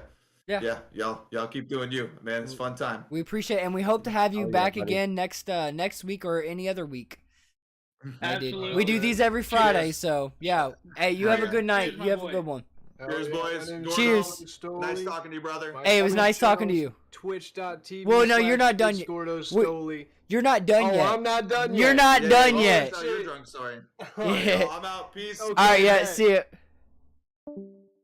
Y'all keep doing you, man. It's a fun time. We appreciate it, and we hope to have you Oh, yeah, back buddy. again next week or any other week. Absolutely. We do these every Friday, Cheers. so yeah. Hey, you have a good night. Cheers, my You have a boy. good one. Cheers, Oh, yeah, boys. my name's Cheers. Gordo Nice Stoli. talking to you, brother. My Hey, it was Twitch nice talking to channel's you. Twitch.tv. Well, no, you're not done yet. Gordo Wait, Stoli. You're not done Oh, yet. I'm not done yet. You're not done oh, yet. So you're drunk, sorry. Yeah. I'm out. Peace. Okay. All right, yeah. Okay. See ya.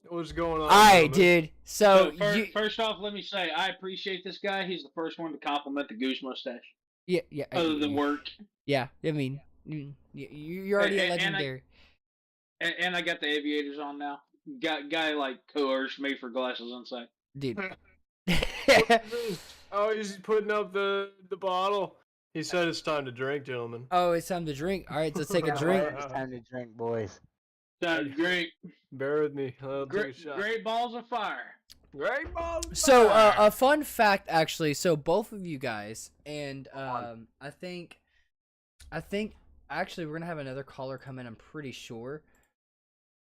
What's going on? All right, gentlemen? dude. So First off, let me say I appreciate this guy. He's the first one to compliment the goose mustache, yeah. other than work. Yeah, I mean, you're already a And I- legendary. And I got the aviators on now. Guy like coerced me for glasses inside. Dude. Oh, he's putting up the bottle. He said it's time to drink, gentlemen. Oh, it's time to drink. All right, let's take a drink. It's time to drink, boys. Sounds great. Bear with me. I'll take a Great, shot. great balls of fire. Great ball. So, a fun fact, actually. So, both of you guys, and I think, actually, we're gonna have another caller come in. I'm pretty sure.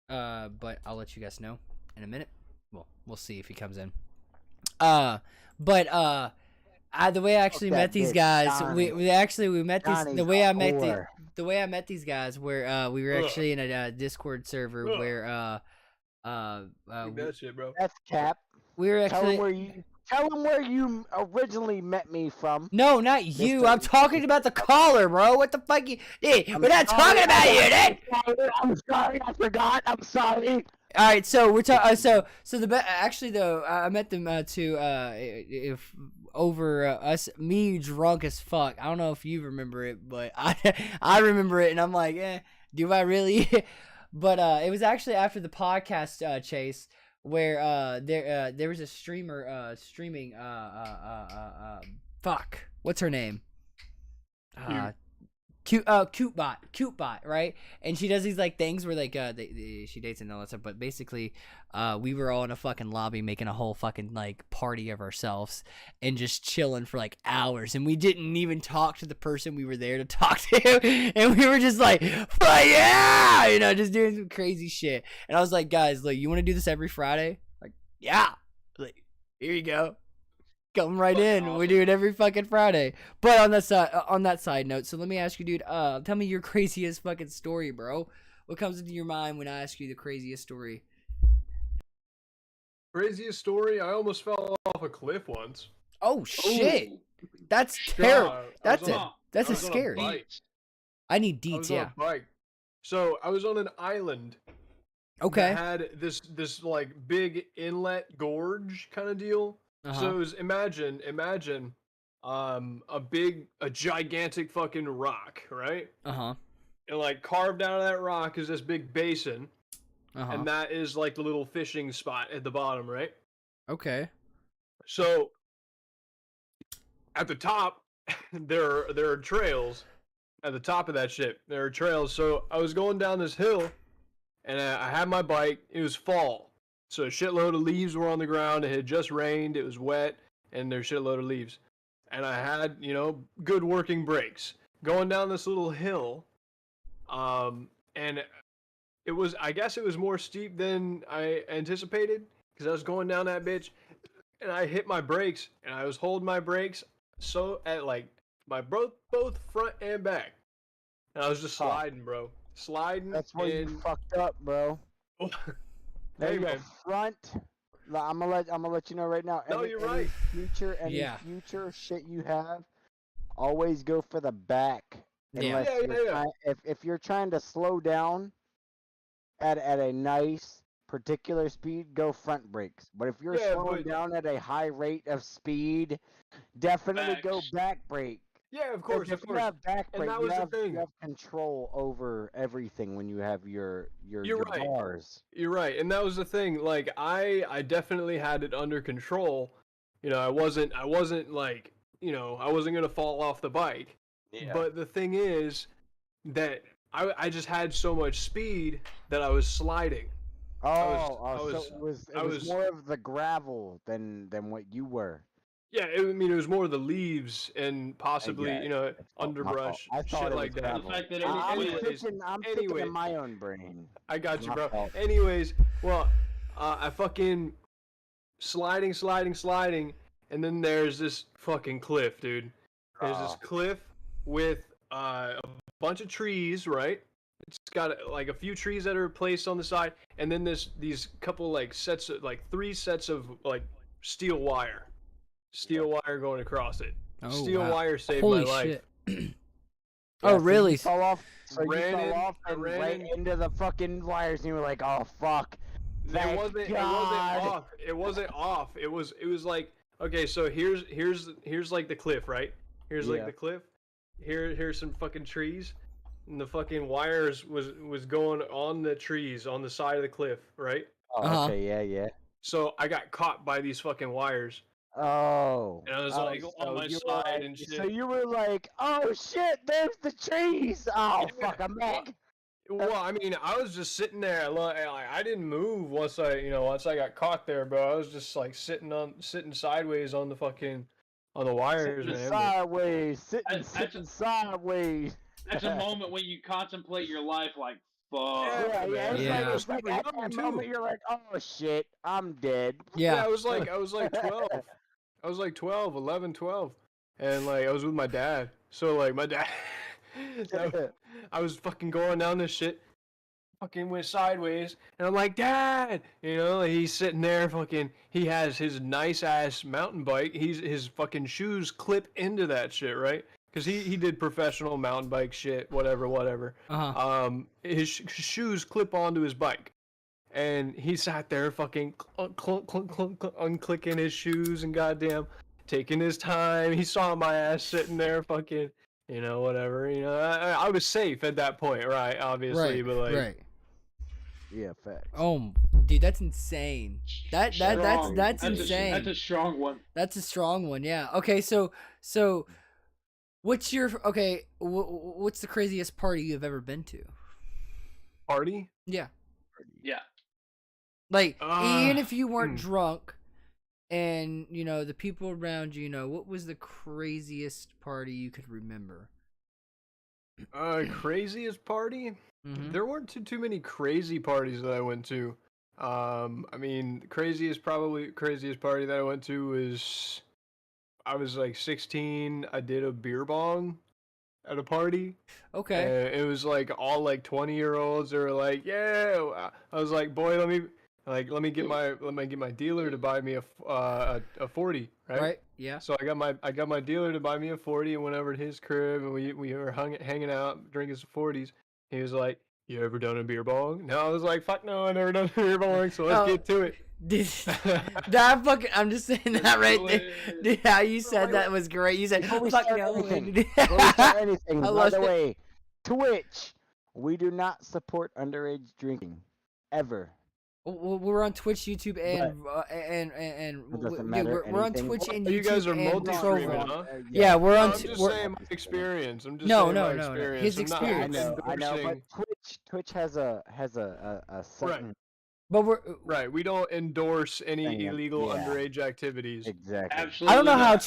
But I'll let you guys know in a minute. Well, we'll see if he comes in. The way I actually Fuck met that these bitch, guys, Donnie. we met these. Donnie's The way I a met whore. the way I met these guys, where we were Ugh. actually in a Discord server Ugh. where Fuck that shit, bro. That's cap. we were Tell him actually. where you originally met me from. No, not you. Mr. I'm talking about the caller, bro. What the fuck? Dude, I'm we're not sorry, talking about you, dude. I'm sorry. I forgot. I'm sorry. All right, so we're talking. Actually, though, I met them if over me drunk as fuck. I don't know if you remember it, but I remember it, and I'm like, do I really? But it was actually after the podcast Chase, where there was a streamer streaming fuck, what's her name? Cute bot, right? And she does these like things where like she dates and all that stuff. But basically, we were all in a fucking lobby making a whole fucking like party of ourselves and just chilling for like hours. And we didn't even talk to the person we were there to talk to, and we were just like, "Fuck yeah!" Just doing some crazy shit. And I was like, guys, like, you want to do this every Friday? Like, yeah. Like, here you go. Come right Fucking in. We awesome. do it every fucking Friday. But on that side note, so let me ask you, dude. Tell me your craziest fucking story, bro. What comes into your mind when I ask you the craziest story? Craziest story. I almost fell off a cliff once. Oh shit! Ooh. That's Shot. terrible. I That's was on a that's I a was on scary. bike. I need I deets. was on Yeah. a bike. So I was on an island Okay. that had this like big inlet gorge kind of deal. So it was imagine a gigantic fucking rock, right? And like carved out of that rock is this big basin, and that is like the little fishing spot at the bottom, right? Okay. So at the top there are trails. At the top of that shit, there are trails. So I was going down this hill, and I had my bike. It was fall, so a shitload of leaves were on the ground. It had just rained. It was wet, and there's a shitload of leaves. And I had, good working brakes going down this little hill. And I guess it was more steep than I anticipated because I was going down that bitch, and I hit my brakes, and I was holding my brakes so at like my both front and back, and I was just sliding, bro, sliding. That's where you fucked up, bro. There Hey, you go, man. front. I'm gonna let you know right now. No, you're right. Future shit you have, always go for the back. Yeah. If you're trying to slow down at a nice particular speed, go front brakes. But if you're slowing down at a high rate of speed, definitely go back brake. Yeah, of course, If you have back brake, that was the thing. you have control over everything when you have your right. bars. You're right, and that was the thing. Like I definitely had it under control. I wasn't like, I wasn't gonna fall off the bike. Yeah. But the thing is that I just had so much speed that I was sliding. So it was more of the gravel than what you were. Yeah, it was more of the leaves and possibly, underbrush, shit like that. The fact that I'm thinking in my own brain. I got you, bro. fault. Anyways, well, I fucking sliding, and then there's this fucking cliff, dude. There's this cliff with a bunch of trees, right? It's got like a few trees that are placed on the side, and then these couple like sets of like 3 sets of like steel wire going across it. Steel wire saved Holy my life. shit. Oh, really? You fell off. So you Ran fell in- off I and ran right in- into the fucking wires, and you were like, "Oh fuck!" It wasn't off. It wasn't off. It was like, okay, so here's like the cliff, right? Here's like the cliff. Here's some fucking trees, and the fucking wires was going on the trees on the side of the cliff, right? Oh, okay, yeah. So I got caught by these fucking wires. Oh. And I was like on my side and shit. So you were like, "Oh shit, there's the trees! Oh Yeah. fuck, I'm back." Well, I mean, I was just sitting there. Like, I didn't move once I got caught there, bro. I was just like sitting sideways on the wires, man. Sideways, sitting That's sideways. That's a moment when you contemplate your life, like, fuck. Yeah. It's like at that too. moment you're like, "Oh shit, I'm dead." Yeah, I was like 12. I was like 12, 11, 12. And like I was with my dad. So like my dad I was fucking going down this shit. Fucking went sideways, and I'm like, "Dad!" He's sitting there fucking, he has his nice ass mountain bike. His fucking shoes clip into that shit, right? Because he did professional mountain bike shit, whatever. His shoes clip onto his bike. And he sat there fucking clunk, unclicking his shoes and goddamn taking his time. He saw my ass sitting there fucking, whatever. I was safe at that point, right? Obviously, but like, right. Yeah, facts. Oh, dude, that's insane. That's insane. That's a strong one. That's a strong one. Yeah. Okay, so what's what's the craziest party you've ever been to? Party? Yeah. Yeah. Like, even if you weren't drunk and, the people around you, what was the craziest party you could remember? Craziest party? Mm-hmm. There weren't too many crazy parties that I went to. I mean, craziest party that I went to was, I was like 16. I did a beer bong at a party. Okay. It was like all like 20-year-olds. They were like, "Yeah." I was like, "Boy, let Like, let me get my dealer to buy me a 40, right? Right? Yeah. So I got my dealer to buy me a 40, and went over to his crib, and we were hanging out, drinking some 40s. He was like, "You ever done a beer bong?" No, I was like, "Fuck no, I never done a beer bong." So let's get to it. Dude, I'm just saying that right there. Dude, how you said that was great. You said, Before we fuck start no. anything, before we start anything, I by lost the it. way, Twitch, we do not support underage drinking, ever. We're on Twitch, YouTube, and It doesn't dude, matter, we're on anything. Twitch and You YouTube guys are and multi-streaming, Trovo. huh? Yeah, we're No, on. I'm just we're, saying my experience. I'm just No, saying no, my no, no. experience. His I'm not experience. I know, endorsing- but Twitch has a certain but we're Right, we don't endorse any Thing, illegal yeah. underage activities. exactly. Absolutely. I don't know how not.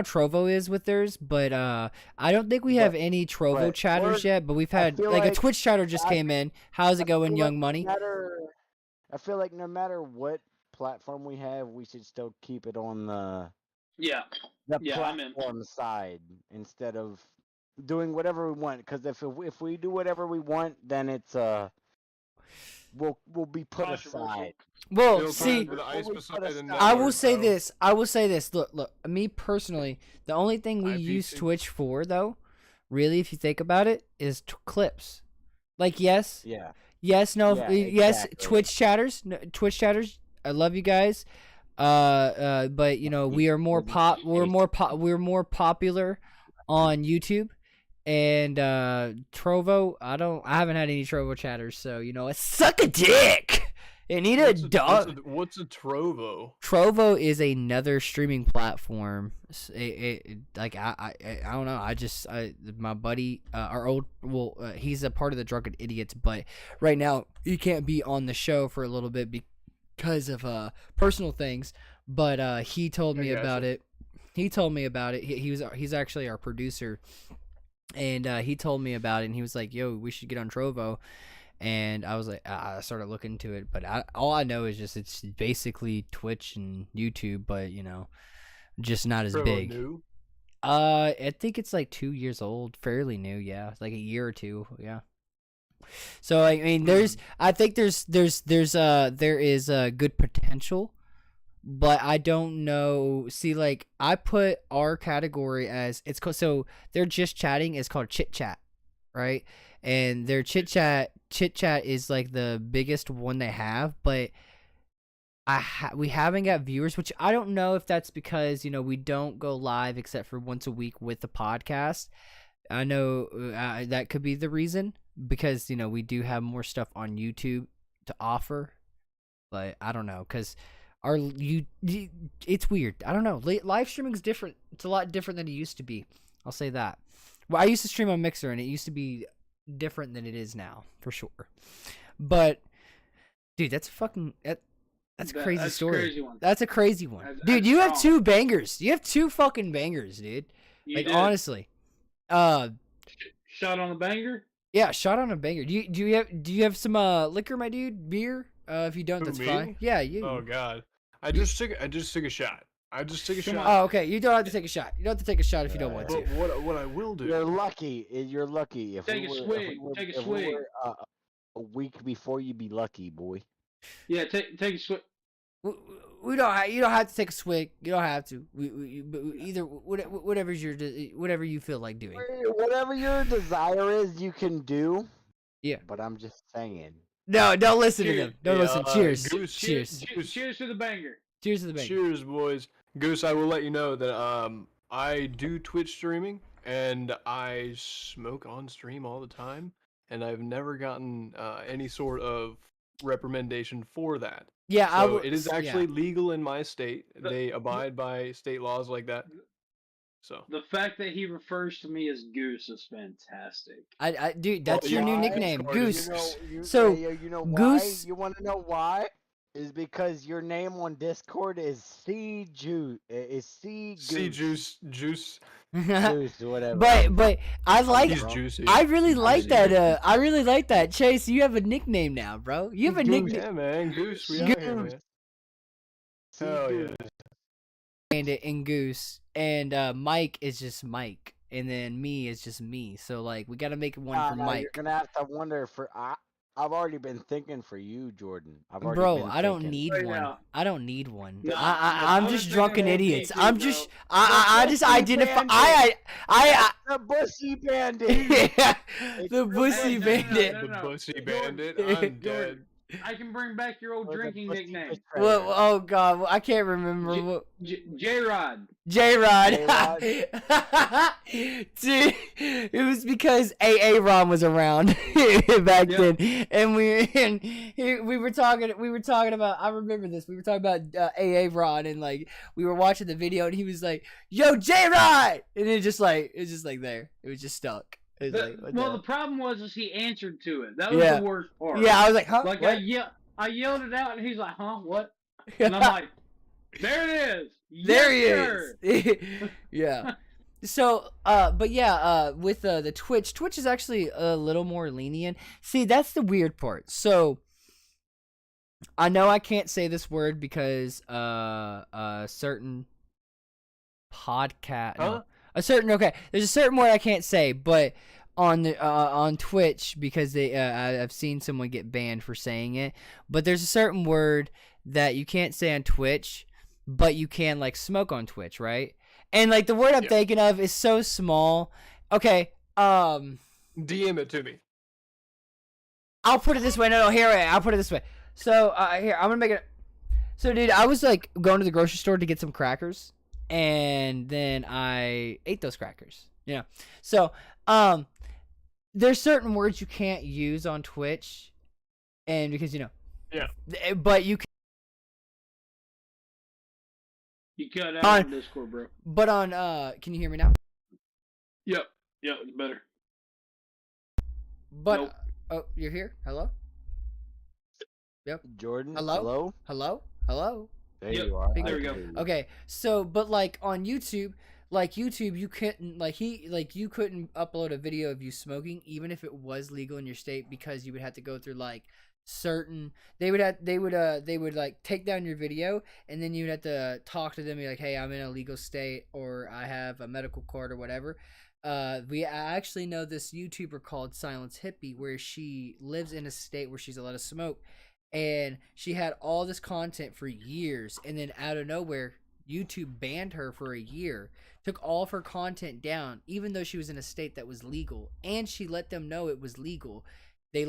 Trovo is with theirs, but I don't think we have any Trovo but chatters we're- yet. But we've I had feel like a like- Twitch chatter just I- came in. How's it going, feel Young like Money? I feel like no matter what platform we have, we should still keep it on the Yeah. Yeah, I'm in. platform side instead of doing whatever we want. Because if we do whatever we want, then it's we'll be put Controversial. aside. Well, It'll see, come to the ice beside and I will never, say bro. this. I will say this. Look. Me personally, the only thing we use IPC. Twitch for, though, really, if you think about it, is clips. Like, yes, Yeah. no, Yeah, yes, exactly. Twitch chatters. I love you guys. But you know, we are more we're more popular on YouTube. And Trovo, I haven't had any Trovo chatters, so you know, suck a dick. And need a dog. What's a Trovo? Trovo is another streaming platform. Like I don't know. My buddy, he's a part of the Drunken Idiots, but right now he can't be on the show for a little bit because of personal things. But he told me about it. He told me about it. He's actually our producer. And he told me about it, and he was like, "Yo, we should get on Trovo." And I was like, I started looking into it, but all I know is just it's basically Twitch and YouTube, but you know, just not as Trovo big. new? I think it's like 2 years old, fairly new, yeah, like a year or two, yeah. So I mean, I think there is good potential. But I don't know. See, like I put our category as it's called. So their just chatting is called chit chat, right? And their chit chat is like the biggest one they have. But we haven't got viewers, which I don't know if that's because you know we don't go live except for once a week with the podcast. I know that could be the reason because you know we do have more stuff on YouTube to offer, but I don't know because. It's weird. I don't know. Live streaming is different. It's a lot different than it used to be. I'll say that. Well, I used to stream on Mixer, and it used to be different than it is now, for sure. But, dude, that's a crazy story. Crazy one. That's a crazy one, That's dude. You have strong. 2 bangers. You have 2 fucking bangers, dude. You Like did. honestly, Shot on the banger. yeah, shot on a banger. Do you have some liquor, my dude? Beer? If you don't, Who, that's me? fine. Yeah, you. Oh God, I just took a shot. I just took a Come shot. Oh, okay. You don't have to take a shot. You don't have to take a shot if you don't want to. But what I will do. You're lucky. You're lucky. If Take we a were, swig, If we were, take a if we swig. were, a week before, you'd be lucky, boy. Yeah, take a swig. We don't. You don't have to take a swig. You don't have to. Either whatever you feel like doing. Whatever your desire is, you can do. Yeah. But I'm just saying. No, don't listen to Cheers. them. Don't Yeah, listen. Cheers. Goose, Cheers. Cheers to the banger. Cheers to the bang. Cheers, boys. Goose, I will let you know that I do Twitch streaming and I smoke on stream all the time, and I've never gotten any sort of reprimandation for that. Yeah, So it is actually legal in my state. They abide by state laws like that. So The fact that he refers to me as Goose is fantastic. Dude, that's your new why? nickname, Discord Goose. is- So, you know Goose- why? You want to know why? Is because your name on Discord is C Juice. Is C Goose. see juice. Goose, whatever. but I like. He's juicy. I really like Juicy. that. I really like that. Chase, you have a nickname now, bro. You have a Goose. nickname. Yeah, man, Goose. We Goose. out here, man. C Hell Goose. yeah. Bandit and Goose, and Mike is just Mike, and then me is just me. So like, we gotta make one for No, Mike. You're gonna have to wonder for I've already been thinking for you, Jordan. I've already Bro, been I don't thinking. need Right one. now. I don't need one. No, I'm I was just thinking drunken about me idiots. too, I'm bro. just I just identify The Bussy Bandit. yeah, It's the the Bussy Bussy Bandit. No, The no. Bussy Jordan, Bandit. Jordan, I'm dead. I can bring back your old Or the drinking Bussy nickname. Betrayer. Well, oh god, I can't remember. J-Rod. J-Rod. J-Rod. Dude, it was because AA Ron was around back Yeah. then, and we were talking about. I remember this. We were talking about AA Ron, and like we were watching the video, and he was like, "Yo, J-Rod," and it's just like there. It was just stuck. It was like, what The problem was he answered to it. That was Yeah. the worst part. yeah, I was like, huh? Like What? I yelled it out, and he's like, "Huh? What?" And I'm like, "There it is. There Yes, he sir." is. Yeah. So, but yeah, with the Twitch is actually a little more lenient. See, that's the weird part. So, I know I can't say this word because certain podcast, Huh? there's a certain word I can't say, but on Twitch because I've seen someone get banned for saying it, but there's a certain word that you can't say on Twitch, but you can like smoke on Twitch, right? And like the word I'm Yeah. thinking of is so small. Okay, DM it to me. I'll put it this way. No, here I'll put it this way. So here I'm gonna make it. So dude, I was like going to the grocery store to get some crackers, and then I ate those crackers. You know, so there's certain words you can't use on Twitch, and because Yeah. but you can. You cut out on Discord, bro. But on can you hear me now? Yep, it's better. But Nope. oh, you're here. Hello. Jordan. Hello? Hello. There Yep. you are. There I we can go. hear you. Okay, so but like on YouTube, you couldn't you couldn't upload a video of you smoking even if it was legal in your state because you would have to go through like certain they would like take down your video and then you'd have to talk to them and be like, hey, I'm in a legal state or I have a medical card or whatever. I actually know this YouTuber called Silence Hippie where she lives in a state where she's allowed to smoke, and she had all this content for years, and then out of nowhere YouTube banned her for a year, took all of her content down even though she was in a state that was legal, and she let them know it was legal. They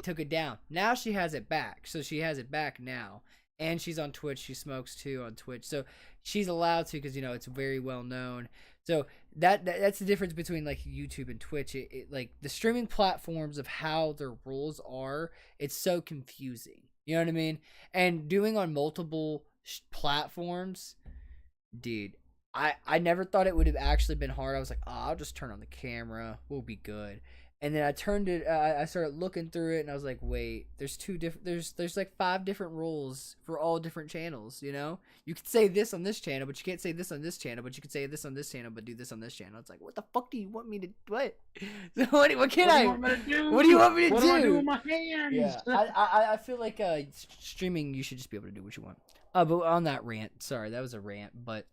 took it down. Now she has it back. So she has it back now. And she's on Twitch. She smokes too on Twitch. So she's allowed to because it's very well known. So that's the difference between like YouTube and Twitch. Like the streaming platforms of how their rules are, it's so confusing. You know what I mean? And doing on multiple platforms, dude, I never thought it would have actually been hard. I was like, I'll just turn on the camera. We'll be good. And then I turned it. I started looking through it, and I was like, "Wait, there's two different. There's like 5 different rules for all different channels. You could say this on this channel, but you can't say this on this channel. But you could say this on this channel, but do this on this channel. It's like, what the fuck do you want me to what? So what can What do I? you want me to do? What do you want me to What do? do I do with my hands? Yeah, I feel like streaming, you should just be able to do what you want. But on that rant, sorry, that was a rant, but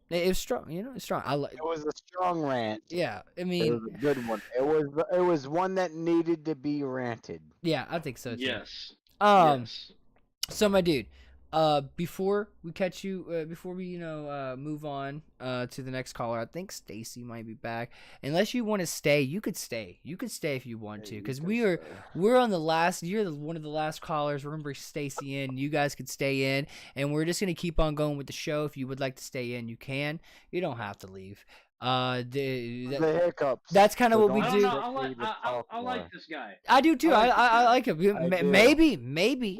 it was strong. It's strong. It was a strong rant. Yeah, I It mean, was a good one. It was one that needed to be ranted. yeah, I think so too. Yes. Yes. So my dude, before we catch you, before we move on to the next caller, I think Stacy might be back. Unless you want to stay, you could stay. You could stay if you want to, because we're on the last. You're one of the last callers. We're gonna bring Stacy in. You guys could stay in, and we're just gonna keep on going with the show. If you would like to stay in, you can. You don't have to leave. The hiccups. That's kind of So what we don't do. I like this guy. I do too. I like him. I do. Maybe.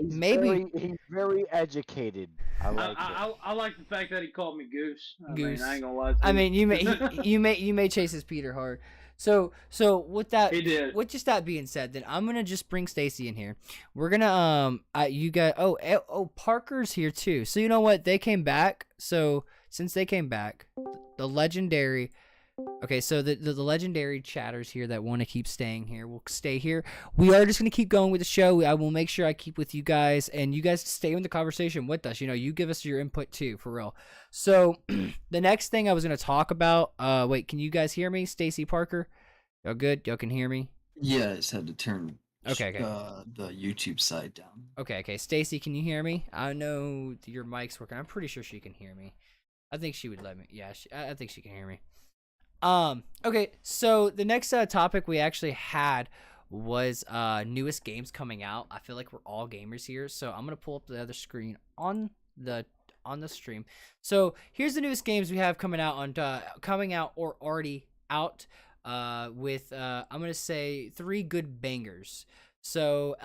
He's very educated. I like it. I like the fact that he called me Goose. Goose. I ain't gonna lie to you. I mean, you may chase his Peter hard. So with that, He did. with just that being said, then I'm gonna just bring Stacy in here. We're gonna you got Parker's here too. So you know what? They came back. So since they came back, the legendary. Okay, so the legendary chatters here that want to keep staying here will stay here. We are just going to keep going with the show. I will make sure I keep with you guys, and you guys stay in the conversation with us. You give us your input too, for real. So the next thing I was going to talk about, wait, can you guys hear me? Stacy, Parker? Y'all good? Y'all can hear me? Yeah, I just had to turn Okay. the YouTube side down. Okay. Stacy, can you hear me? I know your mic's working. I'm pretty sure she can hear me. I think she would let me. Yeah, I think she can hear me. Okay, so the next topic we actually had was newest games coming out. I feel like we're all gamers here, so I'm gonna pull up the other screen on the stream. So here's the newest games we have coming out or already out. With I'm gonna say 3 good bangers. So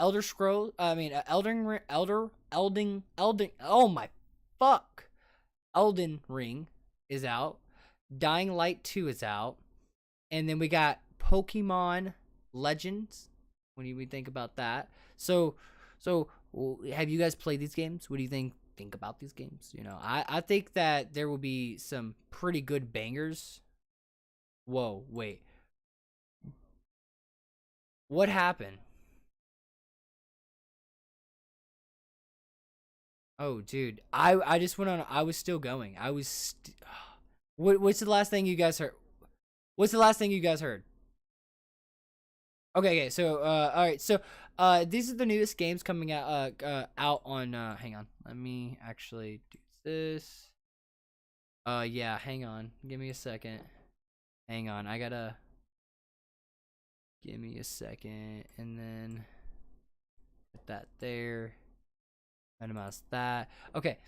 Elden Ring is out. Dying Light 2 is out. And then we got Pokemon Legends. What do we think about that? So have you guys played these games? What do you think about these games? You know, I think that there will be some pretty good bangers. Whoa, wait. What happened? Oh, dude. I just went on. I was still going. What's the last thing you guys heard? What's the last thing you guys heard? Okay. So, all right. So, these are the newest games coming out. Out on. Hang on. Let me actually do this. Yeah. Hang on. Give me a second. Hang on. I gotta. Give me a second, and then put that there. Minimize that. Okay.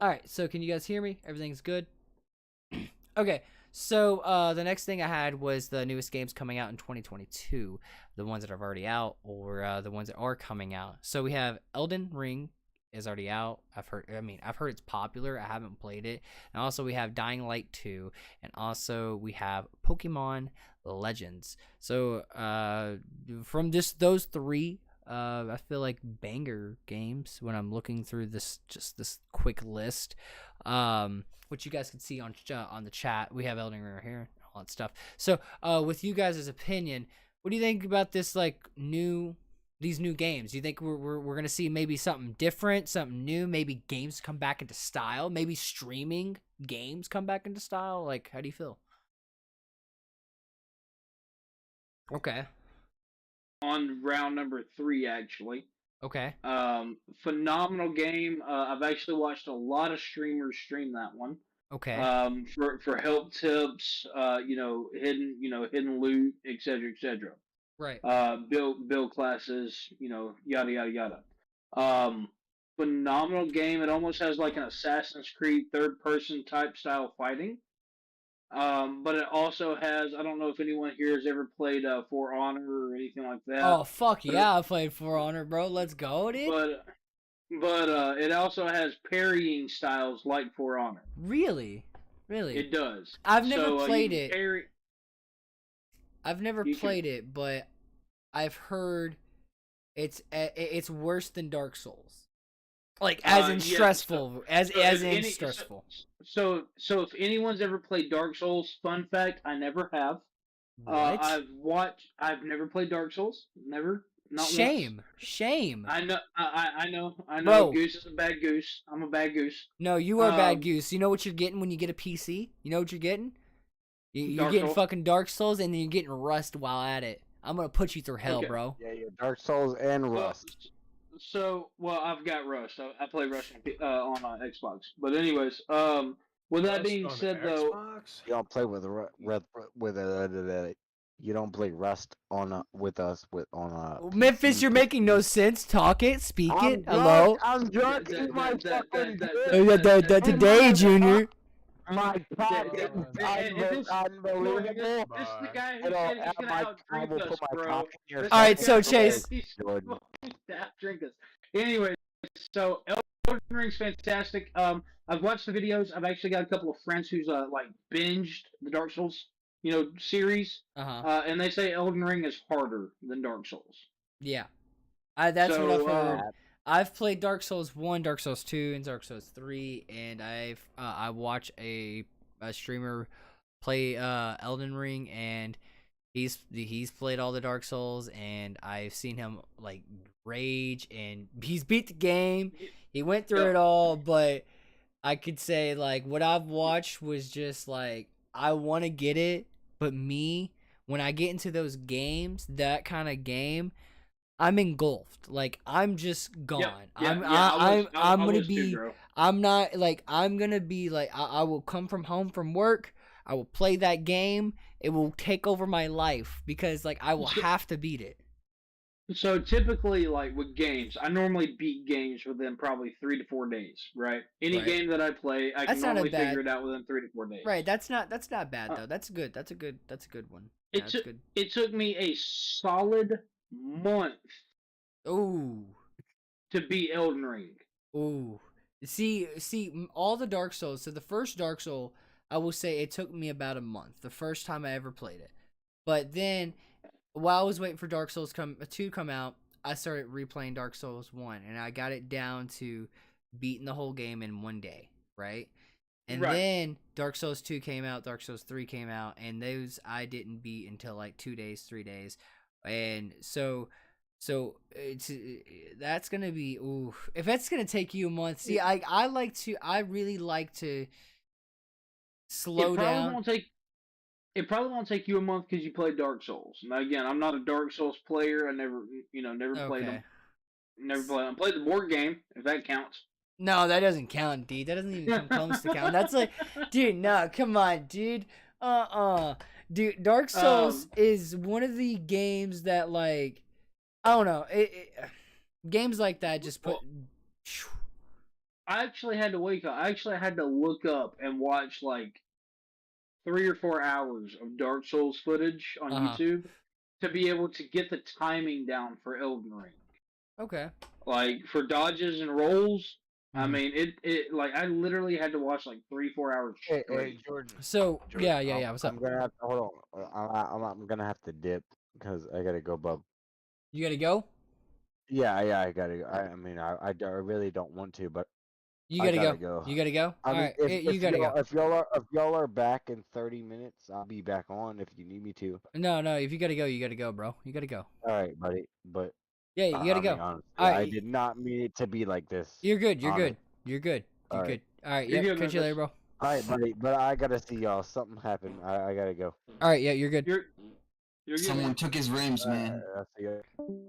All right. So, can you guys hear me? Everything's good. Okay. So the next thing I had was the newest games coming out in 2022, the ones that are already out or the ones that are coming out. So we have Elden Ring is already out. I've heard it's popular. I haven't played it. And also we have Dying Light 2, and also we have Pokemon Legends. So from those 3, I feel like banger games when I'm looking through this quick list. Which you guys can see on the chat. We have Elden Ring right here, all that stuff. So, with you guys' opinion, what do you think about this these new games? Do you think we're gonna see maybe something different, something new? Maybe games come back into style. Maybe streaming games come back into style. Like, how do you feel? Okay. On round number 3, actually. Okay. Phenomenal game. I've actually watched a lot of streamers stream that one. Okay. For help tips, hidden loot, etc. Right. Build classes, yada yada yada. Phenomenal game. It almost has like an Assassin's Creed third person type style fighting. But it also has, I don't know if anyone here has ever played For Honor or anything like that. Oh fuck yeah, I played For Honor, bro. Let's go, dude. But it also has parrying styles like For Honor. Really? It does. I've never played it. I've never You played it, but I've heard it's worse than Dark Souls. Like as in stressful, stressful. So if anyone's ever played Dark Souls, fun fact, I never have. What? I've never played Dark Souls. Never. Not Shame. once. Shame. I know. I know. Bro. Goose is a bad goose. I'm a bad goose. No, you are a bad goose. You know what you're getting when you get a PC? You know what you're getting? You're getting fucking Dark Souls, and then you're getting Rust while at it. I'm gonna put you through hell, bro. Yeah, Dark Souls and Rust. I've got Rust. I play Rust on Xbox. But anyways, with that being said, though, you don't play with you don't play Rust with us on Memphis, you're making no sense. Talk it, speak it. Hello. I'm drunk. Today, Junior. My God, it's unbelievable. This is the guy who said he's gonna outdrink us, bro. All right, so Chase. Drink us. Anyway, so Elden Ring's fantastic. I've watched the videos. I've actually got a couple of friends who's like binged the Dark Souls, series. And they say Elden Ring is harder than Dark Souls. Yeah, that's what I've heard. I've played Dark Souls 1, Dark Souls 2, and Dark Souls 3, and I watch a streamer play Elden Ring, and he's played all the Dark Souls, and I've seen him like rage, and he's beat the game. He went through it all, but I could say like what I've watched was just like I want to get it, but me when I get into those games, that kind of game, I'm engulfed. Like I'm just gone. I'm gonna be. I'm not like I'm gonna be like I will come from home from work. I will play that game. It will take over my life because like I will have to beat it. So typically, like with games, I normally beat games within probably 3 to 4 days. Right? Any Right. game that I play, I That's can not a normally bad- figure it out within 3 to 4 days. Right. That's not bad though. That's good. That's a good one. Yeah, that's good. It took me a solid month Ooh. to beat Elden Ring. Ooh. See, all the Dark Souls. So the first Dark Soul, I will say it took me about a month. The first time I ever played it, but then while I was waiting for Dark Souls 2 to come out, I started replaying Dark Souls 1, and I got it down to beating the whole game in one day, right? And then Dark Souls 2 came out, Dark Souls 3 came out, and those I didn't beat until like 2 days, 3 days. And so it's that's going to be oof. If that's going to take you a month. See, I really like to slow down. It probably won't take you a month because you play Dark Souls. Now again, I'm not a Dark Souls player. I never played them. Never played them. Played the board game, if that counts. No, that doesn't count, dude. That doesn't even come close to count. That's like, dude, no, come on, dude. Dude, Dark Souls is one of the games that, like, I don't know. Games like that just put. I actually had to wake up. I actually had to look up and watch like 3 or 4 hours of Dark Souls footage on YouTube to be able to get the timing down for Elden Ring. Okay. Like for dodges and rolls, I mean it like I literally had to watch like 3-4 hours straight. Hey, Jordan. So Jordan, yeah. What's up? I'm gonna have to hold on. I'm gonna have to dip because I gotta go, bub. You gotta go. Yeah, I gotta go. I mean, I really don't want to, but You gotta gotta go. go. You gotta go. I All mean, right, you gotta go. If y'all are back in 30 minutes, I'll be back on if you need me to. No. If you gotta go, you gotta go, bro. You gotta go. All right, buddy. But Yeah, you gotta I go. mean, honestly, All right, I did not mean it to be like this. You're good. You're Honest. good. You're good. You're All good. right. All right. You're Yep. good, Catch you later, bro. All right, buddy. But I gotta see y'all. Something happened. I gotta go. All right. Yeah, you're good. You're good. Someone took his rims, man. I'll see you.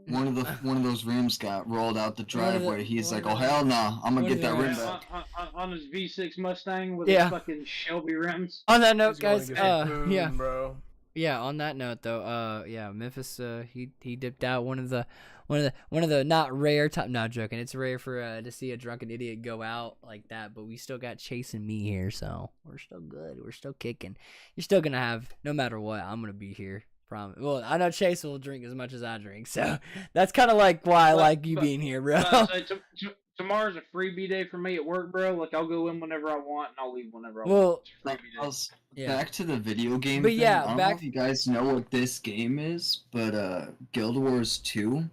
One of those rims got rolled out the One of the- driveway. He's one like, of "Oh the- hell no, I'm one gonna of get that the rim rims. back." on his V6 Mustang with Yeah. his fucking Shelby rims. On that note, He's going guys. to get some Yeah. boom, bro. Yeah. On that note, though. Yeah. Memphis. He dipped out. One of the not rare time. Not joking. It's rare for to see a drunken idiot go out like that. But we still got chasing me here, so we're still good. We're still kicking. You're still gonna have no matter what. I'm gonna be here. Promise. Well, I know Chase will drink as much as I drink, so that's kind of like why I like you being here, bro. Tomorrow's a freebie day for me at work, bro. Like I'll go in whenever I want and I'll leave whenever I Well, want. It's a freebie day. Yeah. Back to the video game. But thing. yeah, I don't know if you guys know what this game is, but Guild Wars 2.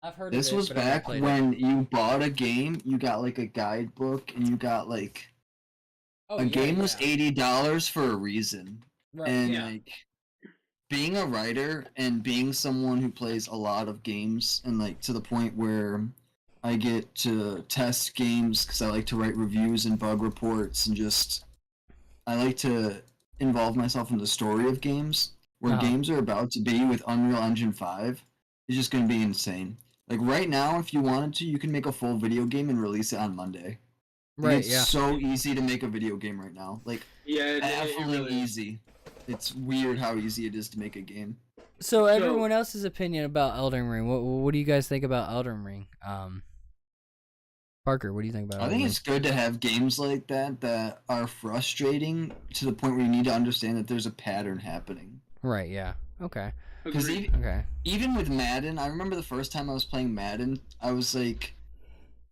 I've heard This of it, was but I've never back played when you bought a game, you got like a guidebook, and you got like a game was $80 for a reason. Right. And Yeah. like being a writer and being someone who plays a lot of games, and like to the point where I get to test games because I like to write reviews and bug reports, and just I like to involve myself in the story of games. Where games are about to be with Unreal Engine 5 is just going to be insane. Like right now, if you wanted to, you can make a full video game and release it on Monday. Like, Right. it's Yeah. so easy to make a video game right now. Like Yeah, it baffling really is. easy. It's weird how easy it is to make a game. So everyone else's opinion about Elden Ring. What do you guys think about Elden Ring? Parker, what do you think about I Elden think Ring? it's good to have games like that are frustrating to the point where you need to understand that there's a pattern happening. Right. Yeah. Okay. Because Agreed. Okay. even with Madden, I remember the first time I was playing Madden, I was like,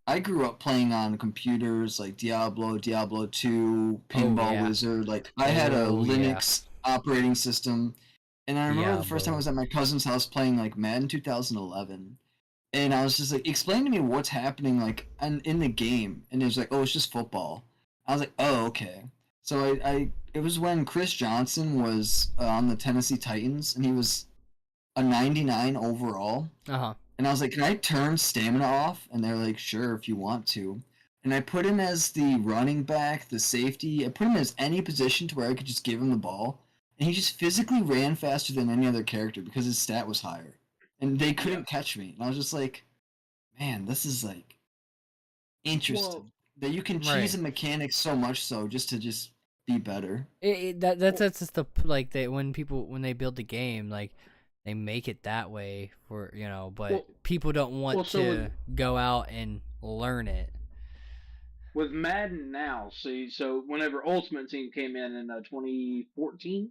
I grew up playing on computers like Diablo 2, Pinball yeah. Wizard. Like I had a Oh, yeah. Linux operating system, and I remember the first time I Diablo. was at my cousin's house playing like Madden 2011, and I was just like, explain to me what's happening like in the game, and it was like, oh, it's just football. I was like, oh, okay. So it was when Chris Johnson was on the Tennessee Titans, and he was a 99 overall. And I was like, can I turn stamina off? And they're like, sure, if you want to. And I put him as the running back, the safety. I put him as any position to where I could just give him the ball. and he just physically ran faster than any other character because his stat was higher, and they couldn't catch me. And I was just like, man, this is like interesting that you can cheese Right. a mechanic so much so just to just be better. That's just the like they when they build the game, like they make it that way for but Well- people don't want so to go out and learn it. with Madden now, see, so whenever Ultimate Team came in 2014,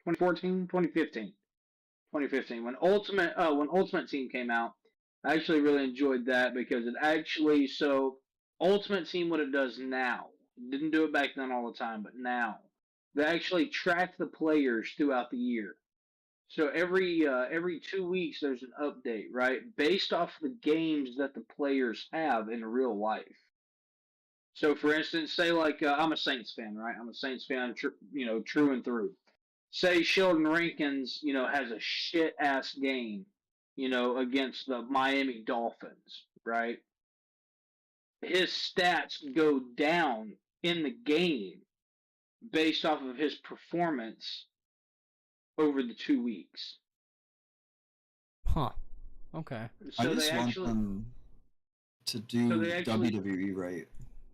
2015, when Ultimate Team came out, I actually really enjoyed that because it actually Ultimate Team what it does now. It didn't do it back then all the time, but now they actually track the players throughout the year. So every 2 weeks there's an update, right? Based off the games that the players have in real life. So, for instance, say like I'm a Saints fan, right? I'm a Saints fan, true and through. Say Sheldon Rankins, has a shit ass game, against the Miami Dolphins, right? His stats go down in the game based off of his performance over the 2 weeks. Huh. Okay. I So just they want actually, them to do so they actually, WWE right.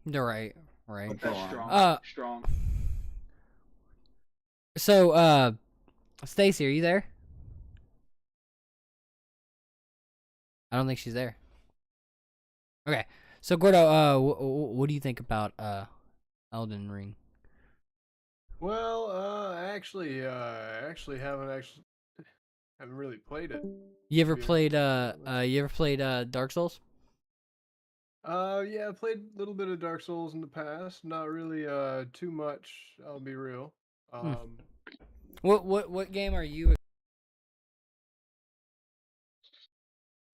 They're right. Right. But go that's on. strong, strong. So Stacy, are you there? I don't think she's there. Okay. So Gordo, what do you think about Elden Ring? Well, I actually haven't really played it. You ever Yeah. played Dark Souls? Yeah, I played a little bit of Dark Souls in the past. Not really too much, I'll be real. What game are you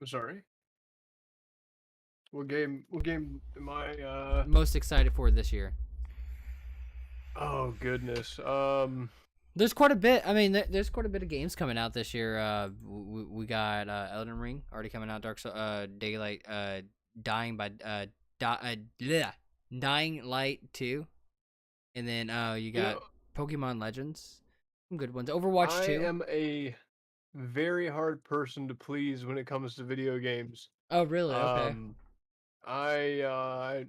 I'm sorry. What game am I most excited for this year? Oh goodness. There's quite a bit. I mean, there's quite a bit of games coming out this year. We got Elden Ring already coming out. Dark Souls, Daylight, Dying Light 2, and then you got Pokemon Legends, some good ones. Overwatch 2. I am a very hard person to please when it comes to video games. Oh, really? Okay. I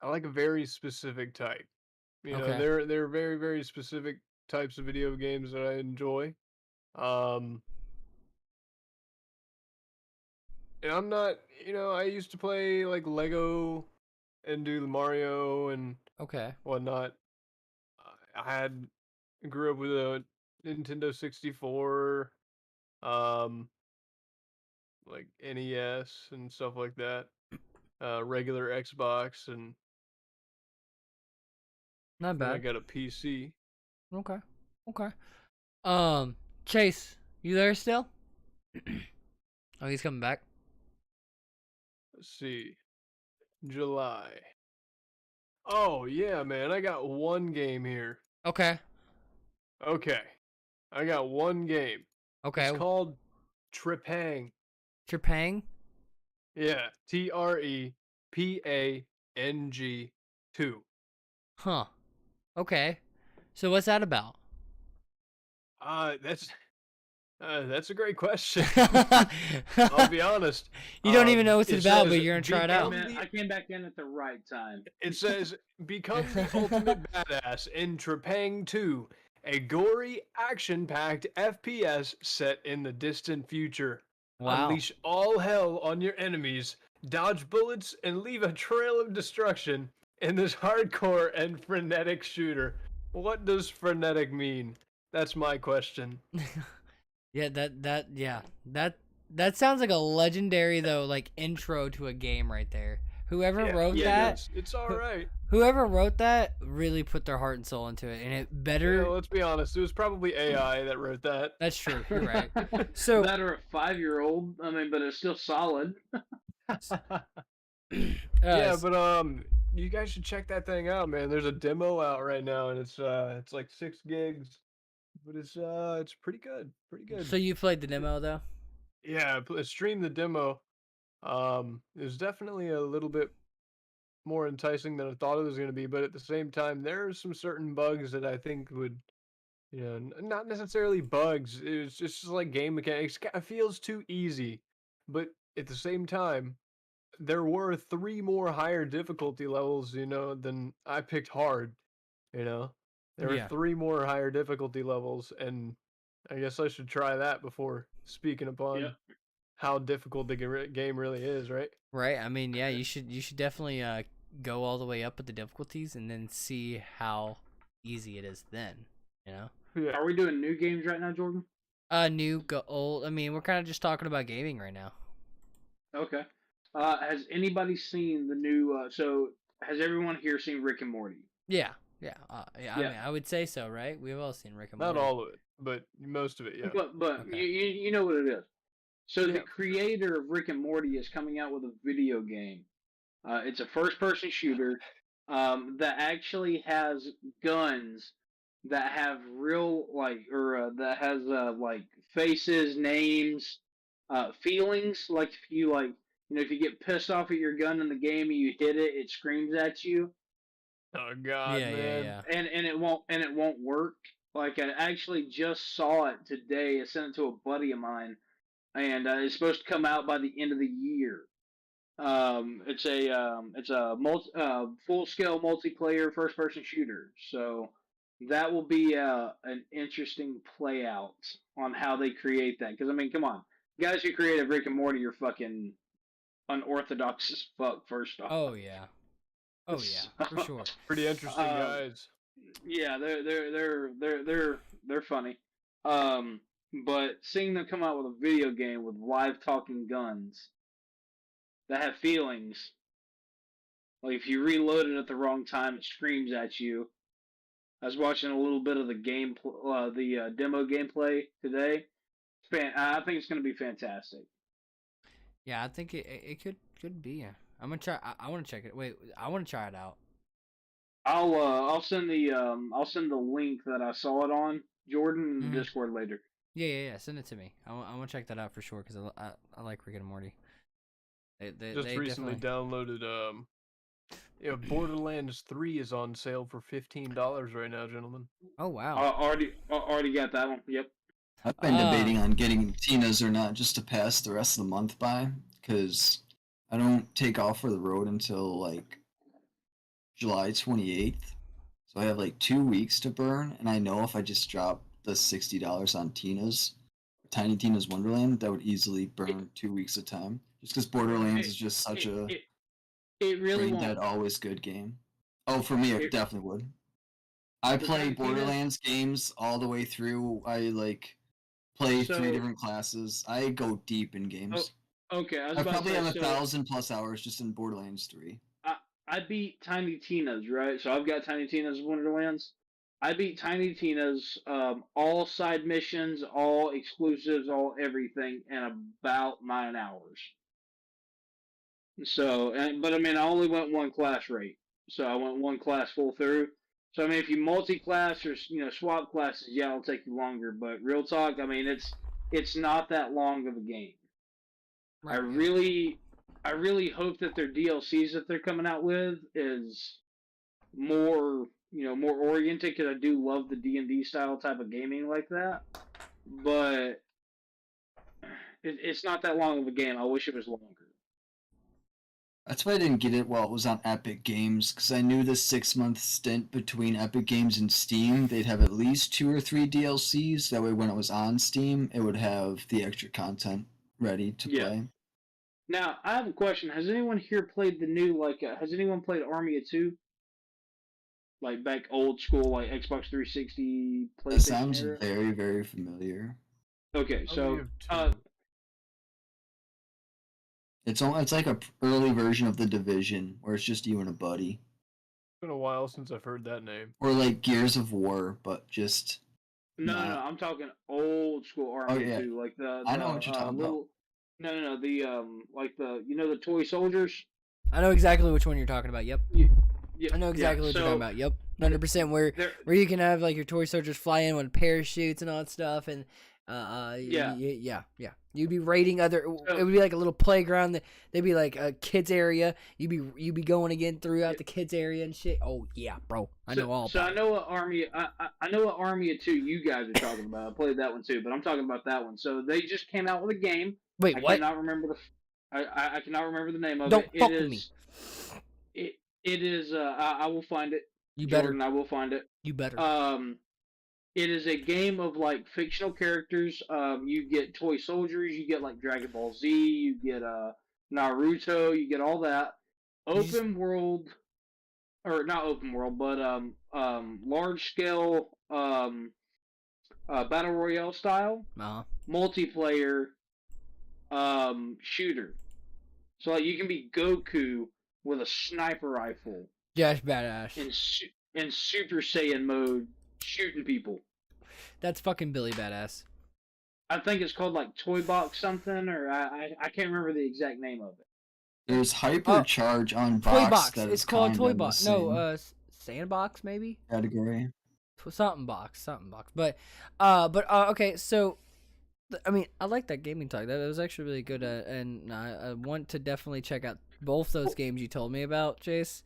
like a very specific type. Okay. There are very, very specific types of video games that I enjoy. And I'm not, I used to play like Lego and do the Mario and Okay. whatnot. I grew up with a Nintendo 64, like NES and stuff like that. Regular Xbox, and Not then I bad. got a PC. Okay. Okay. Chase, you there still? Oh, he's coming back. Let's see. July. Oh, yeah, man. I got one game here. Okay. Okay. I got one game. Okay. It's called Trepang. Trepang? Yeah. TREPANG 2. Huh. Okay. So what's that about? That's a great question. I'll be honest. You don't even know what it it's about, but says, you're gonna try it out. I came back in at the right time. It says, become the ultimate badass in Trepang 2, a gory, action-packed FPS set in the distant future. Wow. Unleash all hell on your enemies, dodge bullets, and leave a trail of destruction in this hardcore and frenetic shooter. What does frenetic mean? That's my question. Yeah, that sounds like a legendary though, like intro to a game right there. Whoever wrote that, it's all right. Whoever wrote that really put their heart and soul into it, and it better. Let's be honest, it was probably AI that wrote that. That's true. You're right. So that or a 5-year-old. I mean, but it's still solid. Yeah, but you guys should check that thing out, man. There's a demo out right now, and it's like 6 gigs, but it's pretty good, pretty good. So you played the demo though? Yeah, stream the demo. It was definitely a little bit more enticing than I thought it was going to be, but at the same time, there are some certain bugs that I think would You know, not necessarily bugs. It's just like game mechanics. It feels too easy, but at the same time, there were 3 more higher difficulty levels, you know, than I picked hard, you know. There were Yeah. 3 more higher difficulty levels, and I guess I should try that before speaking upon Yep. how difficult the game really is, right? Right. I mean, yeah, you should definitely go all the way up with the difficulties and then see how easy it is then. You know. Yeah. Are we doing new games right now, Jordan? New, go old. I mean, we're kind of just talking about gaming right now. Okay. Has anybody seen the new? So has everyone here seen Rick and Morty? Yeah. Yeah. Yeah. I Yeah. mean, I would say so, right? We've all seen Rick and Not Morty. all of it, but most of it, yeah. But Okay. you know what it is. So the Yeah. creator of Rick and Morty is coming out with a video game. It's a first-person shooter that actually has guns that have real that has like faces, names, feelings. Like if you if you get pissed off at your gun in the game and you hit it, it screams at you, Oh God, Yeah. man. Yeah. and it won't work. Like I actually just saw it today. I sent it to a buddy of mine, and it's supposed to come out by the end of the year. It's a full scale multiplayer first person shooter. So that will be an interesting play out on how they create that. Because I mean, come on, guys who created Rick and Morty are fucking unorthodox as fuck. First off, Oh yeah. Oh yeah. For sure. Pretty interesting guys. yeah, they're funny. But seeing them come out with a video game with live talking guns that have feelings. Like if you reload it at the wrong time, it screams at you. I was watching a little bit of the demo gameplay today. I think it's going to be fantastic. Yeah, I think it could be. I'm gonna try. I want to check it. Wait, I want to try it out. I'll send the link that I saw it on Jordan in the Discord later. Yeah. Send it to me. I want to check that out for sure because I like Rick and Morty. They Recently definitely... downloaded Borderlands 3 is on sale for $15 right now, gentlemen. Oh wow. Already got that one. Yep. I've been debating on getting Tina's or not just to pass the rest of the month by, because I don't take off for the road until like July 28th. So I have like 2 weeks to burn, and I know if I just drop the $60 on Tina's, Tiny Tina's Wonderland, that would easily burn 2 weeks of time. Just because Borderlands is just such a it really brain dead, won't. always good game. Oh, for me, it definitely would. I The play Tiny Tina's- Borderlands games all the way through. I like play So- 3 different classes. I go deep in games. Okay, I was I about probably to have say, 1,000+ hours just in Borderlands 3. I beat Tiny Tina's, right? So I've got Tiny Tina's Wonderlands. I beat Tiny Tina's all side missions, all exclusives, all everything in about 9 hours. So, but I mean, I only went one class rate. So I went one class full through. So I mean, if you multi-class or swap classes, yeah, it'll take you longer. But real talk, I mean, it's not that long of a game. Right, I really hope that their DLCs that they're coming out with is more more oriented, because I do love the D&D style type of gaming like that. But it's not that long of a game. I wish it was longer. That's why I didn't get it while it was on Epic Games, because I knew the 6-month stint between Epic Games and Steam, they'd have at least 2 or 3 DLCs. That way, when it was on Steam, it would have the extra content ready to play. Now, I have a question. Has anyone here played the new, has anyone played Army of Two? Like back old school, like Xbox 360, PlayStation That sounds era? very, very familiar. Okay, so It's like a early version of The Division, where it's just you and a buddy. It's been a while since I've heard that name. Or like Gears of War, but just... no, I'm talking old school Army yeah. 2, like the I know what you're talking about. No, the like the toy soldiers. I know exactly which one you're talking about. Yep. Yeah, I know exactly what you're talking about. Yep. 100%. Where you can have like your toy soldiers fly in with parachutes and all that stuff, and Yeah. Yeah. You'd be raiding other. It would be like a little playground. There'd be like a kids area. You'd be going again throughout the kids area and shit. Oh yeah, bro. I know all So about I know what army. I know what Army of Two you guys are talking about. I played that one too, but I'm talking about that one. So they just came out with a game. Wait, I what? cannot remember I cannot remember the name of Don't it. fuck with me. It is. I will find it. You Jordan, better. I will find it. You better. It is a game of like fictional characters. You get toy soldiers. You get like Dragon Ball Z. You get Naruto. You get all that. Open world, or not open world, but large scale battle royale style multiplayer shooter. So like you can be Goku with a sniper rifle. Josh badass. In Super Saiyan mode, shooting people. That's fucking Billy badass. I think it's called like Toy Box something, or I can't remember the exact name of it. There's Hypercharge on Toy box. Box. That It's is called Toy kinda Box. the No, same Sandbox maybe. category. Something box. But okay. So, I mean, I like that gaming talk. That was actually really good, and I want to definitely check out both those games you told me about, Chase.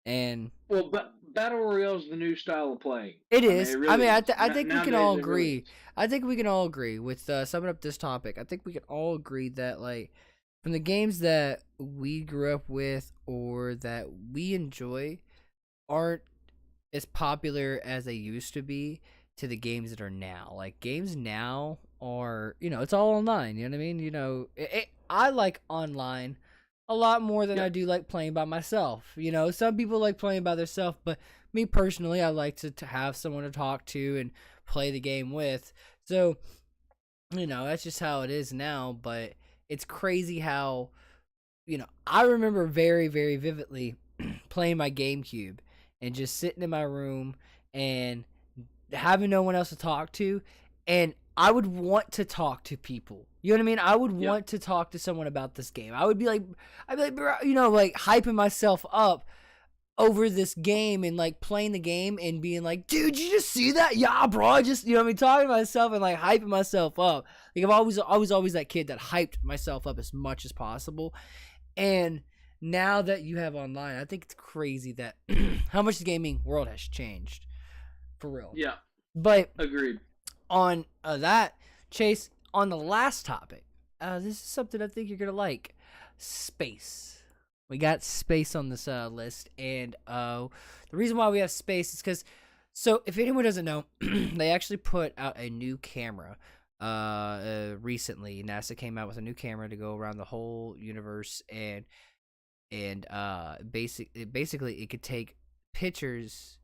And well, battle royale is the new style of playing. It is. I mean, I think we can all it really agree. is. I think we can all agree with summing up this topic. I think we can all agree that like from the games that we grew up with or that we enjoy aren't as popular as they used to be to the games that are now. Like games now are, it's all online. You know what I mean? I like online a lot more than I do like playing by myself. Some people like playing by themselves, but me personally, I like to have someone to talk to and play the game with. So, that's just how it is now. But it's crazy how, I remember very, very vividly playing my GameCube and just sitting in my room and having no one else to talk to. And I would want to talk to people. You know what I mean? I would want to talk to someone about this game. I'd be like, bro, like hyping myself up over this game and like playing the game and being like, dude, you just see that? Yeah, bro. I just, talking to myself and like hyping myself up. Like I was always that kid that hyped myself up as much as possible. And now that you have online, I think it's crazy that how much the gaming world has changed. For real. Yeah. But agreed. On that, Chase, on the last topic, this is something I think you're going to like. Space. We got space on this list. And the reason why we have space is because, so if anyone doesn't know, they actually put out a new camera recently. NASA came out with a new camera to go around the whole universe and basically it could take pictures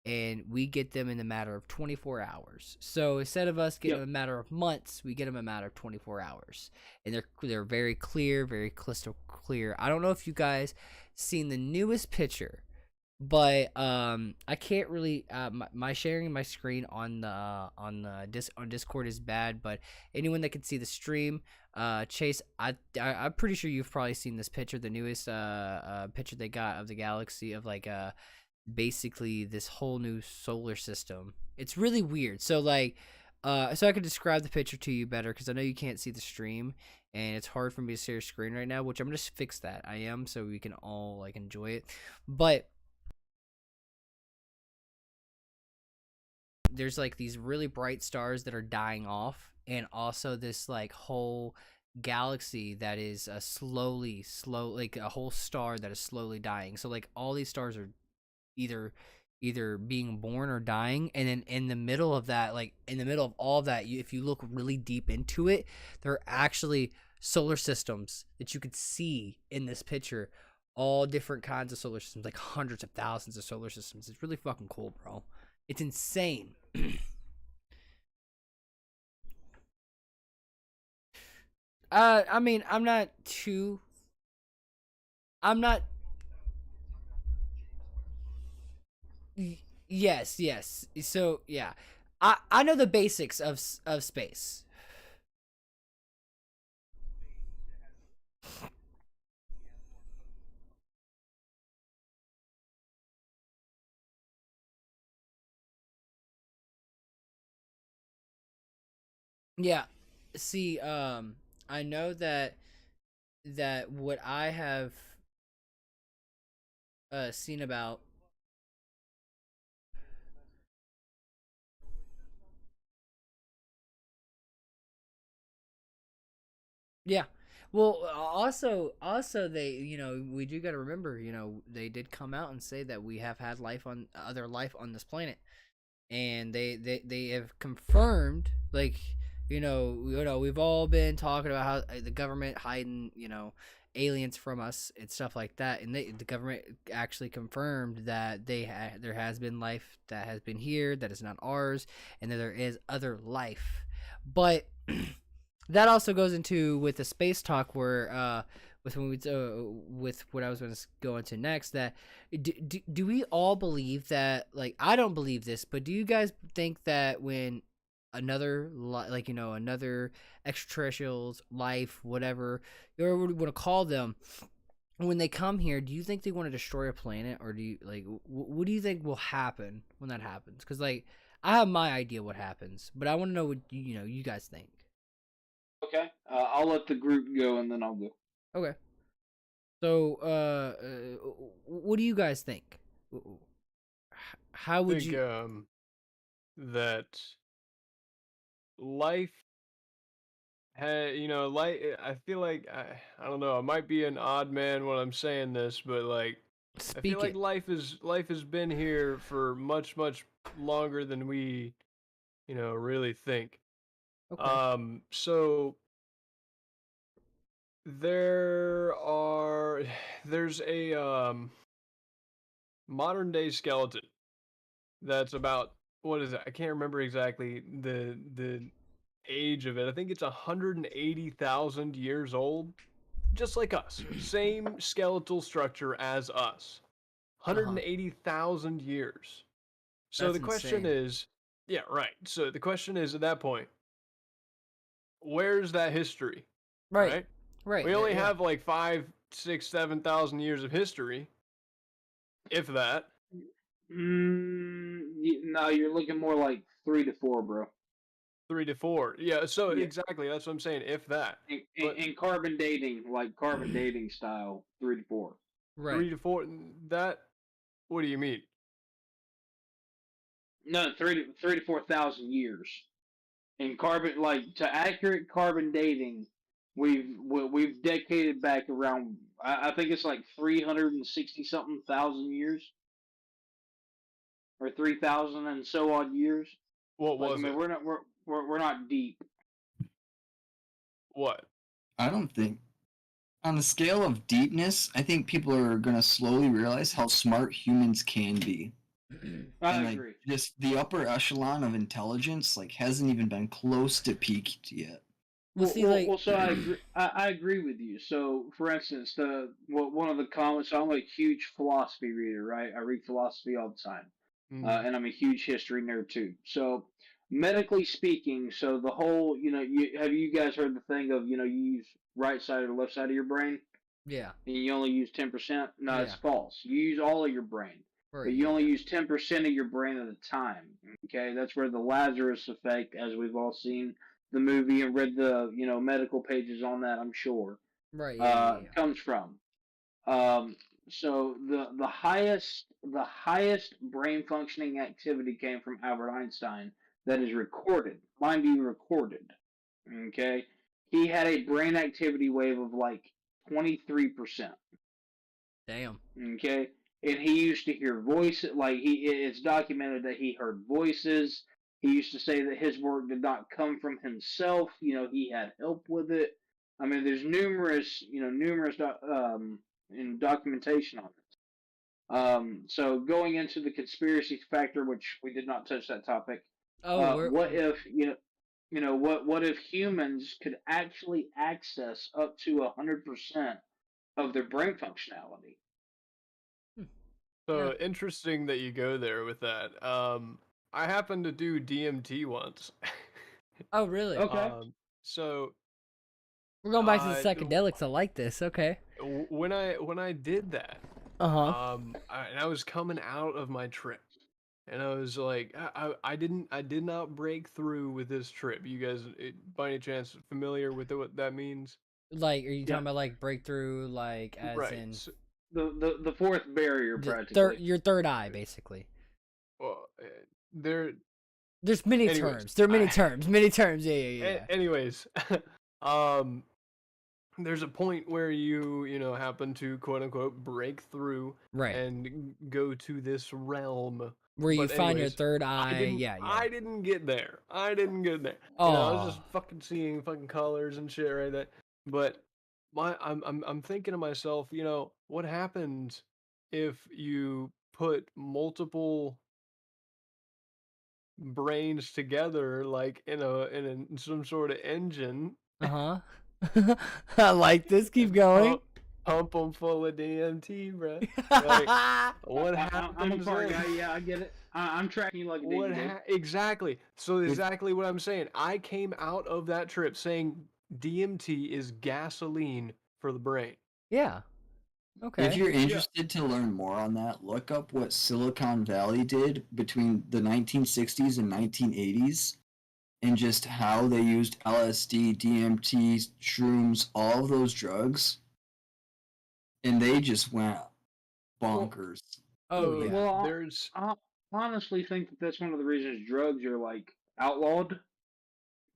and we get them in a matter of 24 hours. So instead of us getting them in a matter of months, we get them in a matter of 24 hours. And they're very clear, very crystal clear. I don't know if you guys seen the newest picture, but I can't really my sharing my screen on Discord is bad, but anyone that can see the stream, Chase, I'm pretty sure you've probably seen this picture, the newest picture they got of the galaxy of like basically this whole new solar system. It's really weird. So like so I can describe the picture to you better because I know you can't see the stream and it's hard for me to see your screen right now, which I'm gonna fix that. I am, so we can all like enjoy it. But there's like these really bright stars that are dying off, and also this like whole galaxy that is like a whole star that is slowly dying. So like all these stars are either being born or dying, and then in the middle of that, like in the middle of all of that, if you look really deep into it, there are actually solar systems that you could see in this picture, all different kinds of solar systems, like hundreds of thousands of solar systems. It's really fucking cool, bro. It's insane. I mean, I'm not yes. So yeah, I know the basics of space. Yeah. See, I know that what I have seen about. Yeah. Well, also they, we do got to remember, they did come out and say that we have had other life on this planet, and they have confirmed, like, we've all been talking about how the government hiding, aliens from us and stuff like that, and the government actually confirmed that there has been life that has been here that is not ours, and that there is other life, but that also goes into with the space talk where with what I was going to go into next, that do we all believe that, like, I don't believe this, but do you guys think that when another extraterrestrials, life, whatever you want to call them, when they come here, do you think they want to destroy a planet, or do you, like, what do you think will happen when that happens? Because, like, I have my idea what happens, but I want to know what you guys think. Okay. I'll let the group go and then I'll go. Okay. So, what do you guys think? How I would think you? that life I feel like I don't know, I might be an odd man when I'm saying this, but like I feel Speak like it. life has been here for much longer than we, really think. Okay. So there are there's a modern day skeleton that's about, what is it? I can't remember exactly the age of it. I think it's 180,000 years old, just like us. Same skeletal structure as us. Uh-huh. 180,000 years. So That's the question insane. is, yeah, right. So the question is, at that point, where's that history? Right. Right? Right. We only Yeah. have like 5, 6, 7,000 years of history, if that. No, you're looking more like 3 to 4, bro. 3 to 4. Yeah, so Yeah. exactly, that's what I'm saying, if that. But In carbon dating, like carbon dating style, 3 to 4. Right. 3 to 4, that, what do you mean? No, 3 to 4 thousand years. In carbon, like, to accurate carbon dating, we've dedicated back around. I think it's like 360 something thousand years, or 3,000 and so odd years. What Like, I was mean, it? we're not deep. What? I don't think on the scale of deepness, I think people are gonna slowly realize how smart humans can be. I And like agree. just the upper echelon of intelligence like hasn't even been close to peaked yet. Well, see, like, So I agree. I agree with you. So, for instance, one of the comments. So I'm a huge philosophy reader, right? I read philosophy all the time, Mm. and I'm a huge history nerd too. So, medically speaking, so the whole, have you guys heard the thing of, you use right side or left side of your brain, yeah, and you only use 10%? No, it's yeah, false. You use all of your brain, but right, you yeah, only yeah, use 10% of your brain at a time. Okay, that's where the Lazarus effect, as we've all seen the movie and read the medical pages on that, I'm sure, right, yeah, yeah, yeah. comes from. Um, so the highest brain functioning activity came from Albert Einstein, that is recorded. Mind you, recorded. Okay, he had a brain activity wave of like 23%. Damn. Okay, and he used to hear voices. Like, it's documented that he heard voices. He used to say that his work did not come from himself. He had help with it. I mean, there's numerous in documentation on it. So going into the conspiracy factor, which we did not touch that topic. Oh, What if what if humans could actually access up to 100% of their brain functionality? yeah. So interesting that you go there with that. I happened to do DMT once. Oh, really? Okay. So We're going back to the uh, psychedelics. I like this. Okay. when I did that, Uh huh. and I was coming out of my trip, and I was like, I did not break through with this trip. You guys, by any chance, familiar with what that means? Like, are you Yeah. talking about like breakthrough, like as Right. in So, The fourth barrier practically. your third eye, basically? well, there. There's many Anyways, terms. There are many I- terms. Many terms. Yeah. Anyways, there's a point where you know happen to quote unquote break through Right. and go to this realm. Where you But find your anyways, third eye. I didn't get there. I didn't get there. Oh. You know, I was just fucking seeing fucking colors and shit right there. But I'm thinking to myself, you know, what happens if you put multiple brains together like in some sort of engine, Uh-huh. I like this. Keep going. pump them full of DMT, bro. Like, what happens? I'm a car then? guy. Yeah, I get it. I'm tracking you like a daisy. Exactly. So exactly what I'm saying. I came out of that trip saying DMT is gasoline for the brain. Yeah. Okay. If you're interested to learn more on that, look up what Silicon Valley did between the 1960s and 1980s and just how they used LSD, DMT, shrooms, all of those drugs. And they just went bonkers. Oh yeah. Well, There's I honestly think that that's one of the reasons drugs are like outlawed.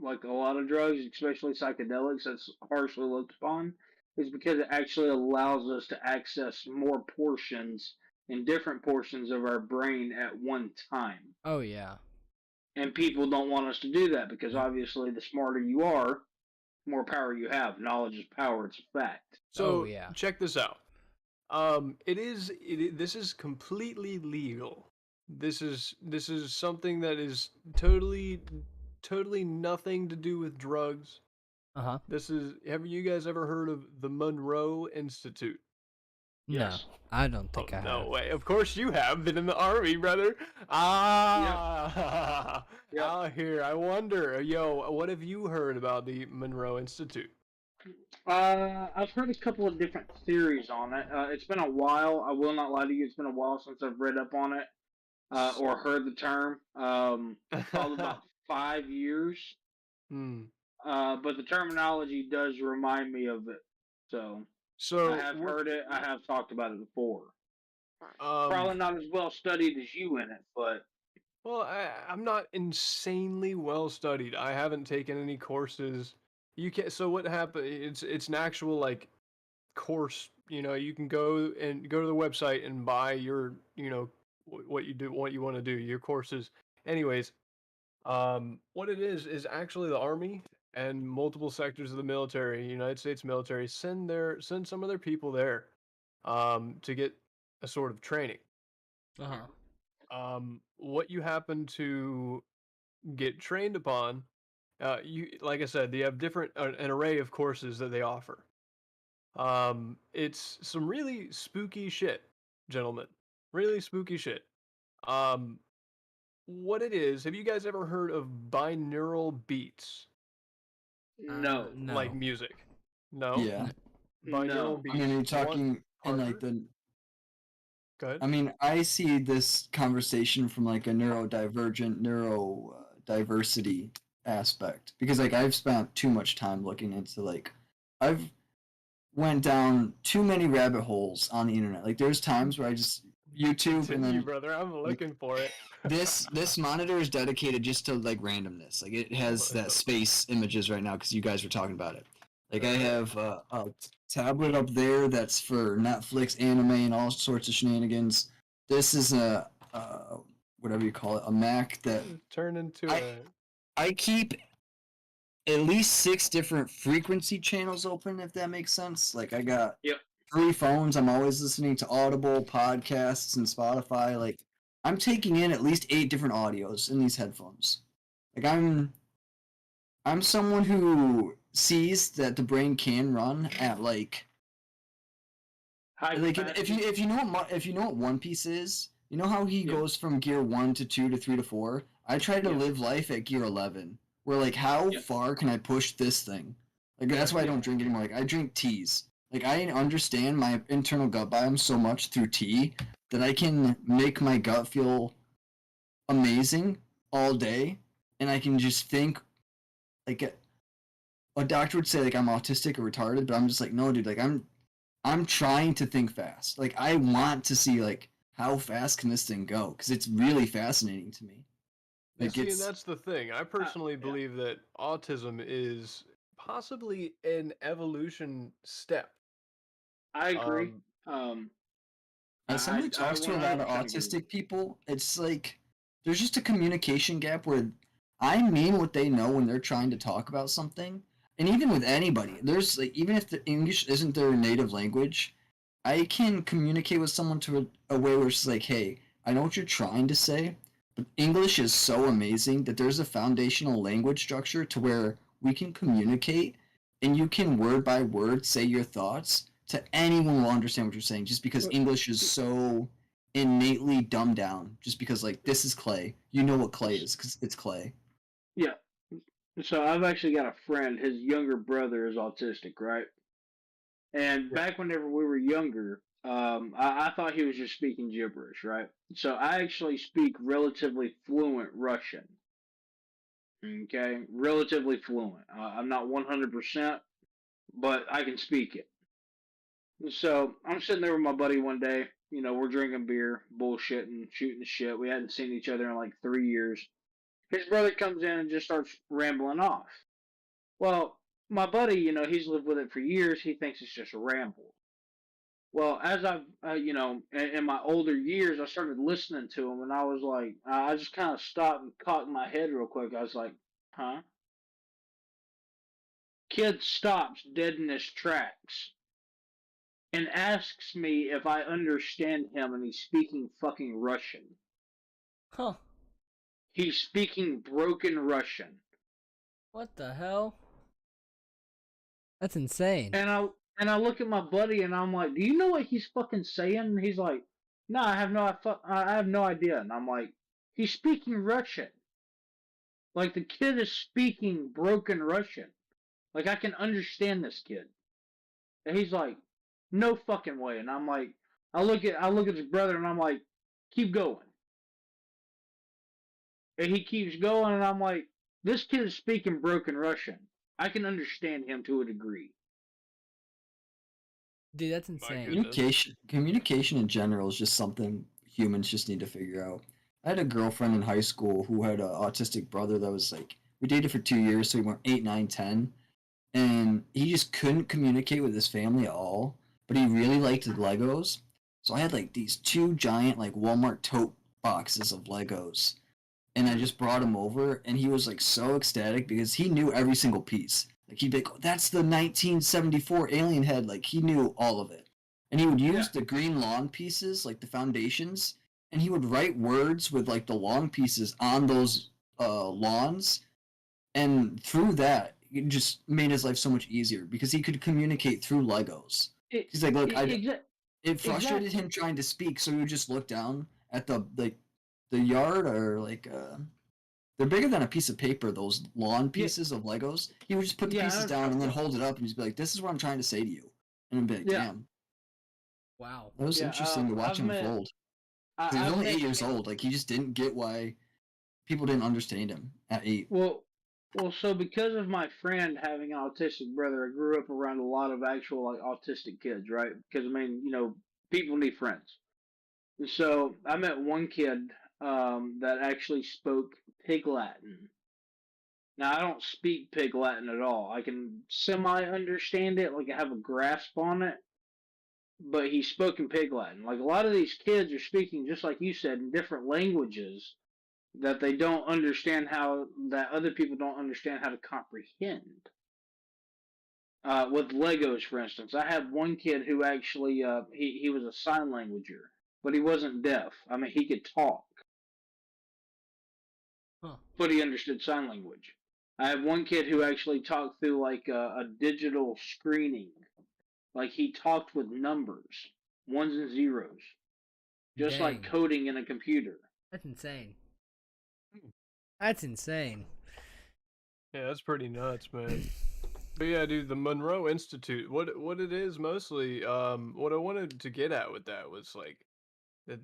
Like a lot of drugs, especially psychedelics, that's harshly looked upon, is because it actually allows us to access more portions and different portions of our brain at one time. Oh yeah. And people don't want us to do that because obviously the smarter you are, more power you have. Knowledge is power, it's a fact. so Oh, yeah. check this out. This is completely legal. This is something that is totally nothing to do with drugs. Uh-huh. Have you guys ever heard of the Monroe Institute? Yes. No, I don't think I have. No way. Of course you have been in the army, brother. Ah. Yep. Out here. I wonder, yo, what have you heard about the Monroe Institute? I've heard a couple of different theories on it. It's been a while. I will not lie to you. It's been a while since I've read up on it or heard the term. Probably about 5 years. Hmm. But the terminology does remind me of it. So I have heard it. I have talked about it before. Probably not as well studied as you in it, but Well, I'm not insanely well studied. I haven't taken any courses. You can So what happened? It's an actual like course. You know, you can go to the website and buy your what you want to do, your courses. Anyways, what it is actually the Army and multiple sectors of the military, United States military, send some of their people there, to get a sort of training. Uh-huh. What you happen to get trained upon, like I said, they have an array of courses that they offer. It's some really spooky shit, gentlemen. Really spooky shit. What it is? Have you guys ever heard of binaural beats? no. No. Like music? No. Yeah. Binaural No. beats. I mean, are you talking in like Parker? the Go ahead. I mean, I see this conversation from like a neurodivergent, neurodiversity aspect because like I've spent too much time looking into like I've went down too many rabbit holes on the internet. Like there's times where I just YouTube and Continue, then brother. I'm looking for it. this monitor is dedicated just to like randomness. Like it has that space images right now because you guys were talking about it. Like I have a tablet up there that's for Netflix, anime, and all sorts of shenanigans. This is a whatever you call it, a Mac that Turn into I keep at least 6 different frequency channels open, if that makes sense. Like I got Yep. 3 phones. I'm always listening to Audible, podcasts, and Spotify. Like I'm taking in at least 8 different audios in these headphones. Like I'm someone who sees that the brain can run at like if you know what One Piece is, you know how he goes from gear 1 to 2 to 3 to 4. I try to live life at gear 11. Where like how far can I push this thing? Like that's why I don't drink anymore. Like I drink teas. Like I understand my internal gut biome so much through tea that I can make my gut feel amazing all day, and I can just think like a doctor would say like I'm autistic or retarded, but I'm just like, no, dude, like I'm trying to think fast. Like I want to see like how fast can this thing go, because it's really fascinating to me. You Like see, and it's that's the thing. I personally yeah. believe that autism is possibly an evolution step. I agree. as someone who I talks to a lot of 100% agree. autistic people, it's like there's just a communication gap where I mean what they know when they're trying to talk about something. And even with anybody, there's like even if the English isn't their native language, I can communicate with someone to a way where it's like, hey, I know what you're trying to say, but English is so amazing that there's a foundational language structure to where we can communicate and you can word by word say your thoughts to anyone will understand what you're saying, just because English is so innately dumbed down, just because like this is clay, you know what clay is because it's clay. Yeah. So I've actually got a friend. His younger brother is autistic, right? And back whenever we were younger, I thought he was just speaking gibberish, right? So I actually speak relatively fluent Russian. Okay, relatively fluent. I'm not 100%, but I can speak it. So I'm sitting there with my buddy one day. You know, we're drinking beer, bullshitting, shooting the shit. We hadn't seen each other in like 3 years. His brother comes in and just starts rambling off. Well, my buddy, you know, he's lived with it for years. He thinks it's just a ramble. Well, as I've, you know, in my older years, I started listening to him, and I was like, I just kind of stopped and cocked my head real quick. I was like, huh? Kid stops dead in his tracks and asks me if I understand him, and he's speaking fucking Russian. Huh. He's speaking broken Russian. What the hell? That's insane. And I look at my buddy and I'm like, "Do you know what he's fucking saying?" And he's like, "No, I have no idea." And I'm like, "He's speaking Russian. Like the kid is speaking broken Russian. Like I can understand this kid." And he's like, "No fucking way." And I'm like, I look at his brother and I'm like, "Keep going." And he keeps going and I'm like, "This kid is speaking broken Russian. I can understand him to a degree." Dude, that's insane. Communication in general is just something humans just need to figure out. I had a girlfriend in high school who had an autistic brother that was like, we dated for 2 years, so we went 8, 9, 10, and he just couldn't communicate with his family at all, but he really liked Legos. So I had like these two giant like Walmart tote boxes of Legos, and I just brought him over, and he was like so ecstatic because he knew every single piece. Like he'd be like, "That's the 1974 alien head." Like he knew all of it, and he would use the green lawn pieces, like the foundations, and he would write words with like the long pieces on those lawns, and through that, it just made his life so much easier because he could communicate through Legos. He's like, "Look, it frustrated him trying to speak, so he would just look down at the yard or like they're bigger than a piece of paper, those lawn pieces of Legos. He would just put the pieces down and then hold it up and just be like, "This is what I'm trying to say to you." And I'd be like, "Damn." Wow. That was interesting to watch him unfold. He was only 8 years old. Like he just didn't get why people didn't understand him at 8. Well, so because of my friend having an autistic brother, I grew up around a lot of actual like autistic kids, right? Because I mean, you know, people need friends. And so I met one kid that actually spoke Pig Latin. Now I don't speak Pig Latin at all. I can semi understand it, like I have a grasp on it. But he spoke in Pig Latin. Like a lot of these kids are speaking, just like you said, in different languages that they don't understand that other people don't understand how to comprehend. With Legos, for instance, I had one kid who actually he was a sign languager, but he wasn't deaf. I mean, he could talk, but he understood sign language. I had one kid who actually talked through like a digital screening, like he talked with numbers, ones and zeros, just like coding in a computer. That's insane. That's insane. Yeah, that's pretty nuts, man. But yeah, dude, the Monroe Institute, what it is mostly, what I wanted to get at with that was like that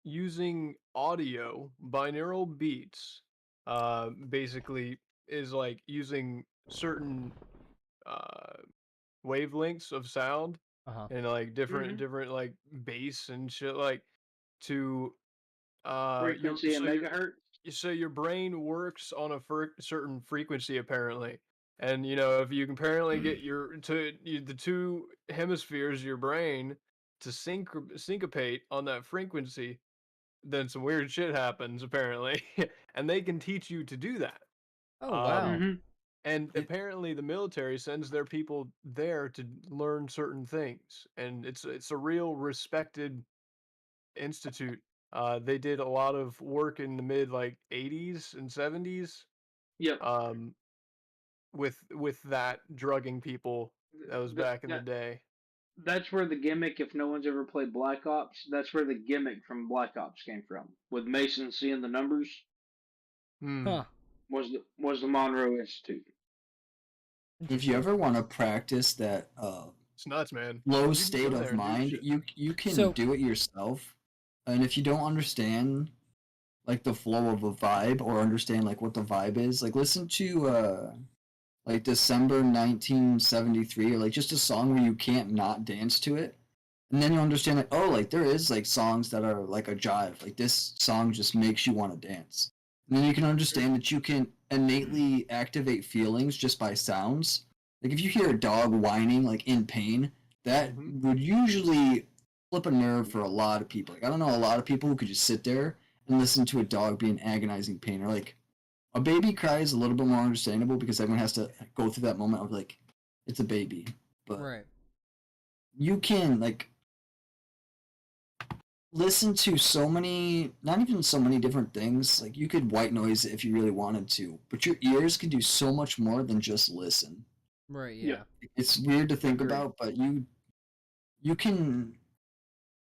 using audio, binaural beats, basically is like using certain uh, wavelengths of sound Uh-huh. and like Hmm. different like bass and shit like to your Frequency and megahertz. so your brain works on a certain frequency apparently, and you know if you can apparently get the two hemispheres of your brain to syncopate on that frequency, then some weird shit happens apparently, and they can teach you to do that. Oh wow. Um, Hmm. and It, apparently the military sends their people there to learn certain things, and it's a real respected institute. They did a lot of work in the mid like 80s and 70s, Yep. um, with that drugging people. That was That, back in the that day. that's where the gimmick. If no one's ever played Black Ops, that's where the gimmick from Black Ops came from. With Mason seeing the numbers, Hmm. Huh. was the Monroe Institute. if you Interesting. ever want to practice that It's nuts, man. low You can state go of there and do mind, shit. you can So do it yourself. And if you don't understand like the flow of a vibe or understand like what the vibe is, like listen to like December 1973 or like just a song where you can't not dance to it. And then you understand like, oh, like there is like songs that are like a jive. Like this song just makes you want to dance. And then you can understand that you can innately activate feelings just by sounds. Like if you hear a dog whining like in pain, that Hmm. would usually flip a nerve for a lot of people. Like I don't know a lot of people who could just sit there and listen to a dog be in agonizing pain. Or like a baby cry is a little bit more understandable because everyone has to go through that moment of like it's a baby. But right. you can like listen to so many, not even so many different things. Like you could white noise it if you really wanted to, but your ears can do so much more than just listen. Right, Yep. yeah. It's weird to think Agree. about, but you can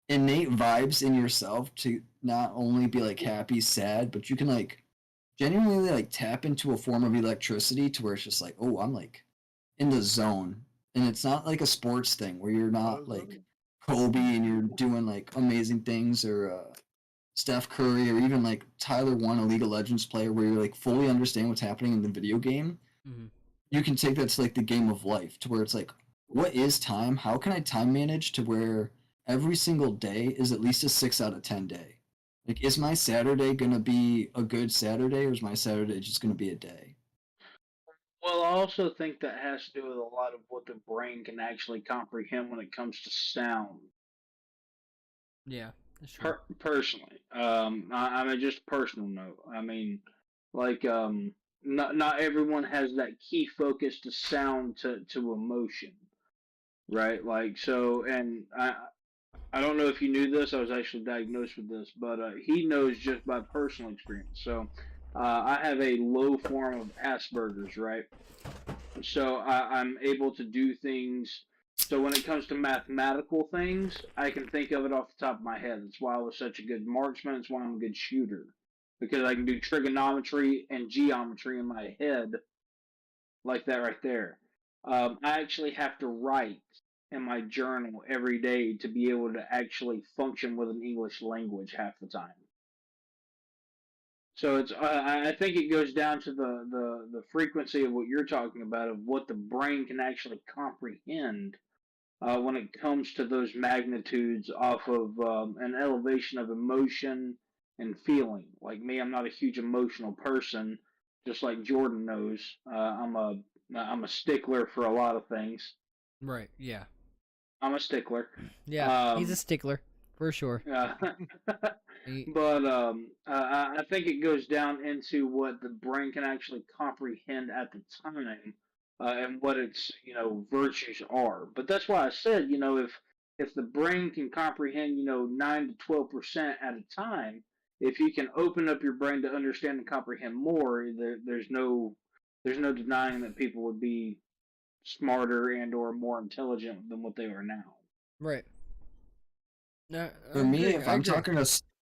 innate vibes in yourself to not only be like happy, sad, but you can like genuinely like tap into a form of electricity to where it's just like, oh, I'm like in the zone. And it's not like a sports thing where you're not like Kobe and you're doing like amazing things or Steph Curry or even like Tyler One, a League of Legends player where you like fully understand what's happening in the video game. Hmm. You can take that to like the game of life to where it's like, what is time? How can I time manage to where every single day is at least a 6 out of 10 day? Like, is my Saturday gonna be a good Saturday or is my Saturday just gonna be a day? Well, I also think that has to do with a lot of what the brain can actually comprehend when it comes to sound. Yeah, that's true. Personally, I mean, just personal note. I mean, like, not everyone has that key focus to sound to emotion, right? Like, so, and I don't know if you knew this. I was actually diagnosed with this, but he knows just by personal experience. So, I have a low form of Asperger's, right? So I'm able to do things. So when it comes to mathematical things, I can think of it off the top of my head. That's why I was such a good marksman. It's why I'm a good shooter, because I can do trigonometry and geometry in my head like that right there. I actually have to write in my journal every day to be able to actually function with an English language half the time. So it's I think it goes down to the frequency of what you're talking about of what the brain can actually comprehend when it comes to those magnitudes off of an elevation of emotion and feeling. Like me, I'm not a huge emotional person, just like Jordan knows. I'm a stickler for a lot of things. Right, yeah. I'm a stickler. Yeah, he's a Um, stickler, for sure. Uh, He, but I think it goes down into what the brain can actually comprehend at the time, and what its virtues are. But that's why I said if the brain can comprehend 9 to 12% at a time, if you can open up your brain to understand and comprehend more, there's no denying that people would be smarter and or more intelligent than what they are now. right. No, I For me, agree, if I I'm agree. talking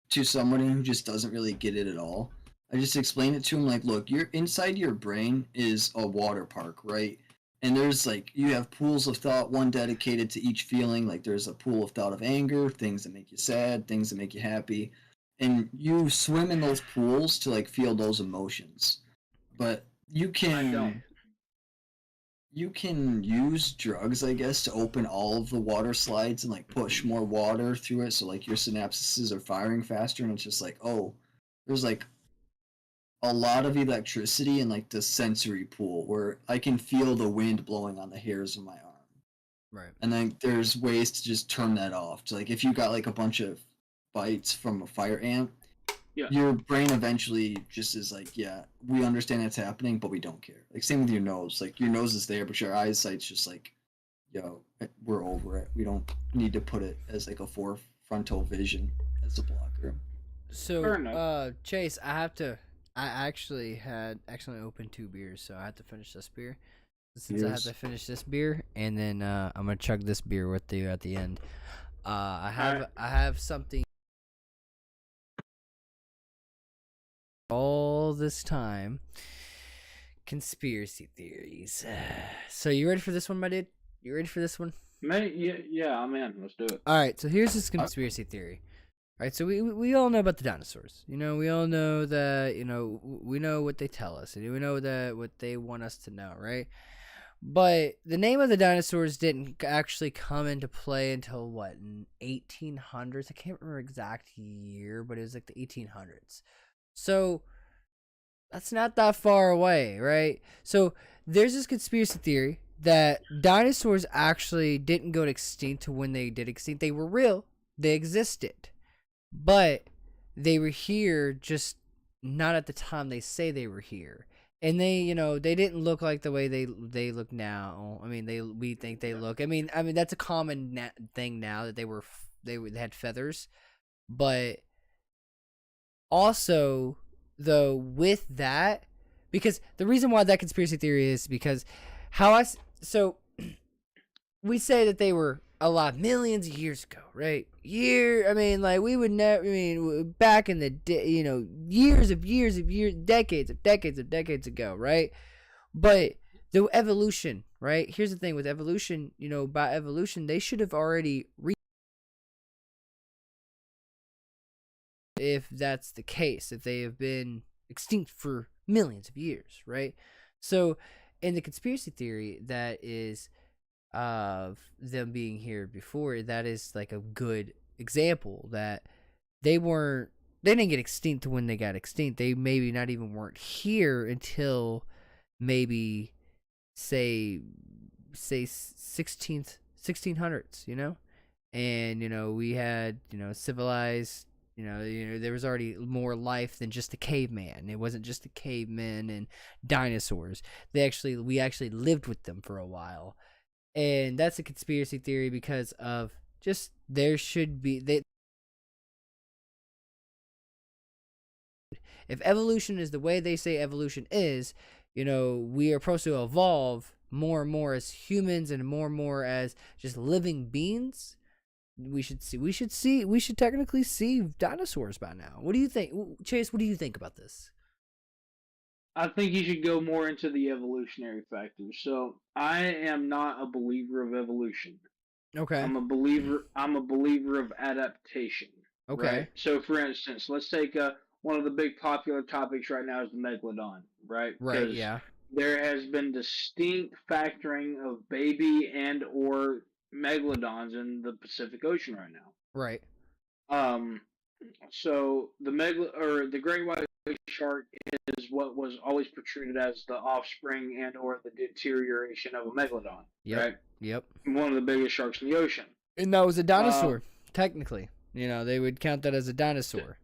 to somebody who just doesn't really get it at all, I just explain it to them like, look, your inside your brain is a water park, right? And there's like you have pools of thought, one dedicated to each feeling. Like there's a pool of thought of anger, things that make you sad, things that make you happy. and you swim in those pools to like feel those emotions. But you I don't. can use drugs, I guess, to open all of the water slides and like push more water through it, so like your synapses are firing faster, and it's just like, oh, there's like a lot of electricity in like the sensory pool where I can feel the wind blowing on the hairs of my arm. Right. And then there's ways to just turn that off. So like if you got like a bunch of bites from a fire ant, Yeah. your brain eventually just is like, yeah, we understand it's happening, but we don't care. Like same with your nose. Like your nose is there, but your eyesight's just like, yo, we're over it. We don't need to put it as like a frontal vision as a blocker. So, Fair enough. Chase, I actually had accidentally opened 2 beers, so I had to finish this beer. Since I have Beers. to finish this beer, and then I'm gonna chug this beer with you at the end. I have something all this time. Conspiracy theories. So you ready for this one, my dude? You ready for this one? Yeah, I'm in. Let's do it. All right. So here's this conspiracy theory. All right. So we all know about the dinosaurs. You know, we all know that. You know, we know what they tell us, and we know that what they want us to know, right? But the name of the dinosaurs didn't actually come into play until what, in 1800s? I can't remember exact year, but it was like the 1800s. So that's not that far away, right? So there's this conspiracy theory that dinosaurs actually didn't go extinct to when they did extinct. They were real. They existed. But they were here, just not at the time they say they were here. And they, you know, they didn't look like the way they look now. I mean, we think they look. I mean that's a common thing now that they had feathers. But also, though, with that, because the reason why that conspiracy theory is because so we say that they were alive millions of years ago, right? I mean, like we would never. I mean, back in the day, you know, years, decades ago, right? But the evolution, right? Here's the thing with evolution. You know, by evolution, they should have already if that's the case, if they have been extinct for millions of years, right? So, in the conspiracy theory that is of them being here before, that is like a good example that they didn't get extinct when they got extinct. They maybe not even weren't here until maybe say 1600s, you know? And you know, we had, you know, civilized, you know, there was already more life than just the caveman. It wasn't just the cavemen and dinosaurs. We actually lived with them for a while. And that's a conspiracy theory because of just there should be if evolution is the way they say evolution is, you know, we are supposed to evolve more and more as humans and more as just living beings. We should technically see dinosaurs by now. What do you think, Chase? What do you think about this? I think you should go more into the evolutionary factors. So I am not a believer of evolution. Okay. I'm a believer of adaptation. Okay. Right? So for instance, let's take one of the big popular topics right now is the megalodon, right? Right. Yeah. There has been distinct factoring of baby and or megalodons in the Pacific Ocean right now. Right. So the great white shark is what was always portrayed as the offspring and or the deterioration of a megalodon. Yep. Right. Yep. One of the biggest sharks in the ocean. And that was a dinosaur, technically. You know, they would count that as a dinosaur.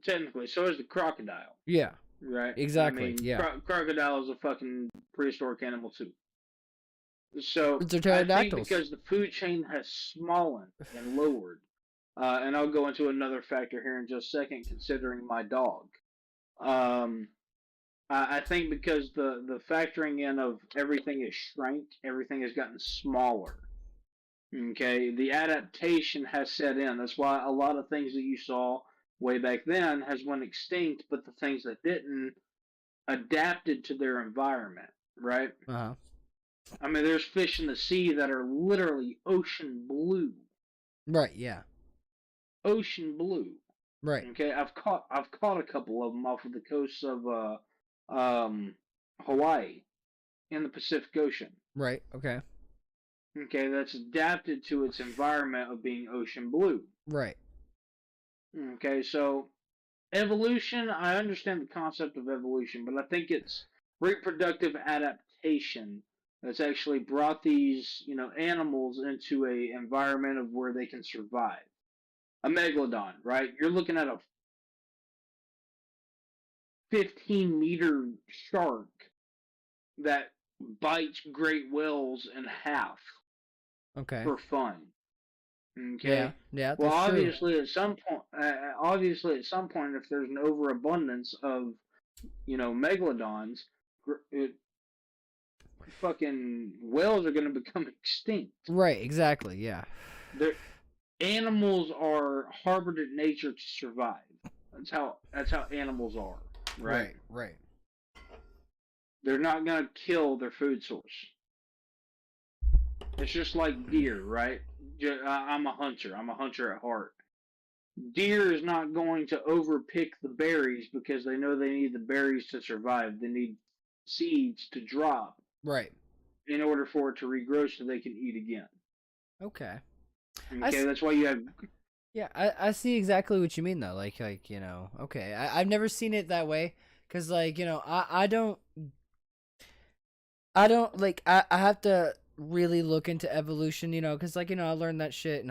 Technically, so is the crocodile. Yeah. Right. Exactly. I mean, yeah. Crocodile is a fucking prehistoric animal too. So They're I think pterodactyls. because the food chain has smallened and lowered, and I'll go into another factor here in just a second, considering my dog. I think because the factoring in of everything is shrank, everything has gotten smaller. Okay, the adaptation has set in. That's why a lot of things that you saw way back then has went extinct, but the things that didn't adapted to their environment, right? Uh-huh. I mean, there's fish in the sea that are literally ocean blue. Right, yeah. Ocean blue. Right. Okay, I've caught a couple of them off of the coast of Hawaii in the Pacific Ocean. Right. Okay. Okay, that's adapted to its environment of being ocean blue. Right. Okay, so evolution, I understand the concept of evolution, but I think it's reproductive adaptation that's actually brought these, animals into a environment of where they can survive. A megalodon, right? You're looking at a 15-meter shark that bites great whales in half Okay. for fun. Okay. Yeah. Yeah. Well, That's true. obviously at some point, if there's an overabundance of, megalodons, fucking whales are going to become extinct. Right. Exactly. Yeah. They're, animals are harbored in nature to survive. That's how animals are, right? Right. They're not going to kill their food source. It's just like deer, right? I'm a hunter. I'm a hunter at heart. Deer is not going to overpick the berries because they know they need the berries to survive. They need seeds to drop Right. in order for it to regrow so they can eat again. Okay. Okay, that's why you have. Yeah, I see exactly what you mean though. Like okay. I've never seen it that way because I don't like I have to really look into evolution, because I learned that shit in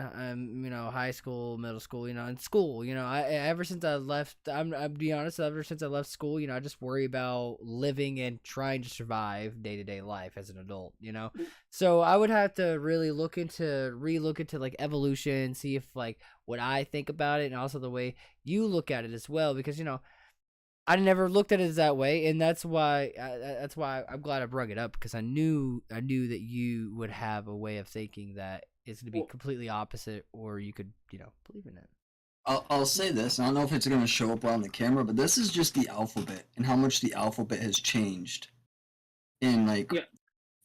high school, middle school, in school, I ever since I left, I'm be honest, ever since I left school, I just worry about living and trying to survive day-to-day life as an adult, so I would have to really look into like evolution, see if like what I think about it and also the way you look at it as well, because I never looked at it that way, and that's why I'm glad I brought it up, because I knew that you would have a way of thinking that it's going to be completely opposite, or you could believe in it. I'll say this. I don't know if it's going to show up on the camera, but this is just the alphabet and how much the alphabet has changed in like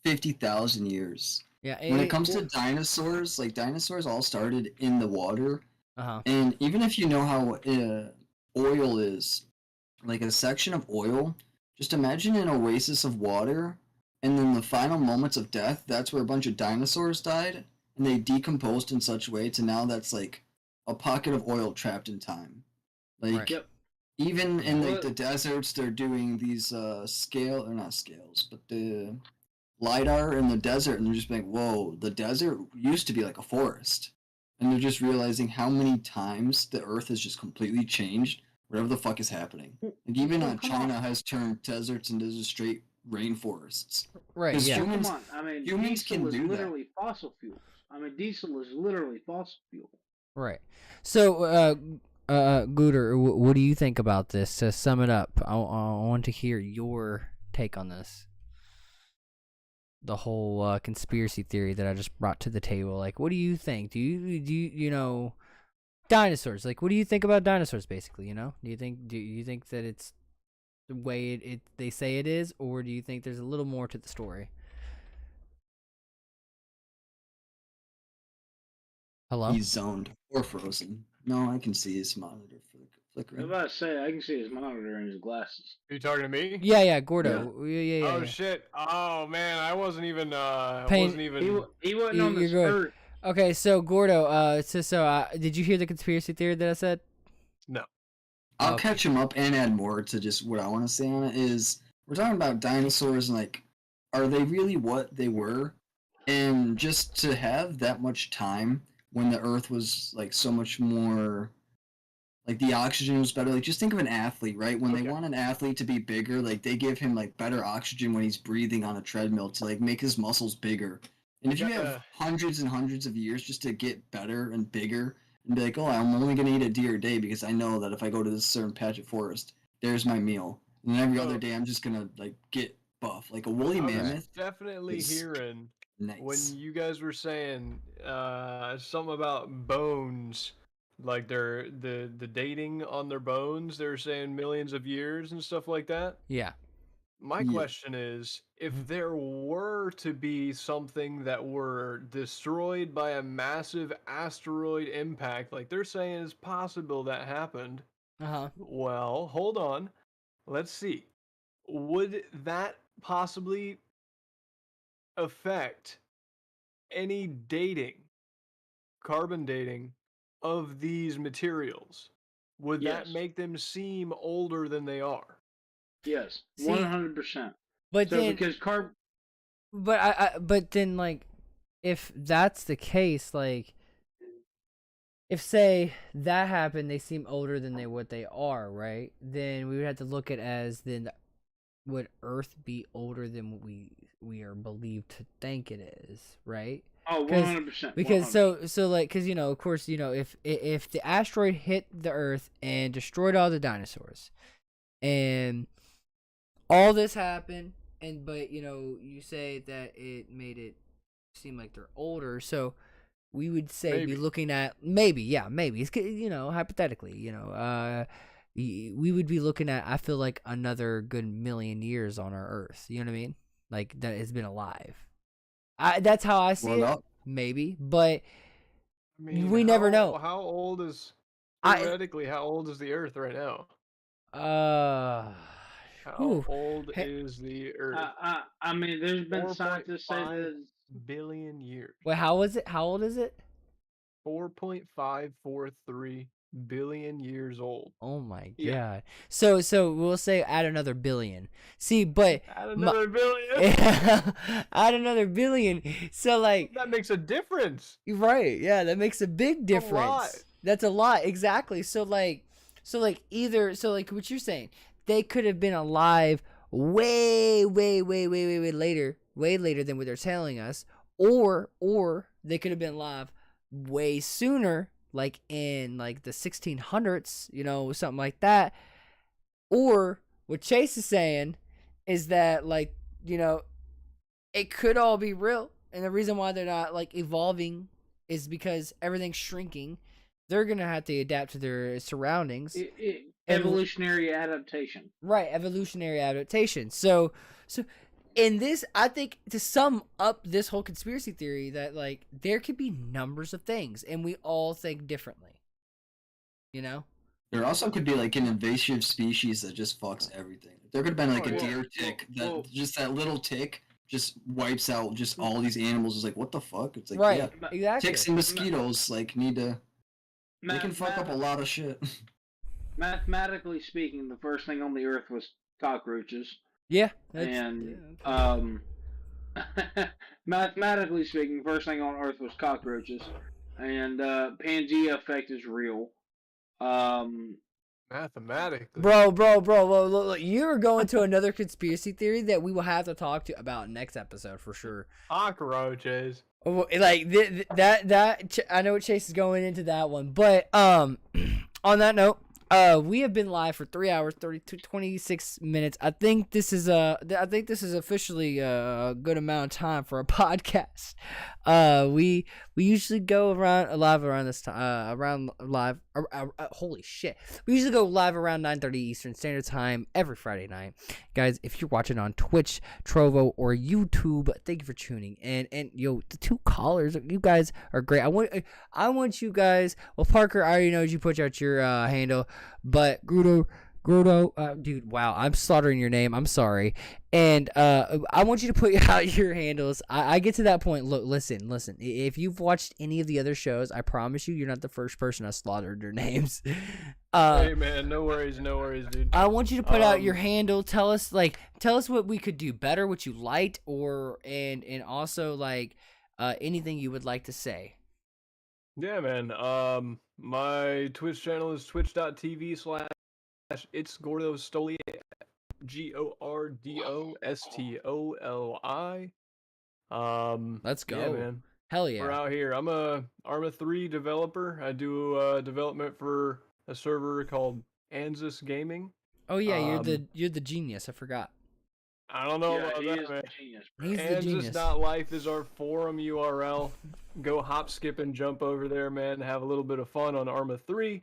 50,000 years. Yeah. When it comes to dinosaurs, like dinosaurs all started in the water, Uh-huh. and even if you know how oil is, like a section of oil, just imagine an oasis of water, and then the final moments of death, that's where a bunch of dinosaurs died, and they decomposed in such a way to now that's like a pocket of oil trapped in time. Like, Right. even in like the deserts, they're doing these not scales, but the LiDAR in the desert, and they're just like, whoa, the desert used to be like a forest. And they're just realizing how many times the earth has just completely changed. Whatever the fuck is happening. Like even China has turned deserts into just straight rainforests. Right. Yeah. Humans, Come on, I mean, humans diesel can is do literally fossil fuels. I mean, diesel is literally fossil fuel. Right. So, Gooder, what do you think about this? To sum it up, I want to hear your take on this. The whole conspiracy theory that I just brought to the table. Like, what do you think? Do you dinosaurs? Like, what do you think about dinosaurs? Basically, do you think that it's the way they say it is, or do you think there's a little more to the story? Hello? He's zoned or frozen. No, I can see his monitor I was flickering. about to say, I can see his monitor and his glasses. Are you talking to me? Yeah, Gordo. Yeah. Oh shit! Oh man, I wasn't even. He wasn't on this good. earth. Okay, so Gordo. Did you hear the conspiracy theory that I said? No. I'll catch him up and add more to just what I want to say on it. Is we're talking about dinosaurs and like, are they really what they were? And just to have that much time when the Earth was like so much more, like the oxygen was better. Like just think of an athlete, right? When they want an athlete to be bigger, like they give him like better oxygen when he's breathing on a treadmill to like make his muscles bigger. And if you have hundreds and hundreds of years just to get better and bigger and be like, oh, I'm only going to eat a deer a day because I know that if I go to this certain patch of forest, there's my meal. And then every other day I'm just going to like get buff. Like a woolly mammoth. Definitely hearing nice. When you guys were saying something about bones, like the dating on their bones, they were saying millions of years and stuff like that. Yeah. my Yeah. question is, if there were to be something that were destroyed by a massive asteroid impact, like they're saying it's possible that happened, Uh-huh. well, hold on. Let's see. Would that possibly affect any dating, carbon dating of these materials? Would that Yes. make them seem older than they are? Yes. See, 100%. But So then because but then like if that's the case, like if say that happened, they seem older than what they are, right? Then we would have to look at as then would Earth be older than what we are believed to think it is, right? oh, 100%. Because 100%. so like because of course if the asteroid hit the Earth and destroyed all the dinosaurs, and all this happened, and but you say that it made it seem like they're older, so we would say Maybe. be looking at maybe it's hypothetically we would be looking at, I feel like, another good million years on our Earth, you know what I mean, like that has been alive. That's how I see Well, it. no. Maybe, but I mean, we never know. How old is I- theoretically? How old is the Earth right now? How whew. old Hey- is the Earth? I mean, there's been scientists say 4.5 that. billion years. Wait, how old is it? 4.543 billion years old. Oh my Yeah. god. So we'll say add another billion. See, but Add another billion. add another billion. So like That makes a difference. right, yeah, that makes a big difference. lot. That's a lot, exactly. So like what you're saying, they could have been alive way later than what they're telling us, or they could have been alive way sooner, like in like the 1600s, something like that. Or what Chase is saying is that like it could all be real, and the reason why they're not like evolving is because everything's shrinking. They're gonna have to adapt to their surroundings. Evolutionary adaptation. Right, evolutionary adaptation. So in this, I think, to sum up this whole conspiracy theory, that like there could be numbers of things and we all think differently. There also could be like an invasive species that just fucks everything. There could have been like Oh, a yeah. deer tick Well- just that little tick just wipes out just all these animals. It's like, what the fuck? It's like, Right, yeah, exactly. ticks and mosquitoes like need to. They can fuck up a lot of shit. Mathematically speaking, the first thing on the Earth was cockroaches, Yeah, and yeah, okay. mathematically speaking, the first thing on Earth was cockroaches, and Pangea effect is real. Mathematically. Bro, look, you're going to another conspiracy theory that we will have to talk to about next episode for sure. Cockroaches. Like that I know what Chase is going into that one, but on that note, we have been live for 3 hours 26 minutes. I think this is officially a good amount of time for a podcast. We usually go live around this time, holy shit, we usually go live around 9:30 Eastern Standard Time every Friday night. Guys, if you're watching on Twitch, Trovo, or YouTube, thank you for tuning in. And yo, the two callers, you guys are great. I want you guys. Well, Parker, I already know you put out your handle, but Grudo, dude, wow, I'm slaughtering your name. I'm sorry. And I want you to put out your handles. I get to that point. Look, listen. If you've watched any of the other shows, I promise you're not the first person I slaughtered their names. Hey man, no worries, dude. I want you to put out your handle. Tell us what we could do better, what you liked, and also like anything you would like to say. Yeah, man. My Twitch channel is twitch.tv/it's Gordo Stoli, GORDOSTOLI. Let's go. Yeah, man. Hell yeah. We're out here. I'm a Arma 3 developer. I do development for a server called Anzus Gaming. Oh yeah, you're the genius. I forgot. I don't know Yeah, about he that, is man. a genius, bro. He's the genius. Anzus.life is our forum URL. Go hop, skip, and jump over there, man. Have a little bit of fun on Arma 3.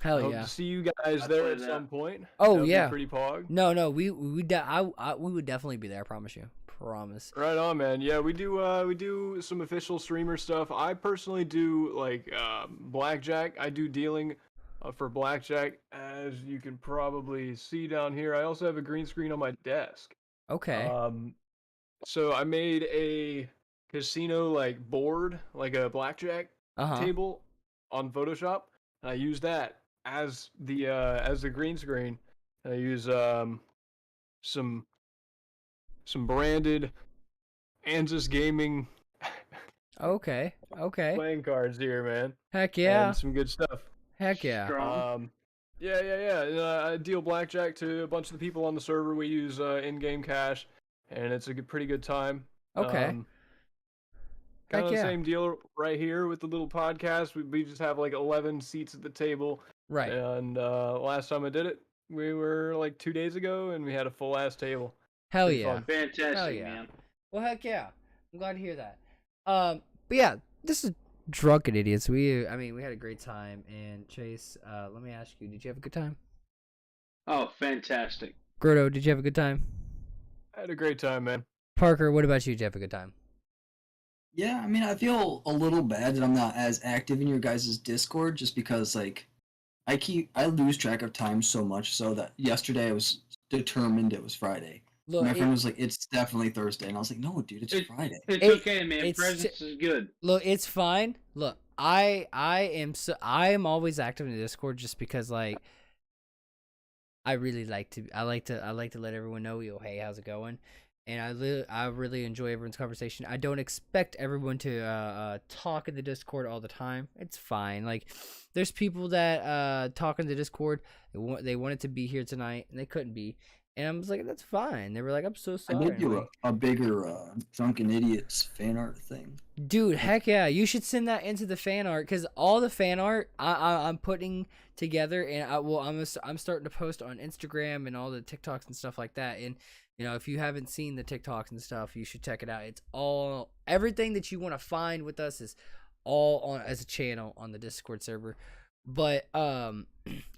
I Hell hope yeah. to see you guys I'd there play at that. some point. Oh, That would be yeah. pretty pog. No, we would definitely be there. I promise you. Promise. Right on, man. Yeah, we do some official streamer stuff. I personally do like blackjack. I do dealing for blackjack, as you can probably see down here. I also have a green screen on my desk. Okay. So I made a casino like board, like a blackjack Uh-huh. table on Photoshop, and I use that as the green screen. I use some branded Anzus Gaming Okay. playing cards here, man. Heck yeah. And some good stuff. Heck yeah. Strong. Yeah. And, I deal blackjack to a bunch of the people on the server. We use in-game cash, and it's a pretty good time. Okay. Kind Heck of the yeah. same deal right here with the little podcast. We just have like 11 seats at the table. Right. And last time I did it, we were like 2 days ago, and we had a full ass table. Hell Pretty yeah. fun. Fantastic, Hell yeah. man. Well, heck yeah. I'm glad to hear that. But yeah, this is Drunken Idiots. We had a great time. And Chase, let me ask you, did you have a good time? Oh, fantastic. Grotto, did you have a good time? I had a great time, man. Parker, what about you? Did you have a good time? Yeah, I mean, I feel a little bad that I'm not as active in your guys' Discord, just because like I lose track of time so much, so that yesterday I was determined it was Friday. Look, My friend was like, "It's definitely Thursday," and I was like, "No, dude, it's Friday." It's It- okay, man. it's- Presence is good. Look, it's fine. Look, I am always active in the Discord just because like I like to let everyone know, yo, hey, how's it going? And I really enjoy everyone's conversation. I don't expect everyone to talk in the Discord all the time. It's fine. Like, there's people that talk in the Discord. They wanted to be here tonight and they couldn't be. And I was like, that's fine. They were like, I'm so I sorry. did do a bigger Drunken Idiots fan art thing. Dude, heck yeah. You should send that into the fan art, because all the fan art I'm putting together, and I'm starting to post on Instagram and all the TikToks and stuff like that. And you know, if you haven't seen the TikToks and stuff, you should check it out. It's all, everything that you want to find with us is all on as a channel on the Discord server. But I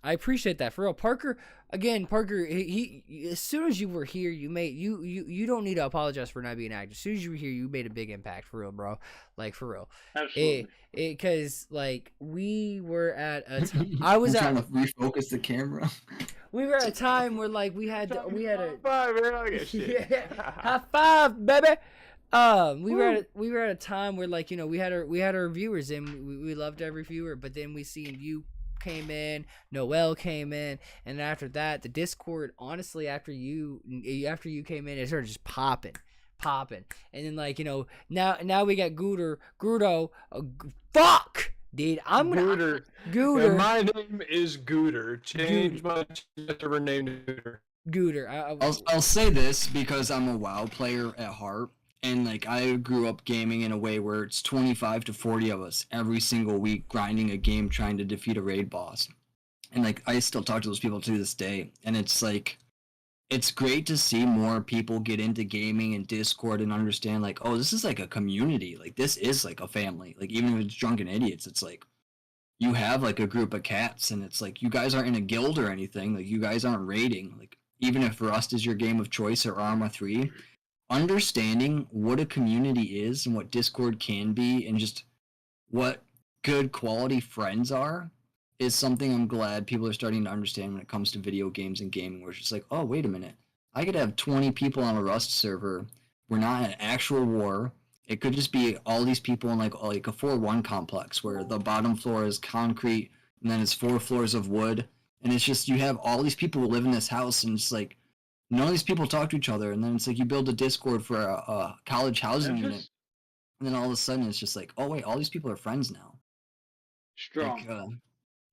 appreciate that for real. Parker, he as soon as you were here, you don't need to apologize for not being active. As soon as you were here, you made a big impact, for real, bro. Like, for real. Absolutely. Because like we were at a I'm trying to refocus the camera. we were at a time where like we had a Bye, man. I get shit. yeah, high five, baby. We were at a time where, like, you know, we had our viewers, and we loved every viewer, but then we seen you came in, Noel came in, and after that, the Discord, honestly, after you came in, it started just popping, and then, like, you know, now we got Grudo, fuck, dude, I'm gonna Gooter. And my name is Gooter. Change my server name to Gooter. I'll say this because I'm a WoW player at heart. And, like, I grew up gaming in a way where it's 25 to 40 of us every single week grinding a game trying to defeat a raid boss. And, like, I still talk to those people to this day. And it's, like, it's great to see more people get into gaming and Discord and understand, like, oh, this is, like, a community. Like, this is, like, a family. Like, even if it's Drunken Idiots, it's, like, you have, like, a group of cats. And it's, like, you guys aren't in a guild or anything. Like, you guys aren't raiding. Like, even if Rust is your game of choice or Arma 3... understanding what a community is and what Discord can be and just what good quality friends are is something I'm glad people are starting to understand when it comes to video games and gaming, where it's just like, oh, wait a minute. I could have 20 people on a Rust server. We're not in an actual war. It could just be all these people in like a 4-1 complex where the bottom floor is concrete and then it's 4 floors of wood. And it's just, you have all these people who live in this house and it's like, none of these people talk to each other, and then it's like you build a Discord for a college housing unit, and then all of a sudden it's just like, oh wait, all these people are friends now. Strong. Like,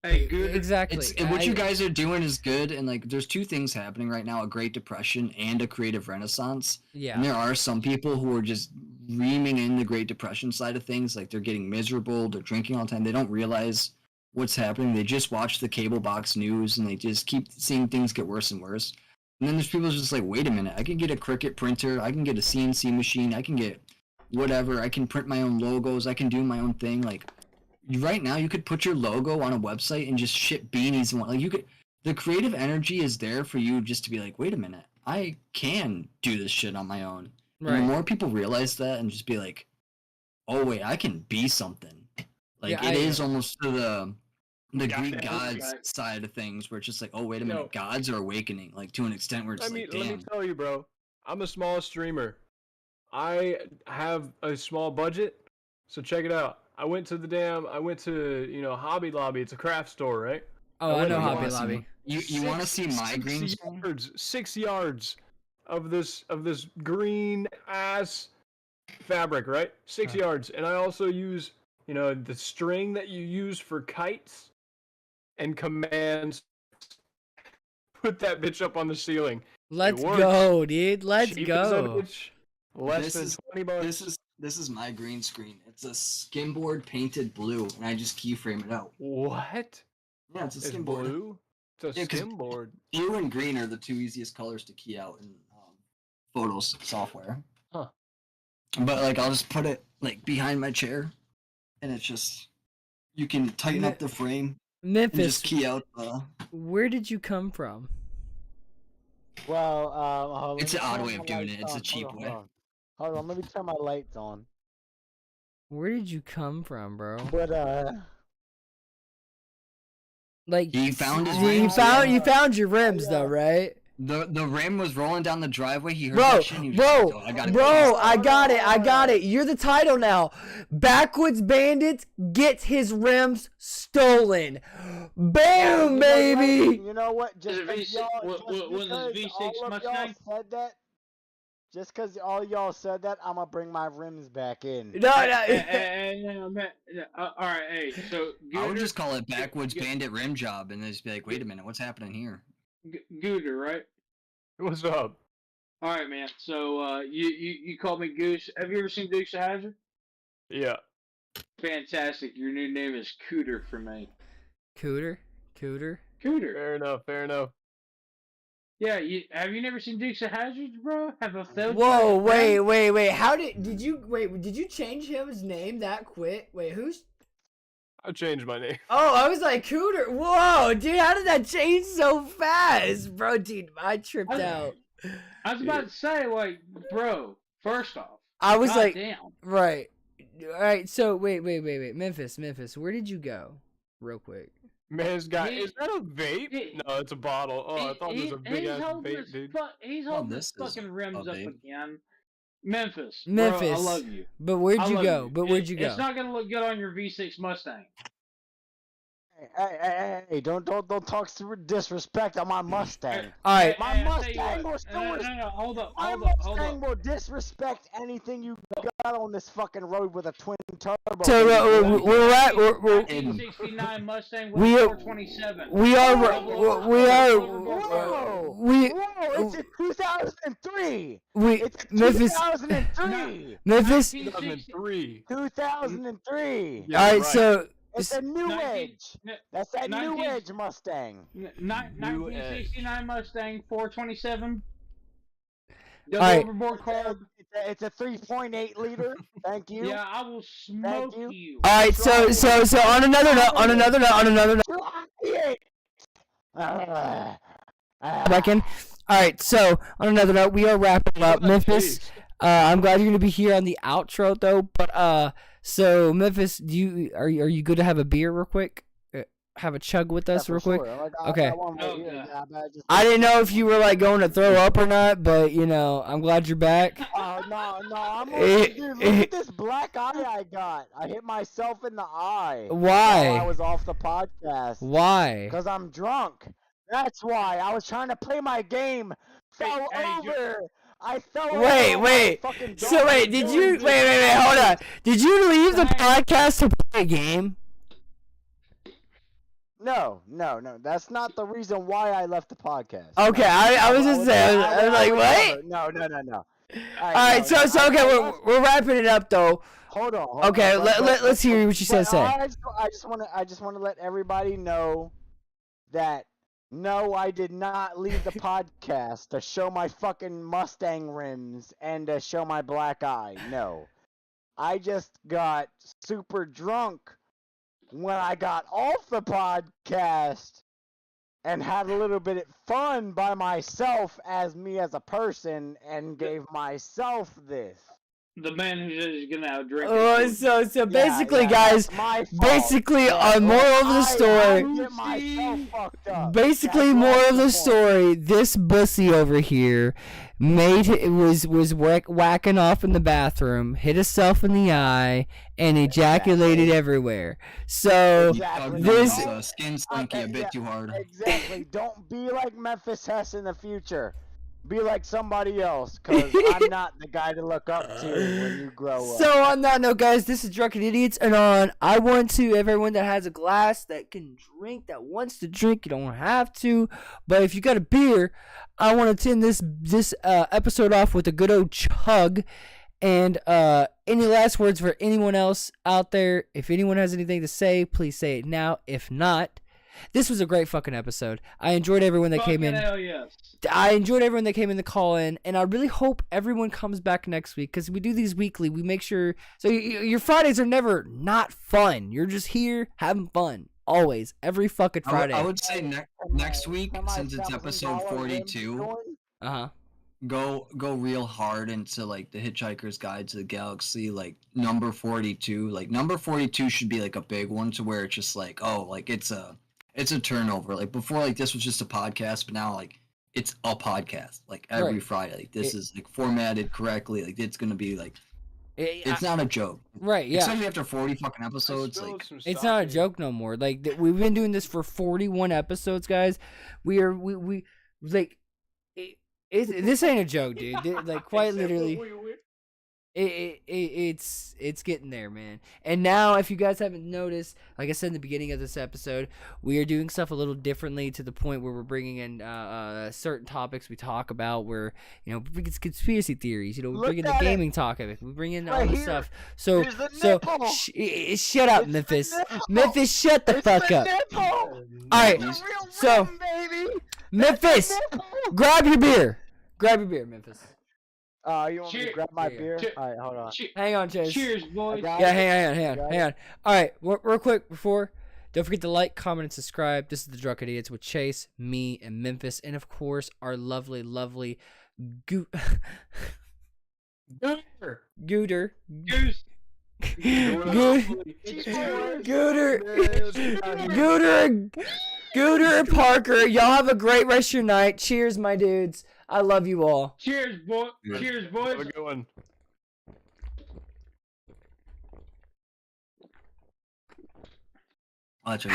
Hey, good. Exactly. What you guys are doing is good, and like there's two things happening right now: a Great Depression and a creative renaissance. Yeah. And there are some people who are just reaming in the Great Depression side of things, like they're getting miserable, they're drinking all the time, they don't realize what's happening. They just watch the cable box news, and they just keep seeing things get worse and worse. And then there's people just like, wait a minute, I can get a Cricut printer, I can get a CNC machine, I can get whatever, I can print my own logos, I can do my own thing. Like, right now you could put your logo on a website and just ship beanies and like you could. The creative energy is there for you just to be like, wait a minute, I can do this shit on my own. And the more people realize that and just be like, oh wait, I can be something. Like Yeah, it is almost to the Yeah, Greek that's gods right. side of things, where it's just like, oh wait a minute, No. gods are awakening, like to an extent where it's Let me like, damn. tell you, bro. I'm the smallest streamer. I have a small budget, so check it out. I went to Hobby Lobby. It's a craft store, right? Oh, I know went Hobby to Lobby. You want to see my green screen? 6 yards of this green ass fabric, right? 6 yards, and I also use the string that you use for kites and commands. Put that bitch up on the ceiling. Let's works. go, dude. Let's Cheap as a go. bitch, less than $20. This is my green screen. It's a skimboard painted blue, and I just keyframe it out. What? Yeah, it's a It's skimboard. blue. It's a Yeah, 'cause skimboard. Blue and green are the two easiest colors to key out in Photos software. Huh. But like, I'll just put it like behind my chair, and it's just you can tighten up the frame and Memphis, just key out the. where did you come from? Well, hold on, It's let an me odd turn way of my doing lights it. It's a on. cheap way. Hold on, let me turn my lights on. Where did you come from, bro? But Like He found his you rims. found your rims though, right? The rim was rolling down the driveway. He heard Bro, that shit. And he was just like, oh, I gotta go. I got it. You're the title now. Backwoods Bandits gets his rims stolen. Bam, baby. You know what? Is it V6 all of y'all Mustang? said that, just because all y'all said that, I'm gonna bring my rims back in. No. All right, hey, so I would Gooter, just call it Backwoods Bandit Rim Job, and then just be like, wait a minute, what's happening here? Gooter, right? What's up? All right, man. So you called me Goose. Have you ever seen Dukes of Hazzard? Yeah. Fantastic. Your new name is Cooter for me. Cooter. Cooter. Fair enough. Yeah. Have you never seen Dukes of Hazzard, bro? Have a film? Whoa, wait. How did you change his name that quick? Wait, who's? I changed my name. Oh, I was like Cooter. Whoa, dude, how did that change so fast, bro? Dude, I tripped out. I was about to say, like, bro. First off, I was like, damn. right. All right. So wait. Memphis. Where did you go? Real quick. Man's got. Is that a vape? No, it's a bottle. Oh, I thought it was a big ass vape, dude. He's holding his fucking rims up again. Memphis, bro, I love you. But where'd you go? It's not gonna look good on your V6 Mustang. Hey, don't talk disrespect on my Mustang. All right. My Mustang will Hold up. will disrespect anything you got on this fucking road with a twin turbo. So we're at 1969 Mustang with 427. It's a 2003. It's Memphis. 2003. Memphis. 2003. 2003. All right. So. It's a new Edge. That's that new Edge Mustang. 1969 Mustang 427. All right. Overboard carb. It's a 3.8 liter. Thank you. Yeah, I will smoke you. All right. So on another note. Back in. All right. So on another note, we are wrapping up. Memphis. I'm glad you're gonna be here on the outro though. But so Memphis, are you good to have a beer real quick? Have a chug with us real quick. Okay. I didn't know if you were like going to throw up or not, but I'm glad you're back. Oh no, dude, look at this black eye I got. I hit myself in the eye. Why? While I was off the podcast. Why? Because I'm drunk. That's why. I was trying to play my game. Fell over. I fell over. Wait. So wait, did you hold on. Did you leave the podcast to play a game? No. That's not the reason why I left the podcast. Okay, I was just saying. I was like, what? No. All right, so okay, we're wrapping it up though. Hold on. Okay, let's hear what you said. I just want to let everybody know that no, I did not leave the podcast to show my fucking Mustang rims and to show my black eye. No, I just got super drunk when I got off the podcast and had a little bit of fun by myself as me as a person and gave myself this. The man who's just gonna outdrink Oh, his so basically, yeah, guys, that's my fault. basically, Yeah, moral of the I story. get myself fucked up. Basically, That's moral of the point. story: this bussy over here was whacking off in the bathroom, hit himself in the eye, and ejaculated everywhere. So Exactly. this skin slinky a bit too hard. Exactly. Don't be like Memphis Hess in the future. Be like somebody else, because I'm not the guy to look up to when you grow up. So on that note, guys, this is Drunken Idiots, and I want to everyone that has a glass that can drink, that wants to drink, you don't have to, but if you got a beer, I want to end this episode off with a good old chug. And any last words for anyone else out there? If anyone has anything to say, please say it now. If not, this was a great fucking episode. I enjoyed everyone that came in. Hell yes. I enjoyed everyone that came in to call in, and I really hope everyone comes back next week because we do these weekly. We make sure so your Fridays are never not fun. You're just here having fun always, every fucking Friday. I would say next week, since it's episode 42, go real hard into like the Hitchhiker's Guide to the Galaxy, like number 42. Like number 42 should be like a big one to where it's just like, oh, like it's a turnover. Like before, like this was just a podcast, but now like it's a podcast. Like every Friday, like this is like formatted correctly. Like it's gonna be like it's not a joke. Right? Yeah. Especially after 40 fucking episodes, like it's not a joke no more. Like we've been doing this for 41 episodes, guys. We like. This ain't a joke, dude. Like quite literally, it's getting there, man. And now, if you guys haven't noticed, like I said in the beginning of this episode, we are doing stuff a little differently to the point where we're bringing in certain topics we talk about. Where it's conspiracy theories. We bring in the gaming talk of it. We bring in all this stuff. So shut up, Memphis. Memphis, shut the fuck up. All right, so Memphis, grab your beer. Grab your beer, Memphis. You want me to grab my beer? All right, hold on. Hang on, Chase. Cheers, boys. Yeah, hang on. All right, real quick before, don't forget to like, comment, and subscribe. This is the Drunk Idiots with Chase, me, and Memphis, and of course our lovely Gooter. Gooter and Parker, y'all have a great rest of your night. Cheers, my dudes. I love you all. Cheers, boy. Cheers, boys. Have a good one. Watch